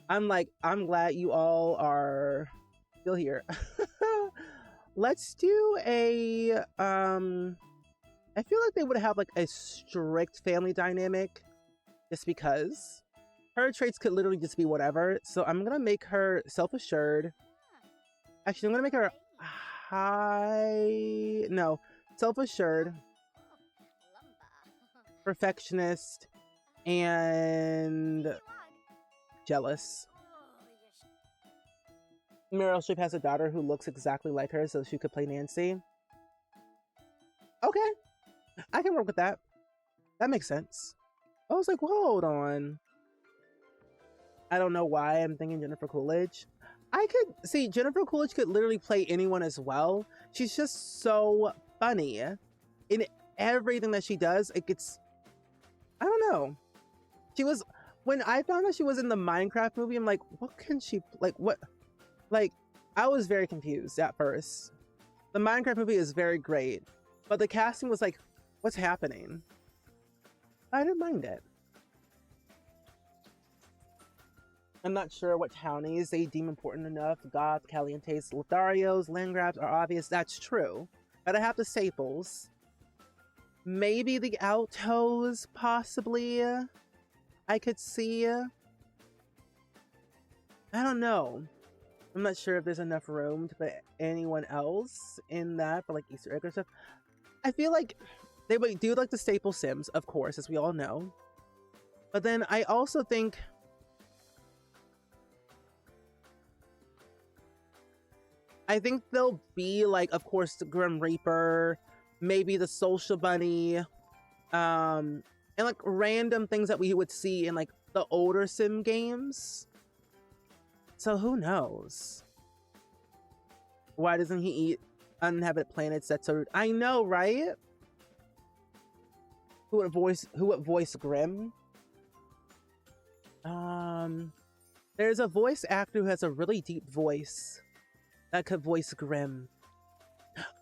I'm glad you all are still here. Let's do a, I feel like they would have like a strict family dynamic just because her traits could literally just be whatever. So I'm going to make her self-assured. Actually, I'm going to make her self-assured, perfectionist, and jealous. Meryl Streep has a daughter who looks exactly like her, so she could play Nancy. Okay, I can work with that. That makes sense. I was like, well, hold on. I don't know why I'm thinking Jennifer Coolidge. I could see Jennifer Coolidge could literally play anyone as well. She's just so funny in everything that she does. It gets, I don't know. She was, when I found out she was in the Minecraft movie, I'm like, what can she, like, what? Like, I was very confused at first. The Minecraft movie is very great, but the casting was like, what's happening? I didn't mind it. I'm not sure what townies they deem important enough. Goth, Calientes, Lotharios, Landgrabs are obvious. That's true. But I have the staples. Maybe the Altos, possibly. I could see. I don't know. I'm not sure if there's enough room to put anyone else in that for like Easter egg or stuff. I feel like they would do like the staple Sims, of course, as we all know. But then I also think they'll be like, of course, the Grim Reaper, maybe the Social Bunny, and like random things that we would see in like the older Sim games. So who knows? Why doesn't he eat uninhabited planets? That's so rude. I know, right? Who would voice Grim? There's a voice actor who has a really deep voice that could voice Grim.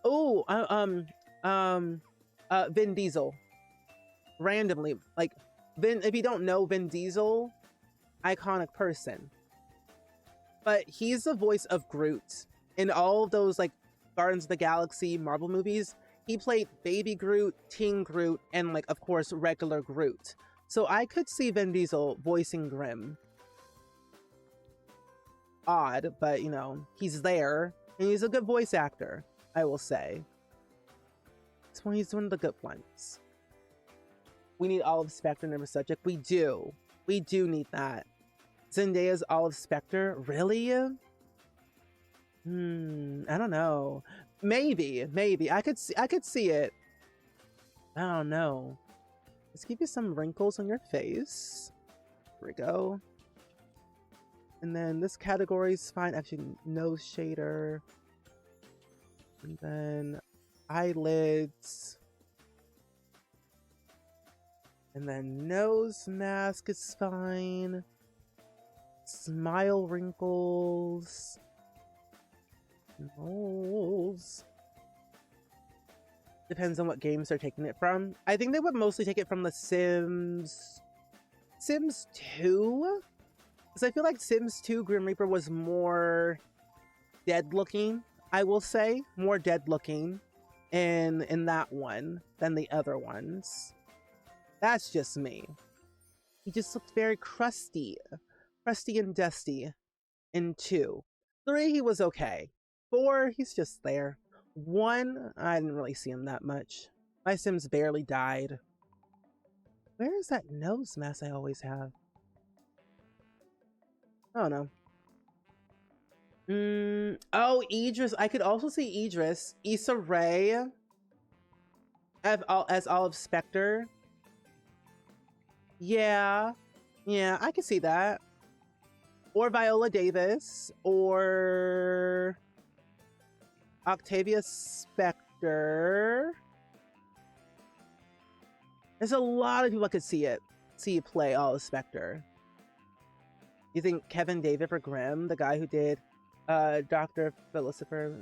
Oh, Vin Diesel. Randomly, like if you don't know Vin Diesel, iconic person. But he's the voice of Groot. In all of those like Guardians of the Galaxy Marvel movies, he played Baby Groot, Teen Groot, and like, of course, regular Groot. So I could see Vin Diesel voicing Grim. Odd, but you know, he's there. And he's a good voice actor, I will say. He's one of the good ones. We need Olive Spectre, never subject. We do. We do need that. Zendaya's Olive Spectre? Really? I don't know. Maybe. I could see it. I don't know. Let's give you some wrinkles on your face. Here we go. And then this category is fine. Actually, nose shader. And then eyelids. And then nose mask is fine. Smile wrinkles. Nose. Depends on what games they're taking it from. I think they would mostly take it from the Sims 2? Because I feel like Sims 2 Grim Reaper was more dead looking, I will say. More dead looking in that one than the other ones. That's just me. He just looked very crusty. Crusty and dusty in 2. 3, he was okay. 4, he's just there. 1, I didn't really see him that much. My Sims barely died. Where is that nose mask I always have? I don't know. Oh, Idris. I could also see Idris. Issa Rae as Olive Spectre. Yeah. Yeah, I can see that. Or Viola Davis, or Octavia Spector. There's a lot of people I could see play all of Spectre. You think Kevin David for Grimm, the guy who did Dr. Philosopher?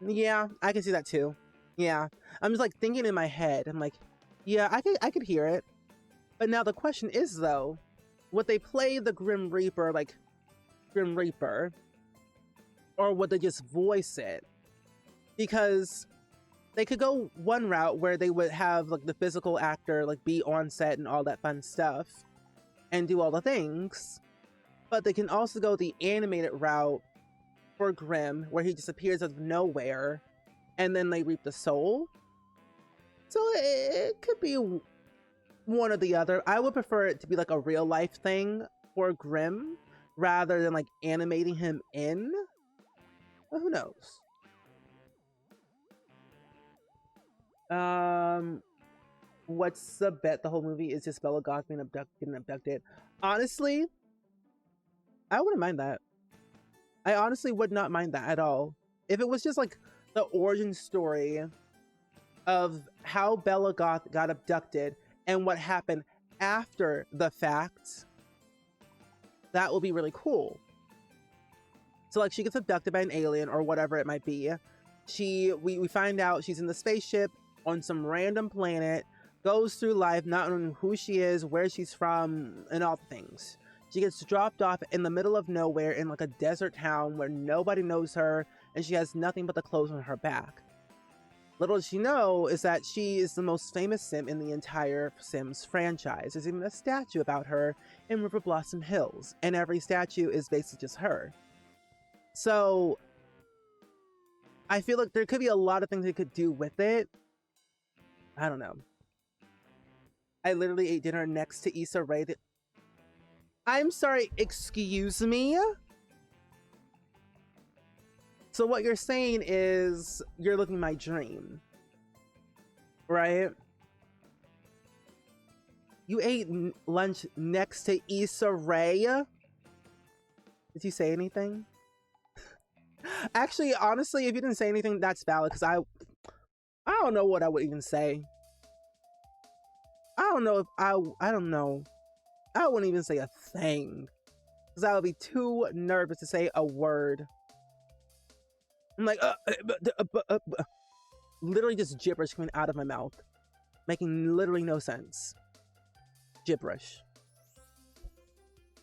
Yeah, I can see that too. Yeah. I'm just like thinking in my head. I'm like, yeah, I could hear it. But now the question is though, would they play the Grim Reaper like Grim Reaper? Or would they just voice it? Because they could go one route where they would have like the physical actor like be on set and all that fun stuff and do all the things. But they can also go the animated route for Grimm, where he just appears out of nowhere and then they reap the soul. So it could be one or the other. I would prefer it to be like a real life thing for Grimm rather than like animating him in. But who knows? What's the bet? The whole movie is just Bella Goth being abducted. Honestly, I wouldn't mind that. I honestly would not mind that at all. If it was just like the origin story of how Bella Goth got abducted and what happened after the fact, that will be really cool. So like she gets abducted by an alien or whatever it might be. We find out she's in the spaceship on some random planet, goes through life not knowing who she is, where she's from, and all the things. She gets dropped off in the middle of nowhere in like a desert town where nobody knows her and she has nothing but the clothes on her back. Little does she know is that she is the most famous Sim in the entire Sims franchise. There's even a statue about her in River Blossom Hills, and every statue is basically just her. So I feel like there could be a lot of things they could do with it. I don't know. I literally ate dinner next to Issa Rae. I'm sorry, excuse me? So what you're saying is you're living my dream, right? You ate lunch next to Issa Rae? Did you say anything? Actually, honestly, if you didn't say anything, that's valid, because I don't know what I would even say. I don't know if I don't know. I wouldn't even say a thing, because I would be too nervous to say a word. I'm like, literally just gibberish coming out of my mouth, making literally no sense. Gibberish.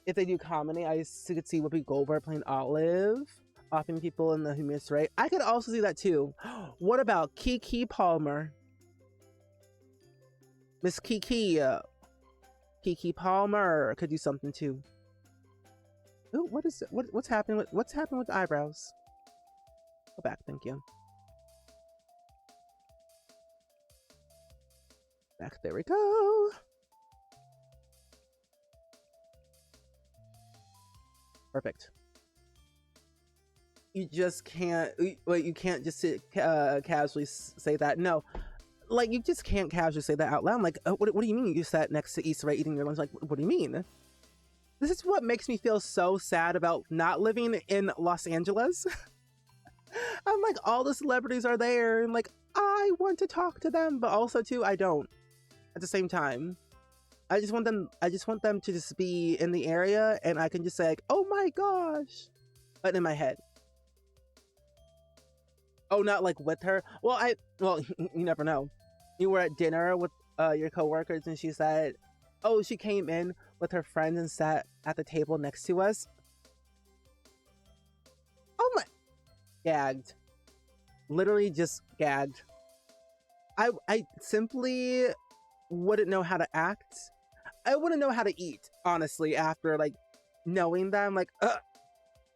If they do comedy, I could see Whoopi Goldberg playing Olive, offing people in the humorous right. I could also see that too. What about Keke Palmer? Miss Keke Palmer could do something too. Ooh, what's happening with the eyebrows? Go back, thank you. Back, there we go. Perfect. You just can't, wait, you can't just casually say that. No, like, you just can't casually say that out loud. I'm like, what do you mean you sat next to Issa Rae eating your lunch? Like, what do you mean? This is what makes me feel so sad about not living in Los Angeles. I'm like, all the celebrities are there, and like, I want to talk to them, but also too, I don't. At the same time, I just want them to just be in the area, and I can just say like, oh my gosh, but in my head. Oh, not like with her. Well, you never know. You were at dinner with your coworkers, and she said, oh, she came in with her friends and sat at the table next to us. Oh my, gagged. Literally just gagged. I simply wouldn't know how to act. I wouldn't know how to eat, honestly, after like knowing them.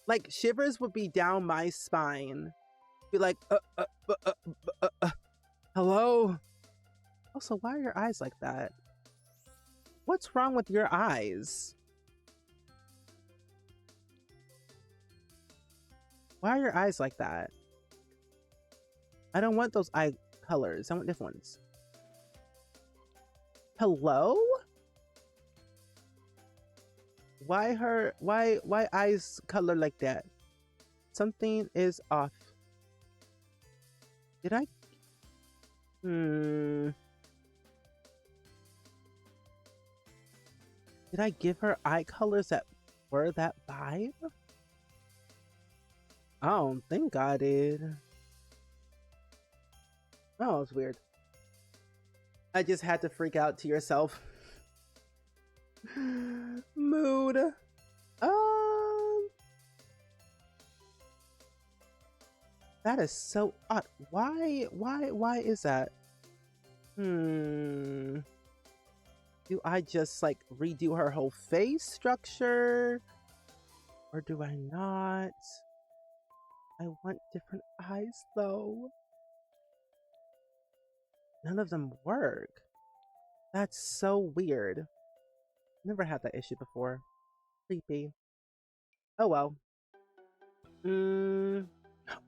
Like shivers would be down my spine. Be like, hello? Also, why are your eyes like that? What's wrong with your eyes? Why are your eyes like that? I don't want those eye colors. I want different ones. Hello? Why eyes color like that? Something is off. Did I? Did I give her eye colors that were that vibe? I don't think I did. Oh, it's weird. I just had to freak out to yourself. Mood. That is so odd. Why is that? Do I just like redo her whole face structure? Or do I not? I want different eyes though. None of them work. That's so weird. Never had that issue before. Creepy. Oh well.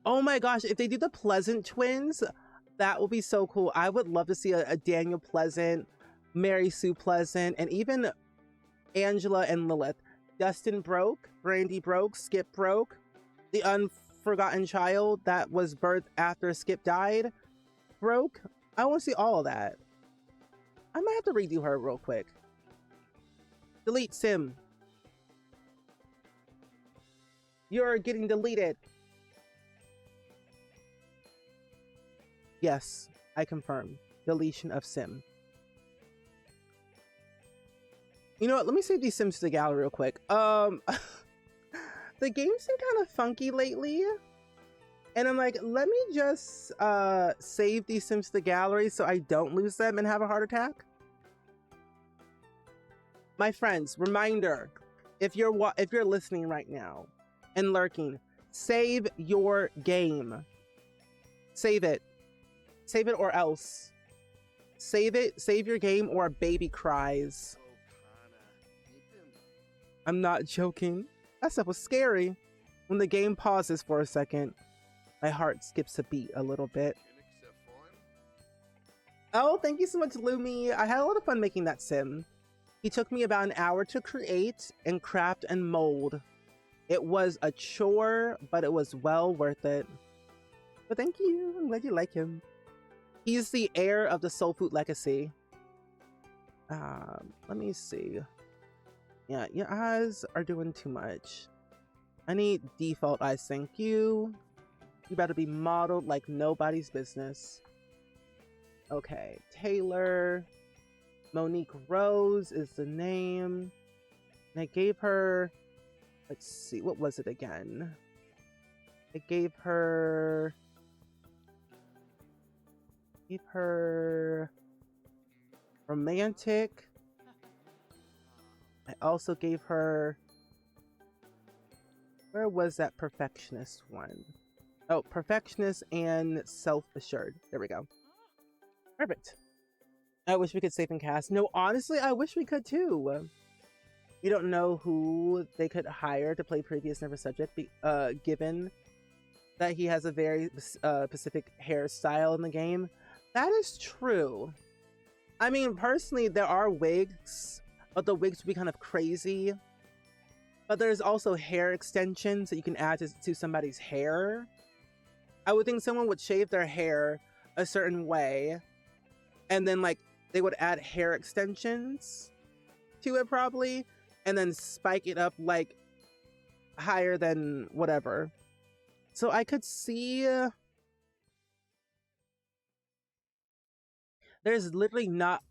Oh my gosh, if they do the Pleasant twins, that would be so cool. I would love to see a Daniel Pleasant, Mary Sue Pleasant, and even Angela and Lilith. Dustin Broke, Brandy Broke, Skip Broke, the unforgotten child that was birthed after Skip died, Broke. I want to see all of that. I might have to redo her real quick. Delete Sim. You're getting deleted. Yes, I confirm. Deletion of Sim. You know what? Let me save these Sims to the gallery real quick. The game's been kind of funky lately. And I'm like, let me just save these Sims to the gallery so I don't lose them and have a heart attack. My friends, reminder, if you're listening right now and lurking, save your game. Save it. Save it or else. Save it, save your game or a baby cries. I'm not joking. That stuff was scary. When the game pauses for a second, my heart skips a beat a little bit. Oh, thank you so much, Lumi. I had a lot of fun making that sim. He took me about an hour to create and craft and mold. It was a chore, but it was well worth it. But thank you. I'm glad you like him. He's the heir of the Soul Food legacy. Let me see. Yeah, your eyes are doing too much. I need default eyes, thank you. You better be modeled like nobody's business. Okay, Taylor. Monique Rose is the name. And I gave her, let's see, what was it again? I gave her romantic. I also gave her, where was that perfectionist one? Oh, perfectionist and self-assured. There we go. Perfect. I wish we could save and cast. No, honestly, I wish we could too. We don't know who they could hire to play previous Never Subject, given that he has a very specific hairstyle in the game. That is true. I mean, personally, there are wigs, but the wigs would be kind of crazy. But there's also hair extensions that you can add to somebody's hair. I would think someone would shave their hair a certain way, and then like they would add hair extensions to it probably, and then spike it up like higher than whatever. So I could see there's literally not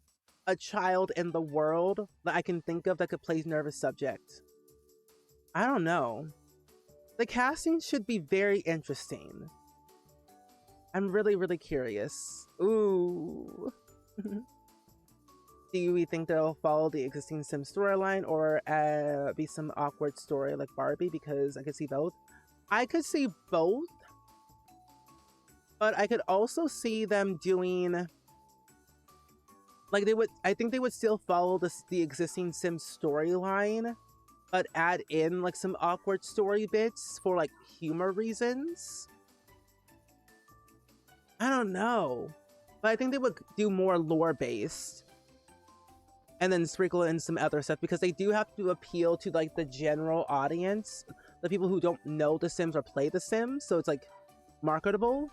a child in the world that I can think of that could play Nervous Subject. I don't know. The casting should be very interesting. I'm really, really curious. Ooh. Do we think they'll follow the existing Sim storyline or be some awkward story like Barbie? Because I could see both. I could see both. But I could also see them doing... like they would... I think they would still follow the existing Sim storyline, but add in like some awkward story bits for like humor reasons. I don't know. But I think they would do more lore based. and then sprinkle in some other stuff, because they do have to appeal to like the general audience, the people who don't know the Sims or play the Sims, so it's like marketable.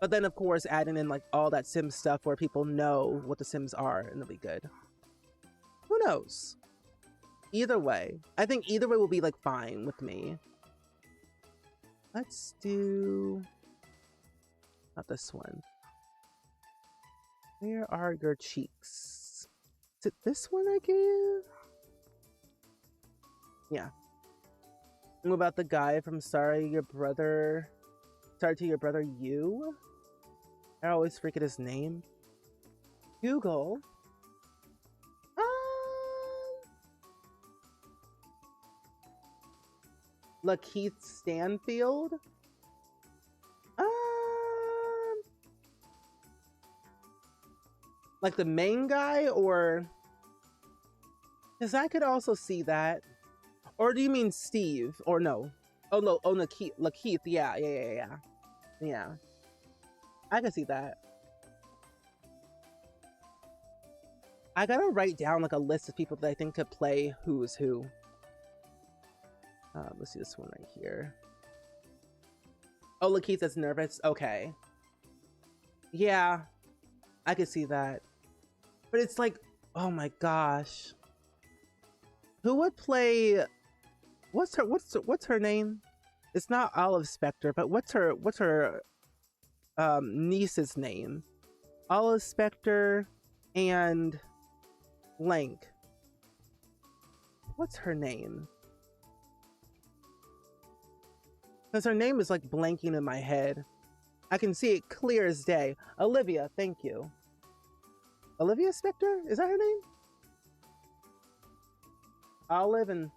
But then of course adding in like all that Sims stuff where people know what the Sims are, and it'll be good. Who knows? Either way, I think either way will be like fine with me. Let's do not this one. Where are your cheeks? Is it this one I gave? Yeah. What about the guy from Sorry to Your Brother You? I always forget his name. Google. Lakeith Stanfield? Like the main guy, or... Because I could also see that. Or do you mean Steve? Or no? Oh no, oh Lakeith, yeah. Yeah. I can see that. I gotta write down like a list of people that I think could play who's who. Let's see this one right here. Oh, Lakeith is nervous. Okay. Yeah, I could see that. But it's like, oh my gosh, who would play? What's her name? It's not Olive Spectre, but what's her niece's name? Olive Spectre and blank. What's her name? Because her name is like blanking in my head. I can see it clear as day. Olivia, thank you. Olivia Spectre? Is that her name? Olive and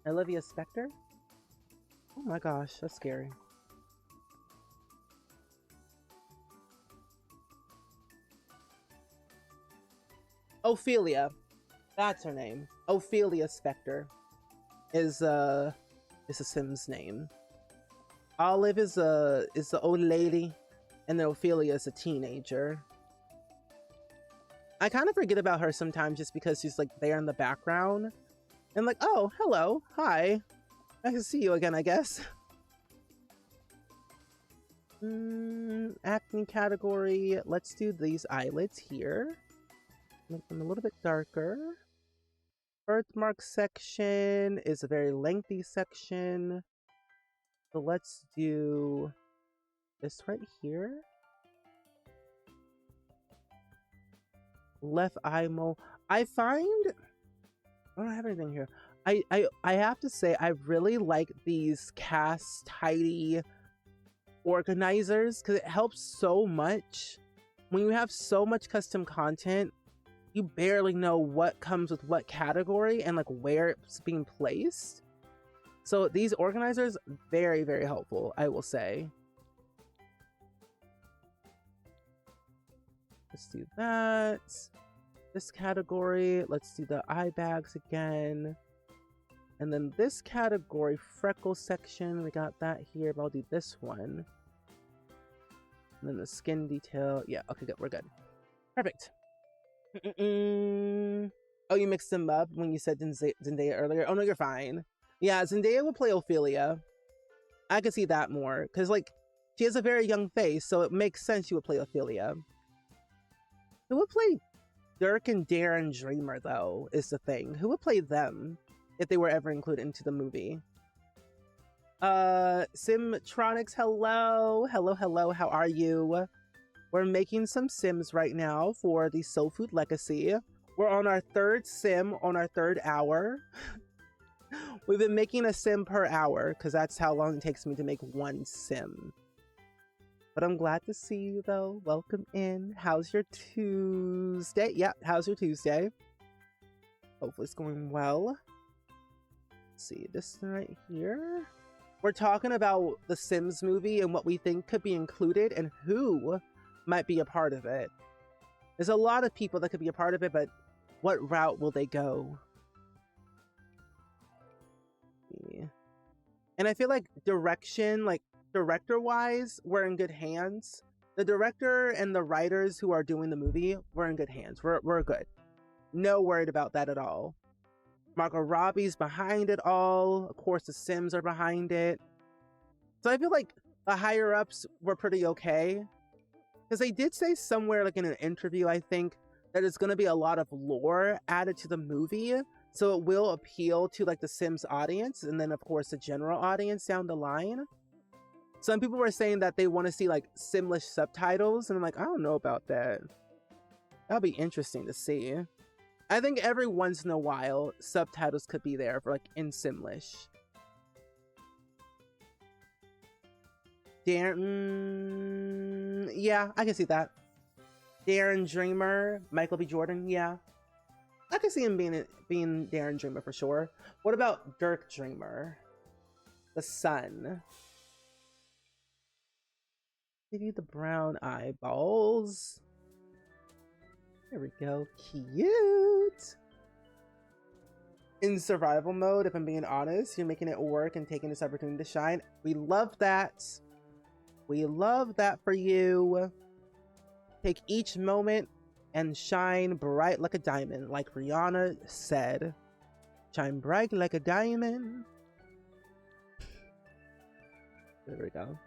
Olivia Spectre? Oh my gosh, that's scary. Ophelia. That's her name. Ophelia Spectre is a Sim's name. Olive is the old lady, and then Ophelia is a teenager. I kind of forget about her sometimes just because she's like there in the background. And like, oh, hello, hi. Nice to see you again, I guess. Acne category. Let's do these eyelids here. Make them a little bit darker. Birthmark section is a very lengthy section. So let's do this right here. Left eye mole. I find I don't have anything here. I have to say I really like these cast tidy organizers because it helps so much. When you have so much custom content, you barely know what comes with what category and like where it's being placed. So these organizers, very, very helpful, I will say. Let's do that. This category, let's do the eye bags again. And then this category, freckle section, we got that here, but I'll do this one. And then the skin detail. Yeah, okay, good, we're good. Perfect. Oh, you mixed them up when you said Zendaya earlier? Oh, no, you're fine. Yeah, Zendaya would play Ophelia. I could see that more, because, like, she has a very young face, so it makes sense she would play Ophelia. Who would play Dirk and Darren Dreamer, though, is the thing. Who would play them if they were ever included into the movie? Simtronics, hello. Hello, how are you? We're making some Sims right now for the Soul Food Legacy. We're on our third Sim on our third hour. We've been making a Sim per hour because that's how long it takes me to make one Sim. But I'm glad to see you though. Welcome in. How's your Tuesday? Yeah, how's your Tuesday? Hopefully it's going well. Let's see, this right here. We're talking about the Sims movie and what we think could be included and who might be a part of it. There's a lot of people that could be a part of it, but what route will they go? Yeah. And I feel like direction, like director-wise, we're in good hands. The director and the writers who are doing the movie, we're in good hands. We're good. No worried about that at all. Margot Robbie's behind it all. Of course, the Sims are behind it. So I feel like the higher ups were pretty okay. Because they did say somewhere, like in an interview, I think, that it's going to be a lot of lore added to the movie. So it will appeal to like the Sims audience. And then, of course, the general audience down the line. Some people were saying that they want to see like Simlish subtitles. And I'm like, I don't know about that. That'll be interesting to see. I think every once in a while, subtitles could be there for like in Simlish. Darren, yeah, I can see that. Darren Dreamer, Michael B. Jordan, yeah. I can see him being Darren Dreamer for sure. What about Dirk Dreamer? The son. Give you the brown eyeballs. There we go. Cute. In survival mode, if I'm being honest, you're making it work and taking this opportunity to shine. We love that. We love that for you. Take each moment and shine bright like a diamond, like Rihanna said. Shine bright like a diamond. There we go.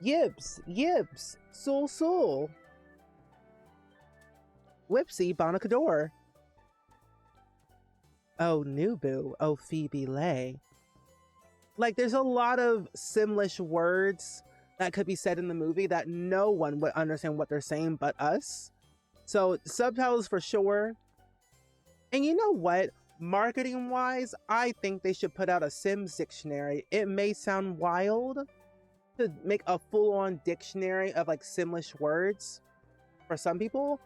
Yibs, Yibs, Soul Soul. Whipsy Bonacador. Oh, Nubu. Oh, Phoebe Lay. Like, there's a lot of Simlish words that could be said in the movie that no one would understand what they're saying but us. So, subtitles for sure. And you know what? Marketing-wise, I think they should put out a Sims dictionary. It may sound wild to make a full-on dictionary of, like, Simlish words for some people.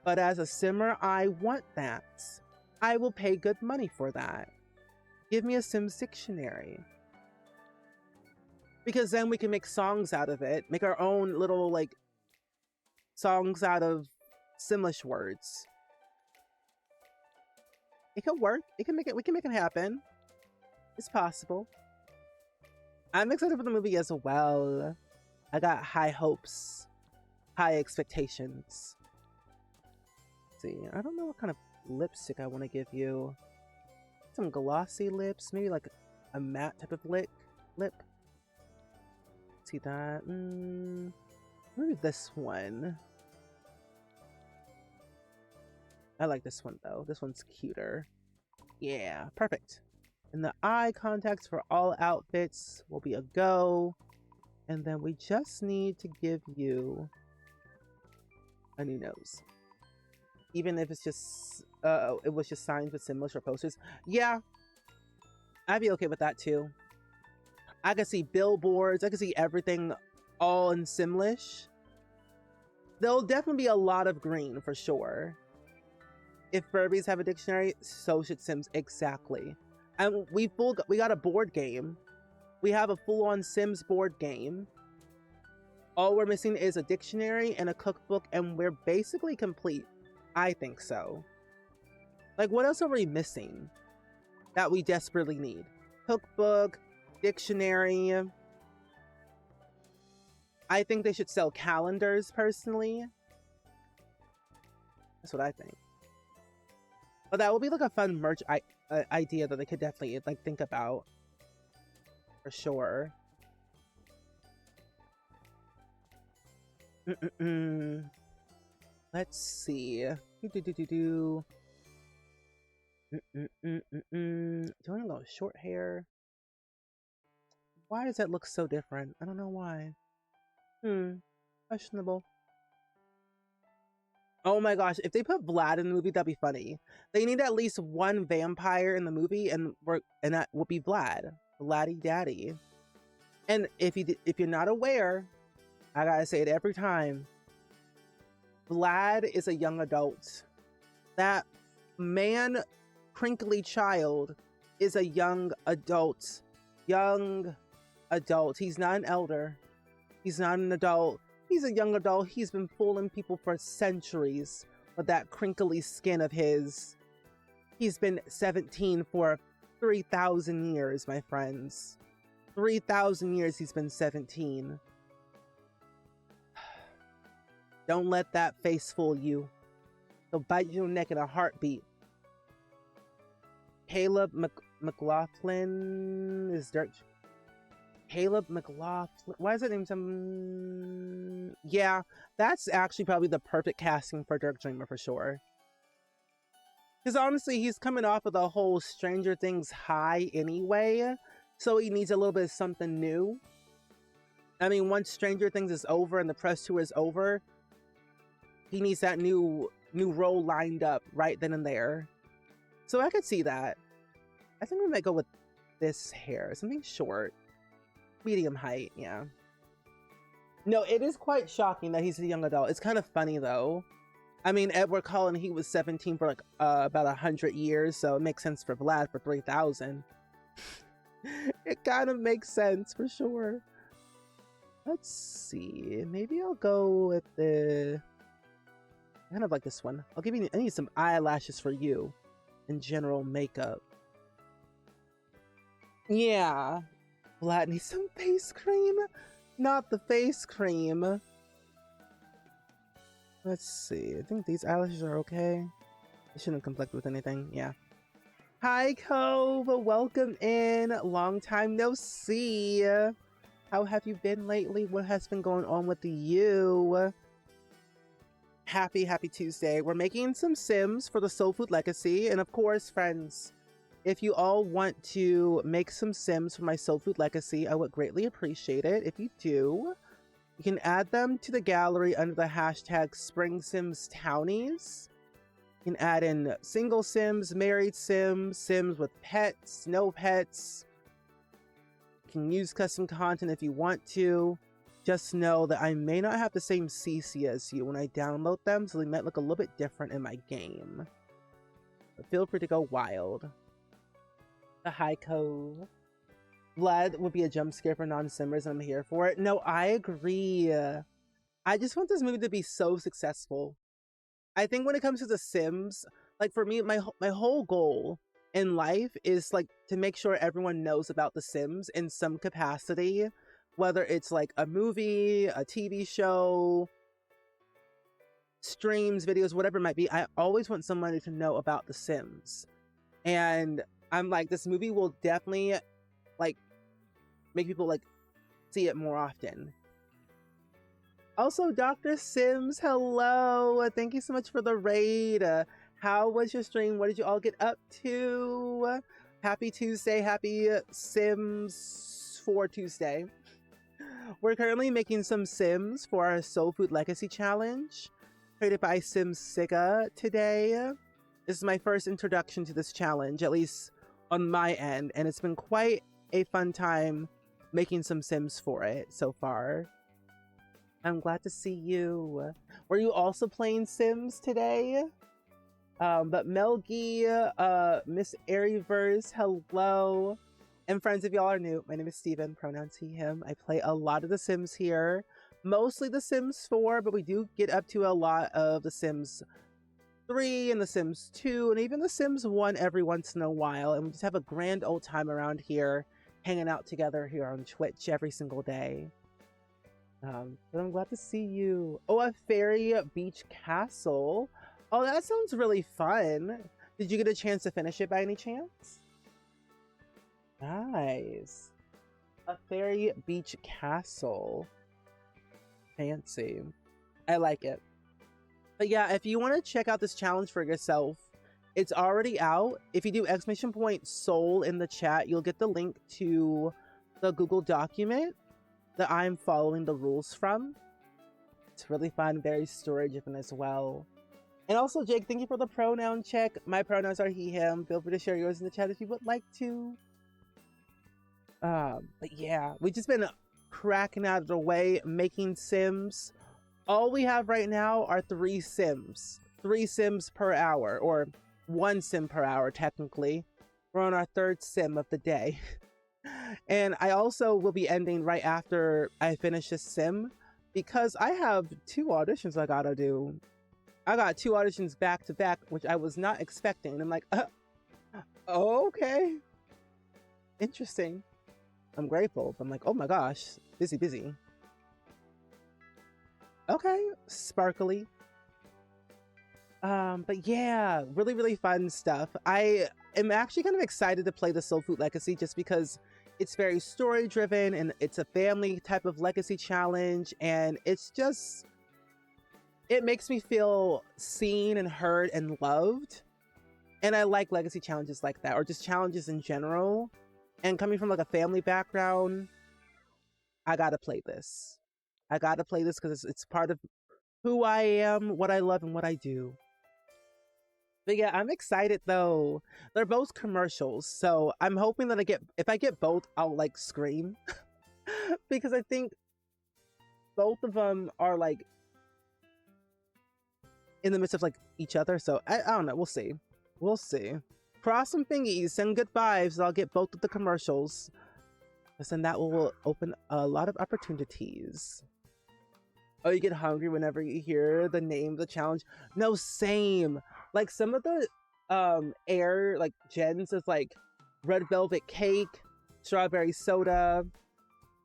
But as a Simmer, I want that. I will pay good money for that. Give me a Sims dictionary. Because then we can make songs out of it. Make our own little, like, songs out of Simlish words. It could work. We can make it happen. It's possible. I'm excited for the movie as well. I got high hopes. High expectations. Let's see, I don't know what kind of lipstick I want to give you. Some glossy lips. Maybe like a matte type of lip. See that? Maybe this one. I like this one though. This one's cuter. Yeah, perfect. And the eye contacts for all outfits will be a go. And then we just need to give you a new nose. Even if it's just, it was just signs with Simlish or posters. Yeah, I'd be okay with that too. I can see billboards. I can see everything all in Simlish. There'll definitely be a lot of green for sure. If Furbies have a dictionary, so should Sims. Exactly. And we got a board game. We have a full-on Sims board game. All we're missing is a dictionary and a cookbook, and we're basically complete. I think so. Like, what else are we missing that we desperately need? Cookbook, dictionary. I think they should sell calendars, personally. That's what I think. But that would be like a fun merch idea that they could definitely like think about. For sure. Let's see. Do I want to go short hair? Why does that look so different? I don't know why. Questionable. Oh my gosh, if they put Vlad in the movie, that'd be funny. They need at least one vampire in the movie, and that will be Vlad. Vladdy Daddy. And if you're not aware, I gotta say it every time. Vlad is a young adult. That man, crinkly child, is a young adult. Young adult. He's not an elder. He's not an adult. He's a young adult. He's been fooling people for centuries with that crinkly skin of his. He's been 17 for 3,000 years, my friends. 3,000 years he's been 17. Don't let that face fool you. He'll bite your neck in a heartbeat. Caleb McLaughlin is Dirk. Caleb McLaughlin. Why is that name some? Yeah, that's actually probably the perfect casting for Dirk Dreamer for sure. Because honestly, he's coming off of the whole Stranger Things high anyway, so he needs a little bit of something new. I mean, once Stranger Things is over and the press tour is over, he needs that new role lined up right then and there. So I could see that. I think we might go with this hair. Something short. Medium height, yeah. No, it is quite shocking that he's a young adult. It's kind of funny, though. I mean, Edward Cullen, he was 17 for like about 100 years, so it makes sense for Vlad for 3,000. It kind of makes sense, for sure. Let's see. Maybe I'll go with the... I kind of like this one. I'll give you... I need some eyelashes for you. And general makeup. Yeah. Vlad needs some face cream. Not the face cream. Let's see. I think these eyelashes are okay. They shouldn't conflict with anything. Yeah. Hi, Cove. Welcome in. Long time no see. How have you been lately? What has been going on with you? Happy Tuesday. We're making some Sims for the Soul Food Legacy. And of course, friends, if you all want to make some Sims for my Soul Food Legacy, I would greatly appreciate it. If you do, you can add them to the gallery under the hashtag SpringSims Townies. You can add in single Sims, married Sims, Sims with pets, no pets. You can use custom content if you want to. Just know that I may not have the same CC as you when I download them, so they might look a little bit different in my game. But feel free to go wild. The High Cove. Vlad would be a jump scare for non-simmers, and I'm here for it. No, I agree. I just want this movie to be so successful. I think when it comes to The Sims, like for me, my whole goal in life is like to make sure everyone knows about The Sims in some capacity. Whether it's like a movie, a TV show, streams, videos, whatever it might be, I always want somebody to know about The Sims. And I'm like, this movie will definitely like make people like see it more often. Also, Dr. Sims, hello. Thank you so much for the raid. How was your stream? What did you all get up to? Happy Tuesday. Happy Sims 4 Tuesday. We're currently making some Sims for our Soul Food Legacy Challenge, created by SimSiga today. This is my first introduction to this challenge, at least on my end, and it's been quite a fun time making some Sims for it so far. I'm glad to see you. Were you also playing Sims today? But Melgi, Miss Airyverse, hello. And friends, if y'all are new, my name is Steven, pronouns he, him. I play a lot of The Sims here. Mostly The Sims 4, but we do get up to a lot of The Sims 3 and The Sims 2, and even The Sims 1 every once in a while. And we just have a grand old time around here, hanging out together here on Twitch every single day. But I'm glad to see you. Oh, a fairy beach castle. Oh, that sounds really fun. Did you get a chance to finish it by any chance? Nice. A fairy beach castle. Fancy. I like it. But yeah, if you want to check out this challenge for yourself, it's already out. If you do !soul in the chat, you'll get the link to the Google document that I'm following the rules from. It's really fun, very story driven as well. And also, Jake, thank you for the pronoun check. My pronouns are he, him. Feel free to share yours in the chat if you would like to. But yeah, we've just been cracking out of the way, making Sims. All we have right now are 3 Sims. 3 Sims per hour, or 1 Sim per hour, technically. We're on our 3rd Sim of the day. And I also will be ending right after I finish this Sim, because I have 2 auditions I gotta do. I got 2 auditions back to back, which I was not expecting. And I'm like, okay. Interesting. I'm grateful. I'm like, oh my gosh, busy. Okay, sparkly. But yeah, really, really fun stuff. I am actually kind of excited to play the Soul Food Legacy just because it's very story driven and it's a family type of legacy challenge. And it's just, it makes me feel seen and heard and loved. And I like legacy challenges like that, or just challenges in general. And coming from like a family background, I gotta play this. I gotta play this because it's part of who I am, what I love, and what I do. But yeah, I'm excited though. They're both commercials, so I'm hoping that if I get both, I'll like scream because I think both of them are like in the midst of like each other. So I don't know. We'll see. We'll see. Cross some thingies, send good vibes. I'll get both of the commercials, because then that will open a lot of opportunities. Oh, you get hungry whenever you hear the name of the challenge? No, same. Like some of the air like gens is like red velvet cake, strawberry soda,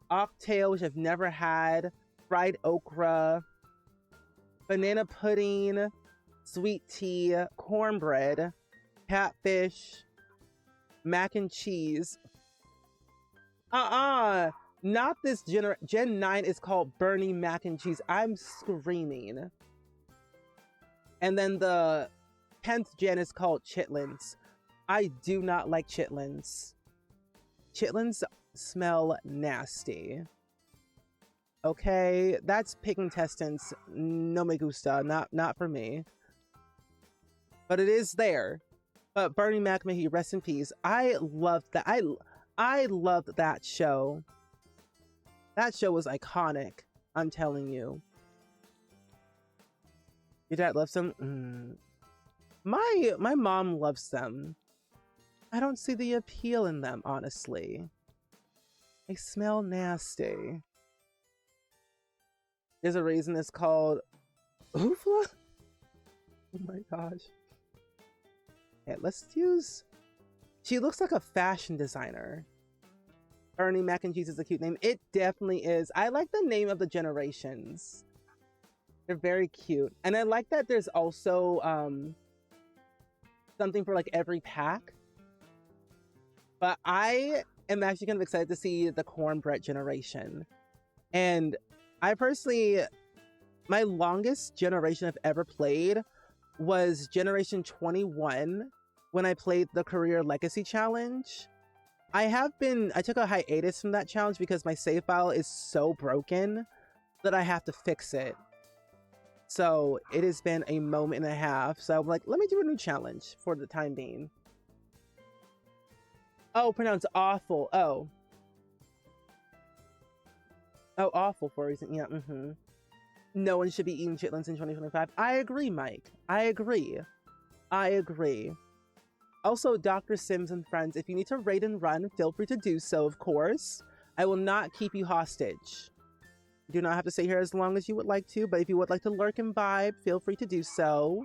oxtail, which I've never had, fried okra, banana pudding, sweet tea, cornbread, catfish, mac and cheese. Not this Gen 9 is called Burning Mac and Cheese. I'm screaming. And then the 10th gen is called Chitlins. I do not like chitlins. Chitlins smell nasty. Okay, that's pig intestines. No me gusta. Not for me. But it is there. But Burning Mac, may he rest in peace. I loved that. I loved that show. That show was iconic, I'm telling you. Your dad loves them? My mom loves them. I don't see the appeal in them, honestly. They smell nasty. There's a reason it's called Oofla? Oh my gosh. Okay, let's use... She looks like a fashion designer. Ernie Mac and Cheese is a cute name. It definitely is. I like the name of the generations. They're very cute. And I like that there's also something for like every pack. But I am actually kind of excited to see the cornbread generation. And I personally, my longest generation I've ever played was Generation 21 when I played the Career Legacy Challenge. I took a hiatus from that challenge because my save file is so broken that I have to fix it. So it has been a moment and a half. So I'm like, let me do a new challenge for the time being. Oh, pronounced awful. Oh, awful for a reason. Yeah, No one should be eating chitlins in 2025. I agree, Mike. I agree. Also, Dr. Sims and friends, if you need to raid and run, feel free to do so, of course. I will not keep you hostage. You do not have to stay here as long as you would like to, but if you would like to lurk and vibe, feel free to do so.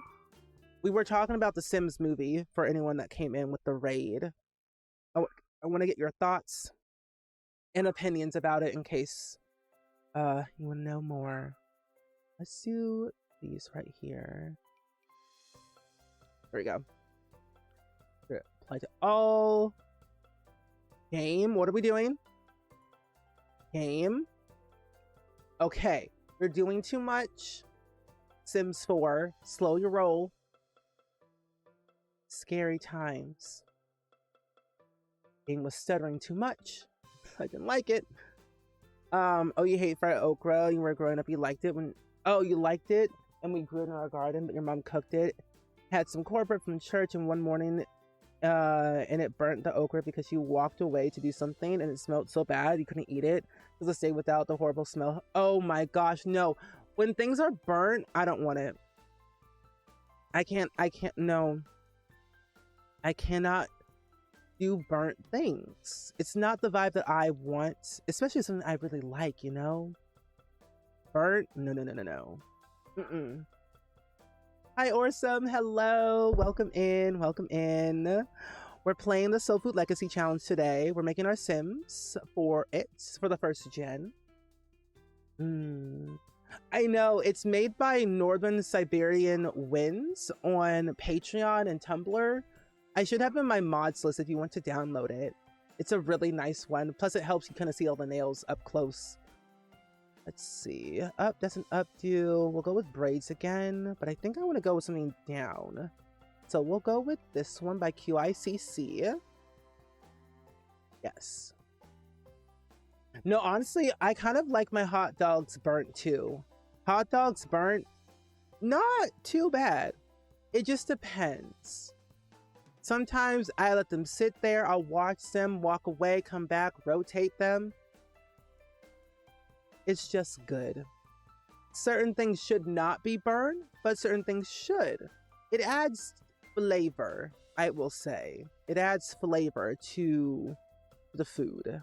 We were talking about the Sims movie for anyone that came in with the raid. I want to get your thoughts and opinions about it in case you want to know more. Let's do these right here. There we go. Apply to all. Game. What are we doing? Game. Okay. You're doing too much. Sims 4. Slow your roll. Scary times. Game was stuttering too much. I didn't like it. Oh, you hate fried okra. You were growing up. You liked it when... Oh, you liked it? And we grew it in our garden, but your mom cooked it. Had some cornbread from church, and one morning... and it burnt the okra because you walked away to do something and it smelled so bad you couldn't eat it because it stayed without the horrible smell. Oh my gosh, no. When things are burnt, I don't want it. I cannot do burnt things. It's not the vibe that I want, especially something I really like, you know? Burnt? No. Hi, Orsum. Hello. Welcome in. We're playing the Soul Food Legacy Challenge today. We're making our Sims for the first gen. I know, it's made by Northern Siberian Winds on Patreon and Tumblr. I should have it in my mods list if you want to download it. It's a really nice one. Plus it helps you kind of see all the nails up close. Let's see. Up, that's an updo. We'll go with braids again, but I think I want to go with something down. So we'll go with this one by QICC. Yes. No, honestly, I kind of like my hot dogs burnt too. Hot dogs burnt, not too bad. It just depends. Sometimes I let them sit there, I'll watch them, walk away, come back, rotate them. It's just good. Certain things should not be burned, but certain things should. It adds flavor, I will say. It adds flavor to the food.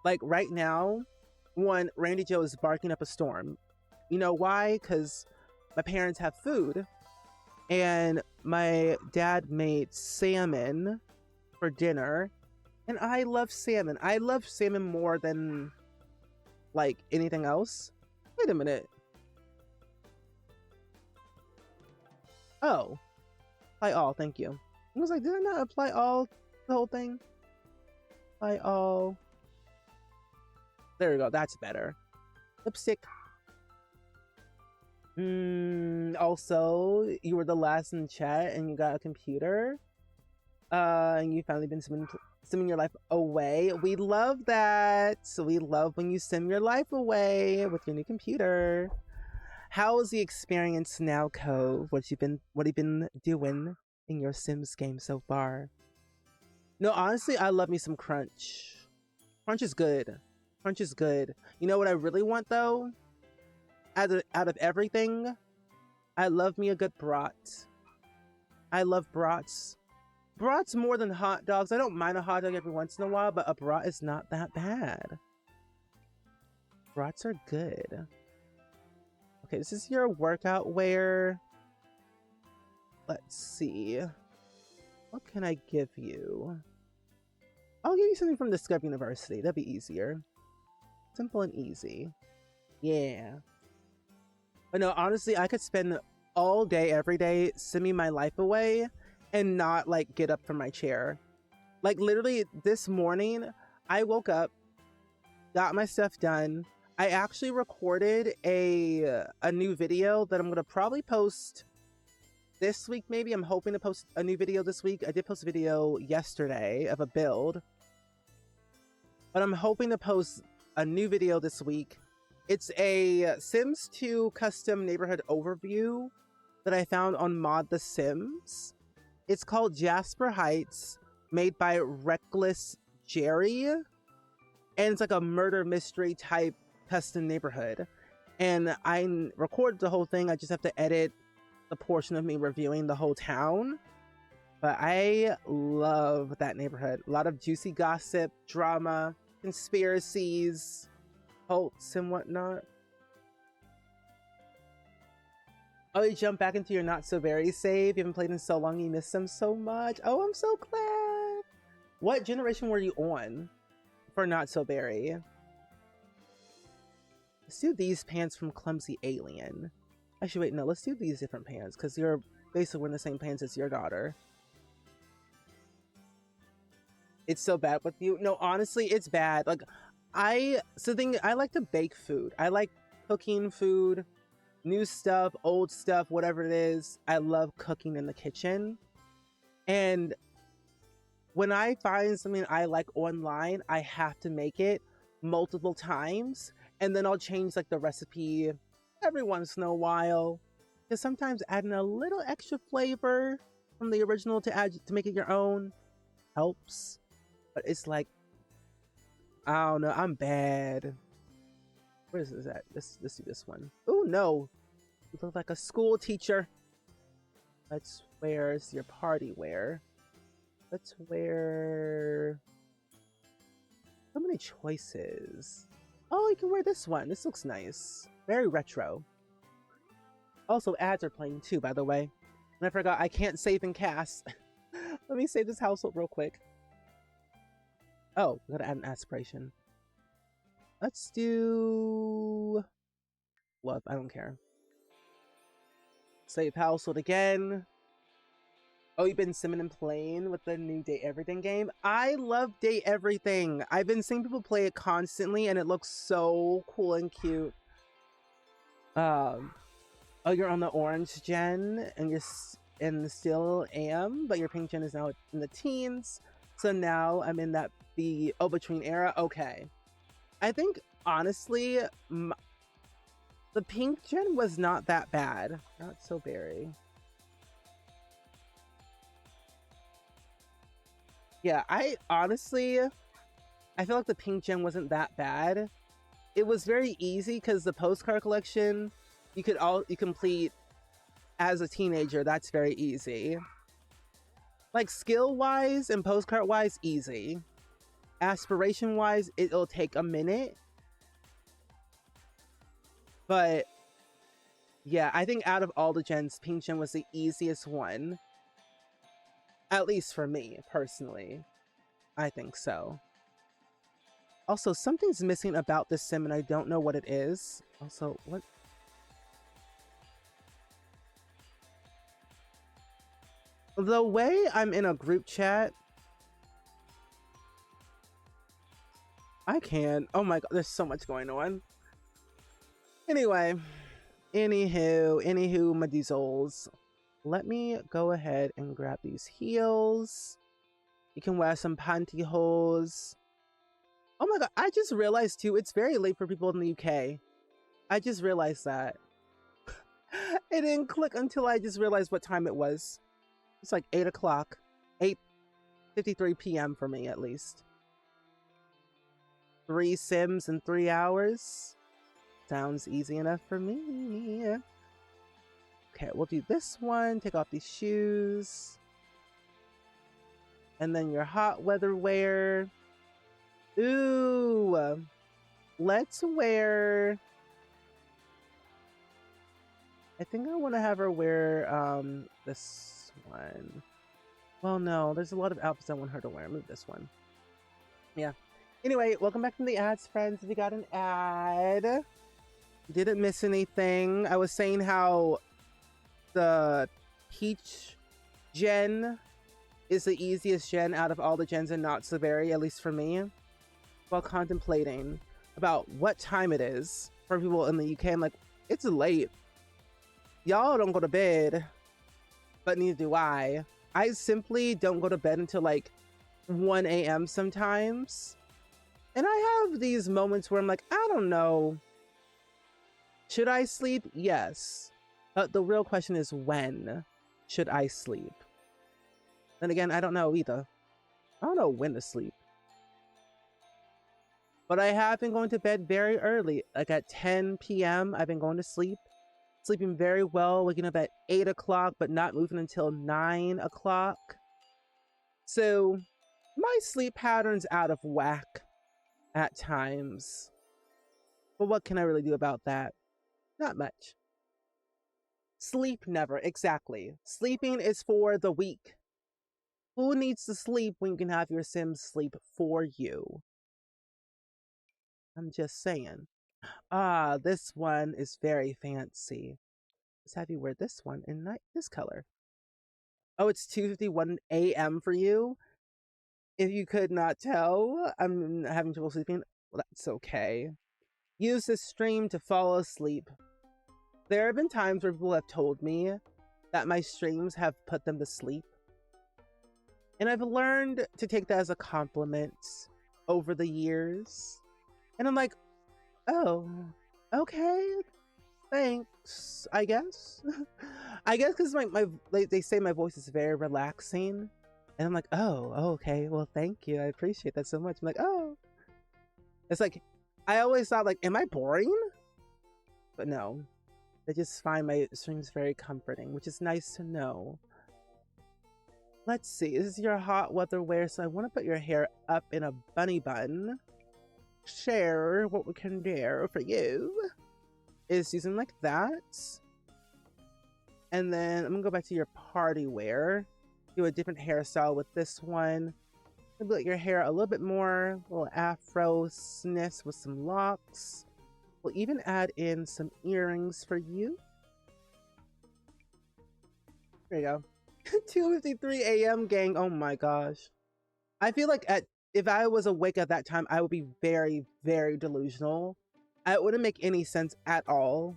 Like right now, one, Randy Joe is barking up a storm. You know why? Because my parents have food. And my dad made salmon for dinner. And I love salmon. I love salmon more than like anything else. Wait a minute. Oh. Apply all, thank you. I was like, did I not apply all the whole thing? Apply all. There we go, that's better. Lipstick. Also, you were the last in chat and you got a computer. And you've finally been simming your life away. We love that. So we love when you sim your life away with your new computer. How is the experience now, Cove? What have you been doing in your Sims game so far? No, honestly, I love me some Crunch. Crunch is good. Crunch is good. You know what I really want though? Out of everything, I love me a good brat. I love brats. Brats more than hot dogs. I don't mind a hot dog every once in a while, but a brat is not that bad. Brats are good. Okay, this is your workout wear. Let's see. What can I give you? I'll give you something from Discover University. That'd be easier. Simple and easy. Yeah. But no, honestly, I could spend all day, every day, simming my life away and not, like, get up from my chair. Like, literally, this morning, I woke up, got my stuff done. I actually recorded a new video that I'm going to probably post this week, maybe. I'm hoping to post a new video this week. I did post a video yesterday of a build. But I'm hoping to post a new video this week. It's a Sims 2 custom neighborhood overview that I found on Mod The Sims. It's called Jasper Heights, made by Reckless Jerry. And it's like a murder mystery type custom neighborhood. And I recorded the whole thing. I just have to edit the portion of me reviewing the whole town. But I love that neighborhood. A lot of juicy gossip, drama, conspiracies, cults and whatnot. Oh, you jump back into your Not So Very save. You haven't played in so long, you miss them so much. Oh, I'm so glad. What generation were you on for Not So Very? Let's do these pants from Clumsy Alien. Actually, wait, no, let's do these different pants because you're basically wearing the same pants as your daughter. It's so bad with you. No, honestly, it's bad. Like, I like to bake food. I like cooking food, new stuff, old stuff, whatever it is. I love cooking in the kitchen. And when I find something I like online, I have to make it multiple times. And then I'll change like the recipe every once in a while. Because sometimes adding a little extra flavor from the original to make it your own helps. But it's like, I don't know, I'm bad. Where is this at? Let's do this one. Oh no, you look like a school teacher. Let's where's your party wear? Let's wear so many choices. Oh, you can wear this one. This looks nice. Very retro. Also, ads are playing too, by the way. And I forgot I can't save and cast. Let me save this household real quick. Oh, we gotta add an aspiration. Let's do Love, I don't care. Save household again. Oh, you've been simming and playing with the new Date Everything game? I love Date Everything. I've been seeing people play it constantly and it looks so cool and cute. Oh, you're on the orange gen and still am, but your pink gen is now in the teens. So now I'm in that the between era. Okay. I think honestly, the pink gen was not that bad. Not so very. Yeah, I feel like the pink gen wasn't that bad. It was very easy because the postcard collection you complete as a teenager. That's very easy. Like skill wise and postcard wise, easy. Aspiration wise, it'll take a minute. But yeah, I think out of all the gens, pink gen was the easiest one. At least for me, personally. I think so. Also, something's missing about this sim and I don't know what it is. Also, what? The way I'm in a group chat, I can't. Oh my god, there's so much going on. Anyway, anywho, my diesels. Let me go ahead and grab these heels. You can wear some pantyhose. Oh my god, I just realized too, it's very late for people in the UK. I just realized that. It didn't click until I just realized what time it was. It's like 8 o'clock. 8:53 p.m. for me, at least. 3 Sims in 3 hours. Sounds easy enough for me. Okay, we'll do this one. Take off these shoes. And then your hot weather wear. Ooh. Let's wear... I think I want to have her wear this one. Well, no, there's a lot of outfits I want her to wear. Move this one. Yeah. Anyway, welcome back from the ads, friends. We got an ad. Didn't miss anything. I was saying how the Peach gen is the easiest gen out of all the gens and not so very, at least for me. While contemplating about what time it is for people in the UK, I'm like, it's late. Y'all don't go to bed, but neither do I. I simply don't go to bed until like 1 a.m. sometimes. And I have these moments where I'm like, I don't know. Should I sleep? Yes. But the real question is, when should I sleep? Then again, I don't know either. I don't know when to sleep. But I have been going to bed very early. Like at 10 p.m. I've been going to sleep. Sleeping very well, waking up at 8 o'clock, but not moving until 9 o'clock. So my sleep pattern's out of whack at times. But what can I really do about that? Not much. Sleep never, exactly. Sleeping is for the weak. Who needs to sleep when you can have your Sims sleep for you? I'm just saying. Ah, this one is very fancy. Let's have you wear this one in this color. Oh, it's 2:51 a.m. for you? If you could not tell, I'm having trouble sleeping. Well, that's okay. Use this stream to fall asleep. There have been times where people have told me that my streams have put them to sleep. And I've learned to take that as a compliment over the years. And I'm like, oh, okay, thanks, I guess. I guess because they say my voice is very relaxing. And I'm like, oh, okay, well, thank you. I appreciate that so much. I'm like, oh. It's like, I always thought, like, am I boring? But no. I just find my streams very comforting, which is nice to know. Let's see. This is your hot weather wear, so I want to put your hair up in a bunny bun. Share what we can do for you is using like that. And then I'm going to go back to your party wear. Do a different hairstyle with this one. Maybe let your hair a little bit more, a little afro-sness with some locks. We'll even add in some earrings for you. There you go. 2:53 a.m. gang. Oh my gosh. I feel like if I was awake at that time, I would be very, very delusional. It wouldn't make any sense at all.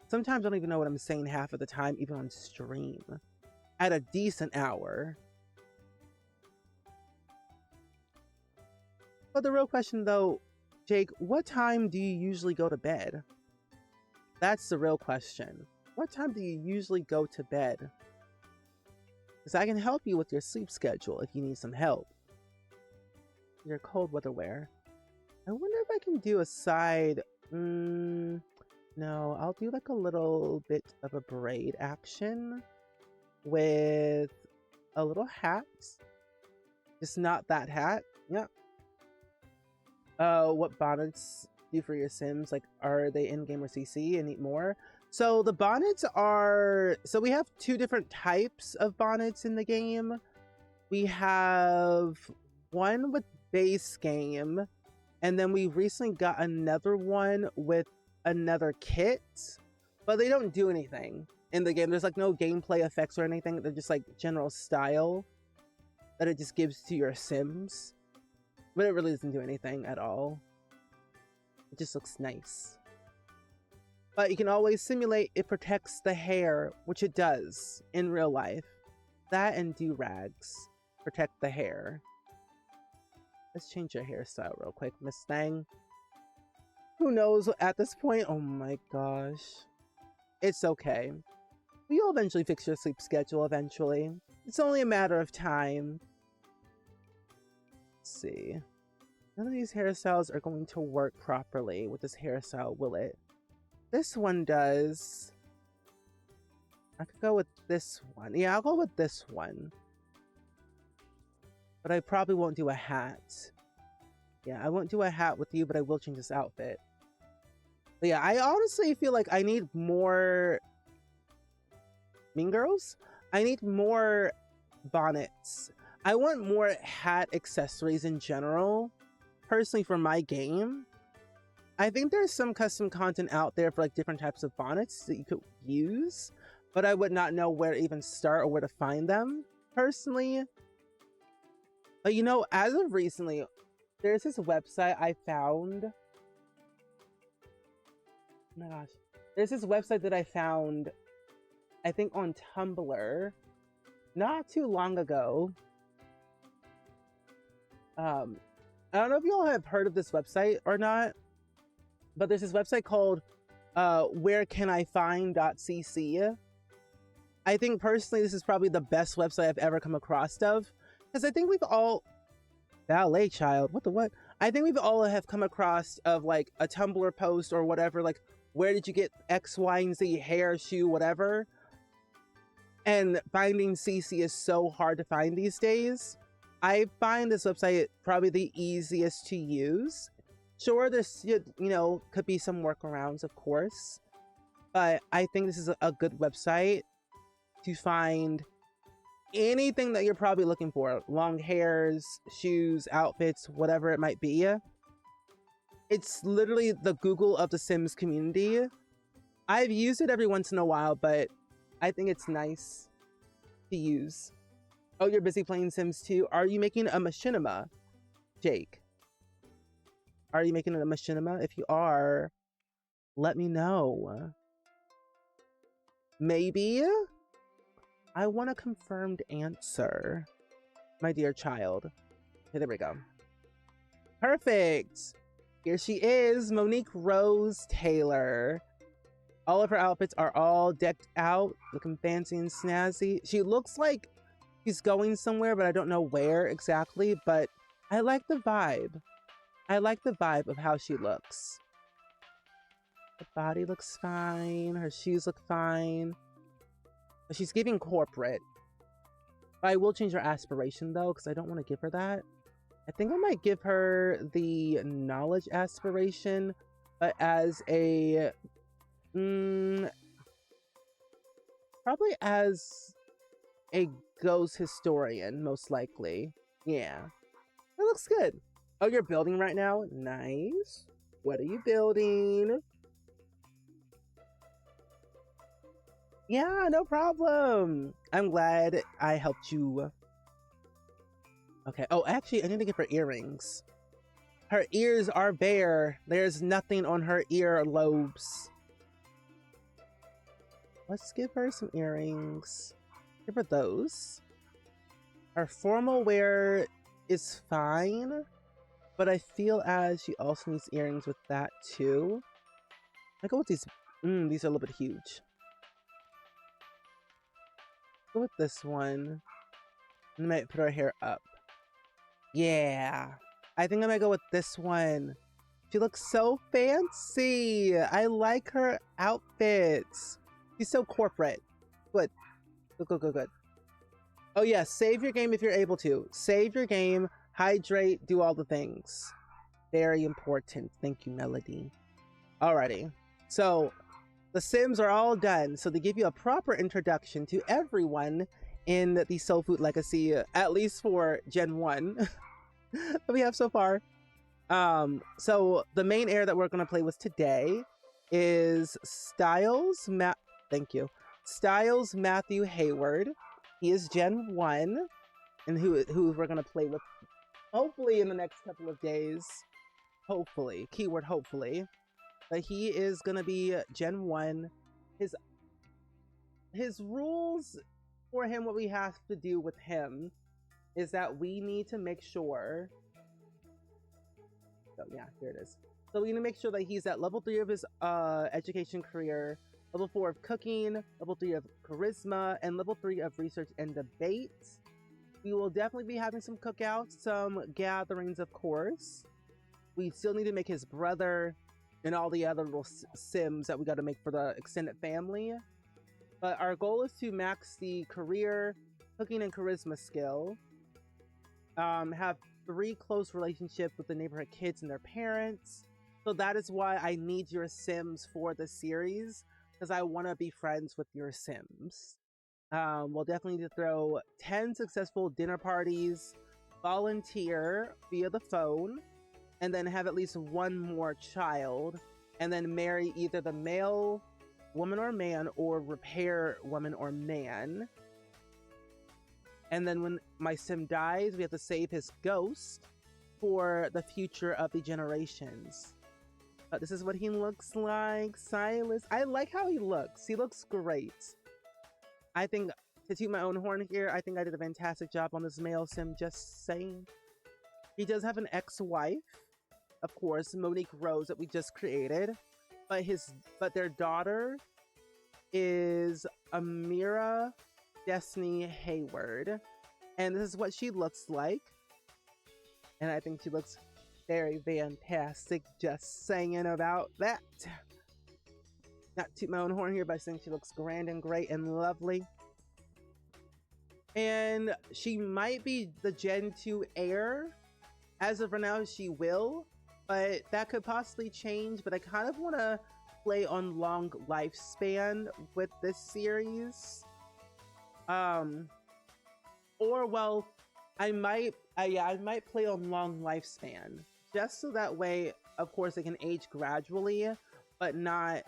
Sometimes I don't even know what I'm saying half of the time, even on stream. At a decent hour. But the real question though, Jake, what time do you usually go to bed? That's the real question. What time do you usually go to bed? Because I can help you with your sleep schedule if you need some help. Your cold weather wear. I wonder if I can do a side... no, I'll do like a little bit of a braid action with a little hat. Just not that hat. Yep. What bonnets do for your Sims? Like, are they in-game or CC and need more? So the bonnets are... So we have two different types of bonnets in the game. We have one with base game, and then we recently got another one with another kit, but they don't do anything in the game. There's like no gameplay effects or anything. They're just like general style that it just gives to your Sims, but it really doesn't do anything at all. It just looks nice. But you can always simulate it protects the hair, which it does in real life. That and do-rags protect the hair. Let's change your hairstyle real quick, Miss Thang. Who knows at this point? Oh my gosh. It's okay. You'll eventually fix your sleep schedule eventually. It's only a matter of time. Let's see. None of these hairstyles are going to work properly with this hairstyle, will it? This one does. I could go with this one. Yeah, I'll go with this one. But I probably won't do a hat. Yeah, I won't do a hat with you, but I will change this outfit. But yeah, I honestly feel like I need more... Mean Girls? I need more bonnets. I want more hat accessories in general, personally for my game. I think there's some custom content out there for like different types of bonnets that you could use, but I would not know where to even start or where to find them, personally. But you know, as of recently, there's this website I found. Oh my gosh. There's this website that I found, I think on Tumblr, not too long ago. I don't know if y'all have heard of this website or not, but there's this website called wherecanifind.cc. I think personally this is probably the best website I've ever come across of, because I think we've all... Ballet child, what the what? I think we've all have come across of like a Tumblr post or whatever, like where did you get X, Y, and Z, hair, shoe, whatever. And finding CC is so hard to find these days. I find this website probably the easiest to use. Sure, there's, you know, could be some workarounds, of course, but I think this is a good website to find anything that you're probably looking for. Long hairs, shoes, outfits, whatever it might be. It's literally the Google of the Sims community. I've used it every once in a while, but I think it's nice to use. Oh, you're busy playing Sims 2? Are you making a machinima, Jake? Are you making a machinima? If you are, let me know. Maybe? I want a confirmed answer, my dear child. Okay, there we go. Perfect. Here she is, Monique Rose Taylor. All of her outfits are all decked out, looking fancy and snazzy. She looks like she's going somewhere, but I don't know where exactly, but I like the vibe. I like the vibe of how she looks. Her body looks fine. Her shoes look fine. But she's giving corporate. But I will change her aspiration, though, because I don't want to give her that. I think I might give her the knowledge aspiration, but as a... probably as a ghost historian, most likely. Yeah. That looks good. Oh, you're building right now? Nice. What are you building? Yeah, no problem. I'm glad I helped you. Okay. Oh, actually, I need to give her earrings. Her ears are bare. There's nothing on her ear lobes. Let's give her some earrings. Give her those. Her formal wear is fine, but I feel as she also needs earrings with that too. I go with these. These are a little bit huge. Go with this one. I might put her hair up. Yeah. I think I might go with this one. She looks so fancy. I like her outfits. She's so corporate. Good. Good. Oh yeah, save your game if you're able to. Save your game, hydrate, do all the things. Very important. Thank you, Melody. Alrighty. So, the Sims are all done. So they give you a proper introduction to everyone in the Soul Food Legacy, at least for Gen 1 that we have so far. So the main heir that we're going to play with today is Styles Matthew Hayward. He is Gen 1, and who we're going to play with hopefully in the next couple of days. Hopefully. Keyword hopefully. But he is going to be Gen 1. His rules for him, what we have to do with him is that we need to make sure. So yeah, here it is. So we need to make sure that he's at level 3 of his education career, level 4 of cooking, level 3 of charisma, and level 3 of research and debate. We will definitely be having some cookouts, some gatherings, of course. We still need to make his brother and all the other little Sims that we got to make for the extended family. But our goal is to max the career, cooking, and charisma skill. Have 3 close relationships with the neighborhood kids and their parents. So that is why I need your Sims for the series, because I want to be friends with your Sims. We'll definitely need to throw 10 successful dinner parties, volunteer via the phone, and then have at least 1 more child, and then marry either the male woman or man or repair woman or man. And then when my Sim dies, we have to save his ghost for the future of the generations. But this is what he looks like. Silas. I like how he looks. He looks great. I think, to toot my own horn here, I think I did a fantastic job on this male Sim, just saying. He does have an ex-wife, of course, Monique Rose, that we just created. But their daughter is Amira Destiny Hayward. And this is what she looks like. And I think she looks very fantastic, just saying about that. Not toot my own horn here by saying she looks grand and great and lovely. And she might be the Gen 2 heir. As of right now, she will. But that could possibly change. But I kind of want to play on long lifespan with this series. Or, well, I might play on long lifespan. Just so that way, of course, they can age gradually. But not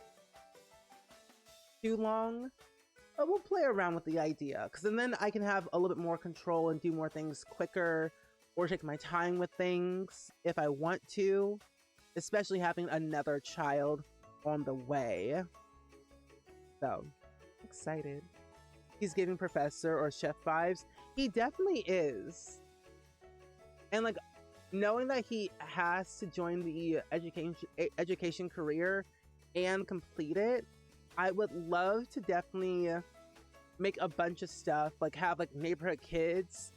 too long. But we'll play around with the idea, because then I can have a little bit more control and do more things quicker, or take my time with things if I want to, especially having another child on the way. So, excited. He's giving professor or chef vibes. He definitely is. And like, knowing that he has to join the education career and complete it, I would love to definitely make a bunch of stuff, like have like neighborhood kids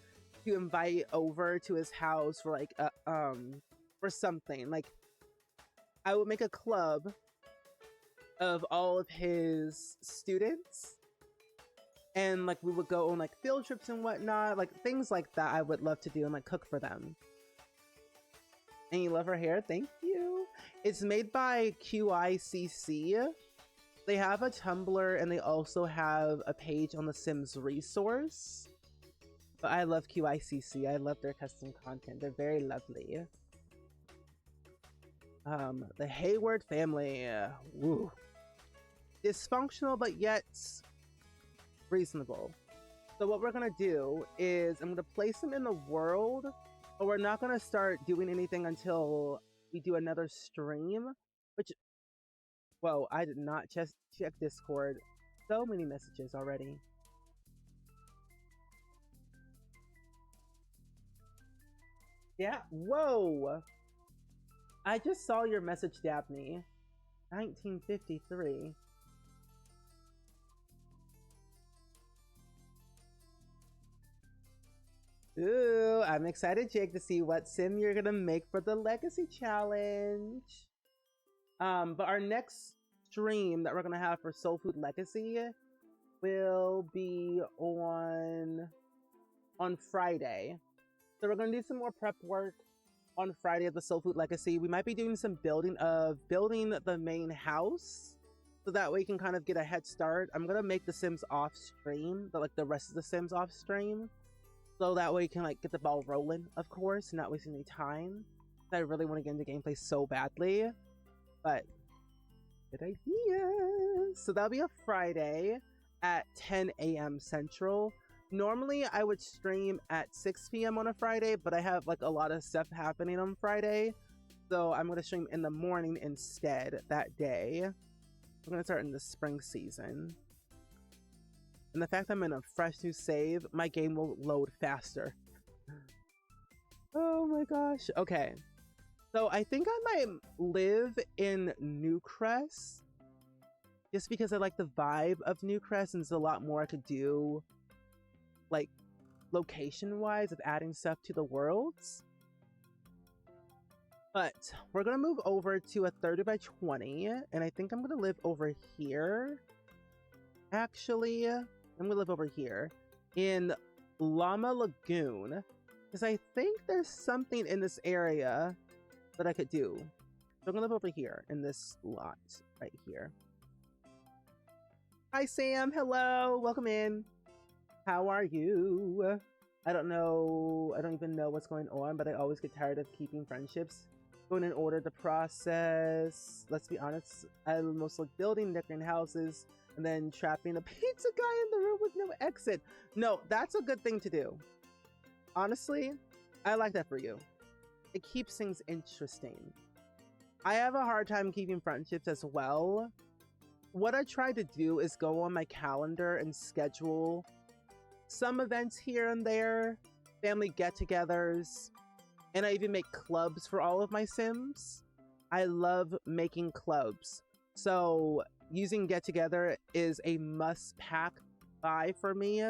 to invite over to his house for like for something. Like, I would make a club of all of his students, and like we would go on like field trips and whatnot, like things like that. I would love to do and like cook for them. And you love her hair? Thank you. It's made by QICC. They have a Tumblr and they also have a page on the Sims resource. But I love QICC. I love their custom content. They're very lovely. The Hayward family. Woo. Dysfunctional, but yet reasonable. So what we're gonna do is I'm gonna place them in the world, but we're not gonna start doing anything until we do another stream. Which, whoa, I did not just check Discord. So many messages already. Yeah, whoa! I just saw your message, Daphne. 1953. Ooh, I'm excited, Jake, to see what sim you're gonna make for the Legacy Challenge. But our next stream that we're gonna have for Soul Food Legacy will be on Friday. So we're gonna do some more prep work on Friday of the Soul Food Legacy. We might be doing some building the main house, so that way we can kind of get a head start. I'm gonna make the Sims off stream, like the rest of the Sims off stream, so that way you can like get the ball rolling, of course, and not wasting any time. I really want to get into gameplay so badly, but good idea. So that'll be a Friday at 10 a.m. Central. Normally I would stream at 6 p.m. on a Friday, but I have like a lot of stuff happening on Friday, so I'm gonna stream in the morning instead that day. I'm gonna start in the spring season. And the fact that I'm in a fresh new save, my game will load faster. Oh my gosh. Okay. So I think I might live in Newcrest, just because I like the vibe of Newcrest, and there's a lot more I could do, like location-wise, of adding stuff to the worlds. But we're gonna move over to a 30 by 20, and I think I'm gonna live over here. Actually, I'm gonna live over here in Llama Lagoon, because I think there's something in this area that I could do. So I'm gonna live over here in this lot right here. Hi Sam, hello, welcome in. How are you? I don't even know what's going on, but I always get tired of keeping friendships going in order to process. Let's be honest, I most like building, decorating houses, and then trapping a pizza guy in the room with no exit. No, that's a good thing to do. Honestly, I like that for you. It keeps things interesting. I have a hard time keeping friendships as well. What I try to do is go on my calendar and schedule some events here and there, family get-togethers, and I even make clubs for all of my Sims. I love making clubs. So using get together is a must pack buy for me,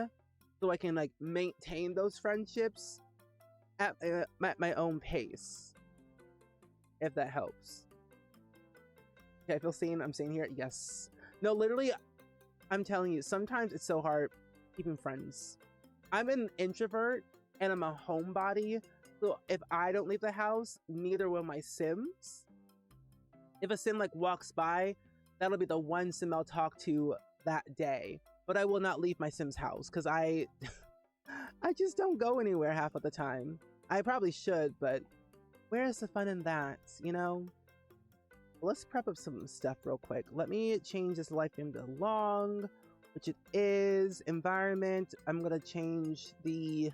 so I can like maintain those friendships at my own pace, if that helps. Okay, I feel seen. I'm seen here. Yes. No, literally, I'm telling you, sometimes it's so hard keeping friends. I'm an introvert and I'm a homebody, so if I don't leave the house, neither will my Sims. If a Sim like walks by, that'll be the one Sim I'll talk to that day. But I will not leave my Sim's house, because I just don't go anywhere half of the time. I probably should, but where's the fun in that, you know? Let's prep up some stuff real quick. Let me change this life game to long, which it is. Environment, I'm gonna change the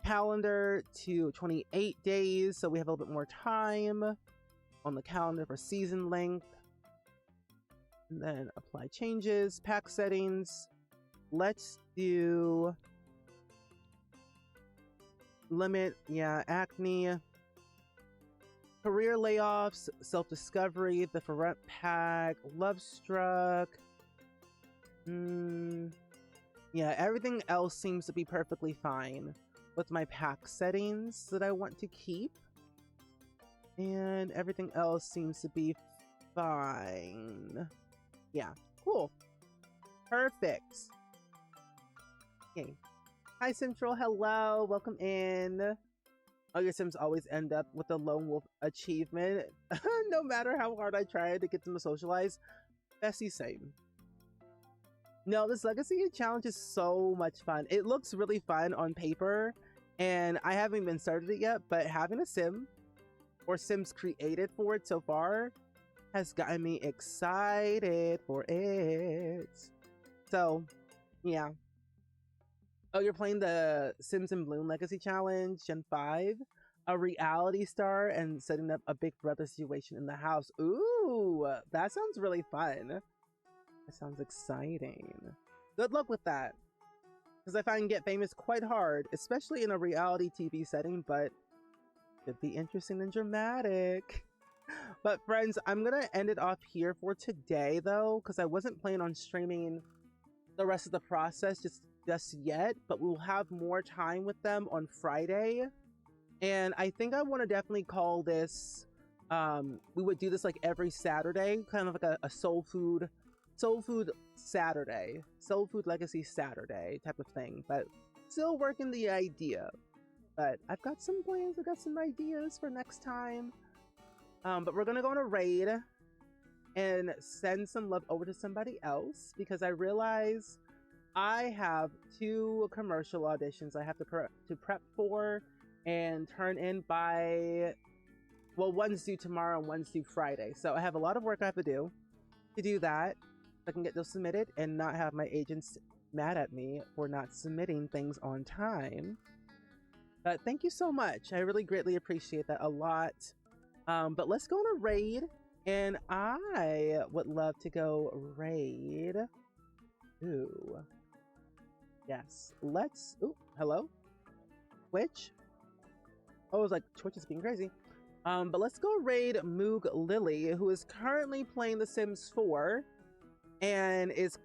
calendar to 28 days, so we have a little bit more time on the calendar for season length. And then apply changes, pack settings. Let's do limit, yeah, acne, career layoffs, self-discovery, the front pack, love struck. Yeah, everything else seems to be perfectly fine with my pack settings that I want to keep. And everything else seems to be fine. Yeah, cool. Perfect. Okay. Hi Central, hello, welcome in. All your Sims always end up with a lone wolf achievement. No matter how hard I try to get them to socialize. Bessie, same. No, this Legacy challenge is so much fun. It looks really fun on paper, and I haven't even started it yet, but having a Sim or Sims created for it so far has gotten me excited for it. So, yeah. Oh, you're playing the Sims and Bloom Legacy Challenge Gen 5? A reality star and setting up a Big Brother situation in the house. Ooh, that sounds really fun. That sounds exciting. Good luck with that. Because I find Get Famous quite hard, especially in a reality TV setting, but it'd be interesting and dramatic. But friends, I'm going to end it off here for today, though, because I wasn't planning on streaming the rest of the process just yet, but we'll have more time with them on Friday. And I think I want to definitely call this, we would do this like every Saturday, kind of like a soul food Saturday, soul food legacy Saturday type of thing, but still working the idea. But I've got some plans, I've got some ideas for next time. But we're gonna go on a raid and send some love over to somebody else, because I realize I have 2 commercial auditions I have to prep for and turn in by, well, one's due tomorrow and one's due Friday. So I have a lot of work I have to do that. So I can get those submitted and not have my agents mad at me for not submitting things on time. But thank you so much. I really greatly appreciate that a lot. But let's go on a raid, and I would love to go raid. Ooh. Yes. Let's... Ooh, hello? Twitch? Oh, it was like Twitch is being crazy. But let's go raid Moog Lily, who is currently playing The Sims 4 and is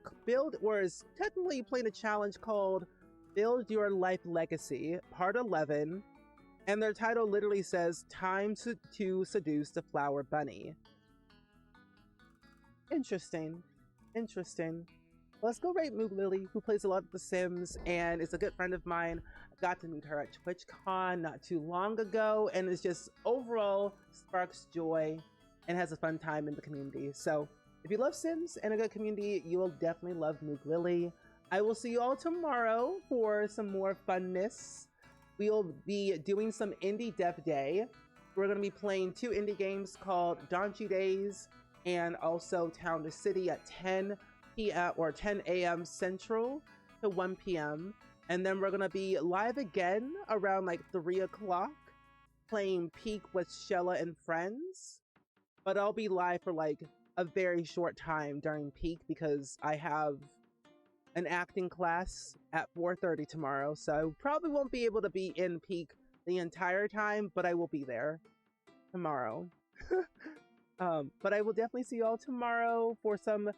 technically playing a challenge called Build Your Life Legacy, Part 11. And their title literally says, Time to Seduce the Flower Bunny. Interesting. Interesting. Let's go rate Moog Lily, who plays a lot of The Sims and is a good friend of mine. I got to meet her at TwitchCon not too long ago, and is just overall sparks joy and has a fun time in the community. So if you love Sims and a good community, you will definitely love Moog Lily. I will see you all tomorrow for some more funness. We will be doing some Indie Dev Day. We're going to be playing 2 indie games called Donchi Days and also Town to City at 10 p.m. or 10 a.m. Central to 1 p.m. And then we're going to be live again around like 3 o'clock playing Peak with Shella and friends. But I'll be live for like a very short time during Peak because I have an acting class at 4:30 tomorrow, so I probably won't be able to be in Peak the entire time, but I will be there tomorrow. But I will definitely see you all tomorrow for some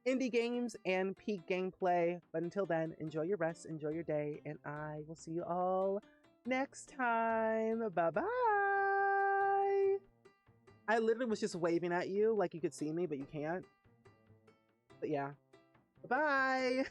indie games and Peak gameplay. But until then, enjoy your rest, enjoy your day, and I will see you all next time. Bye-bye! I literally was just waving at you like you could see me, but you can't. But yeah. Bye-bye!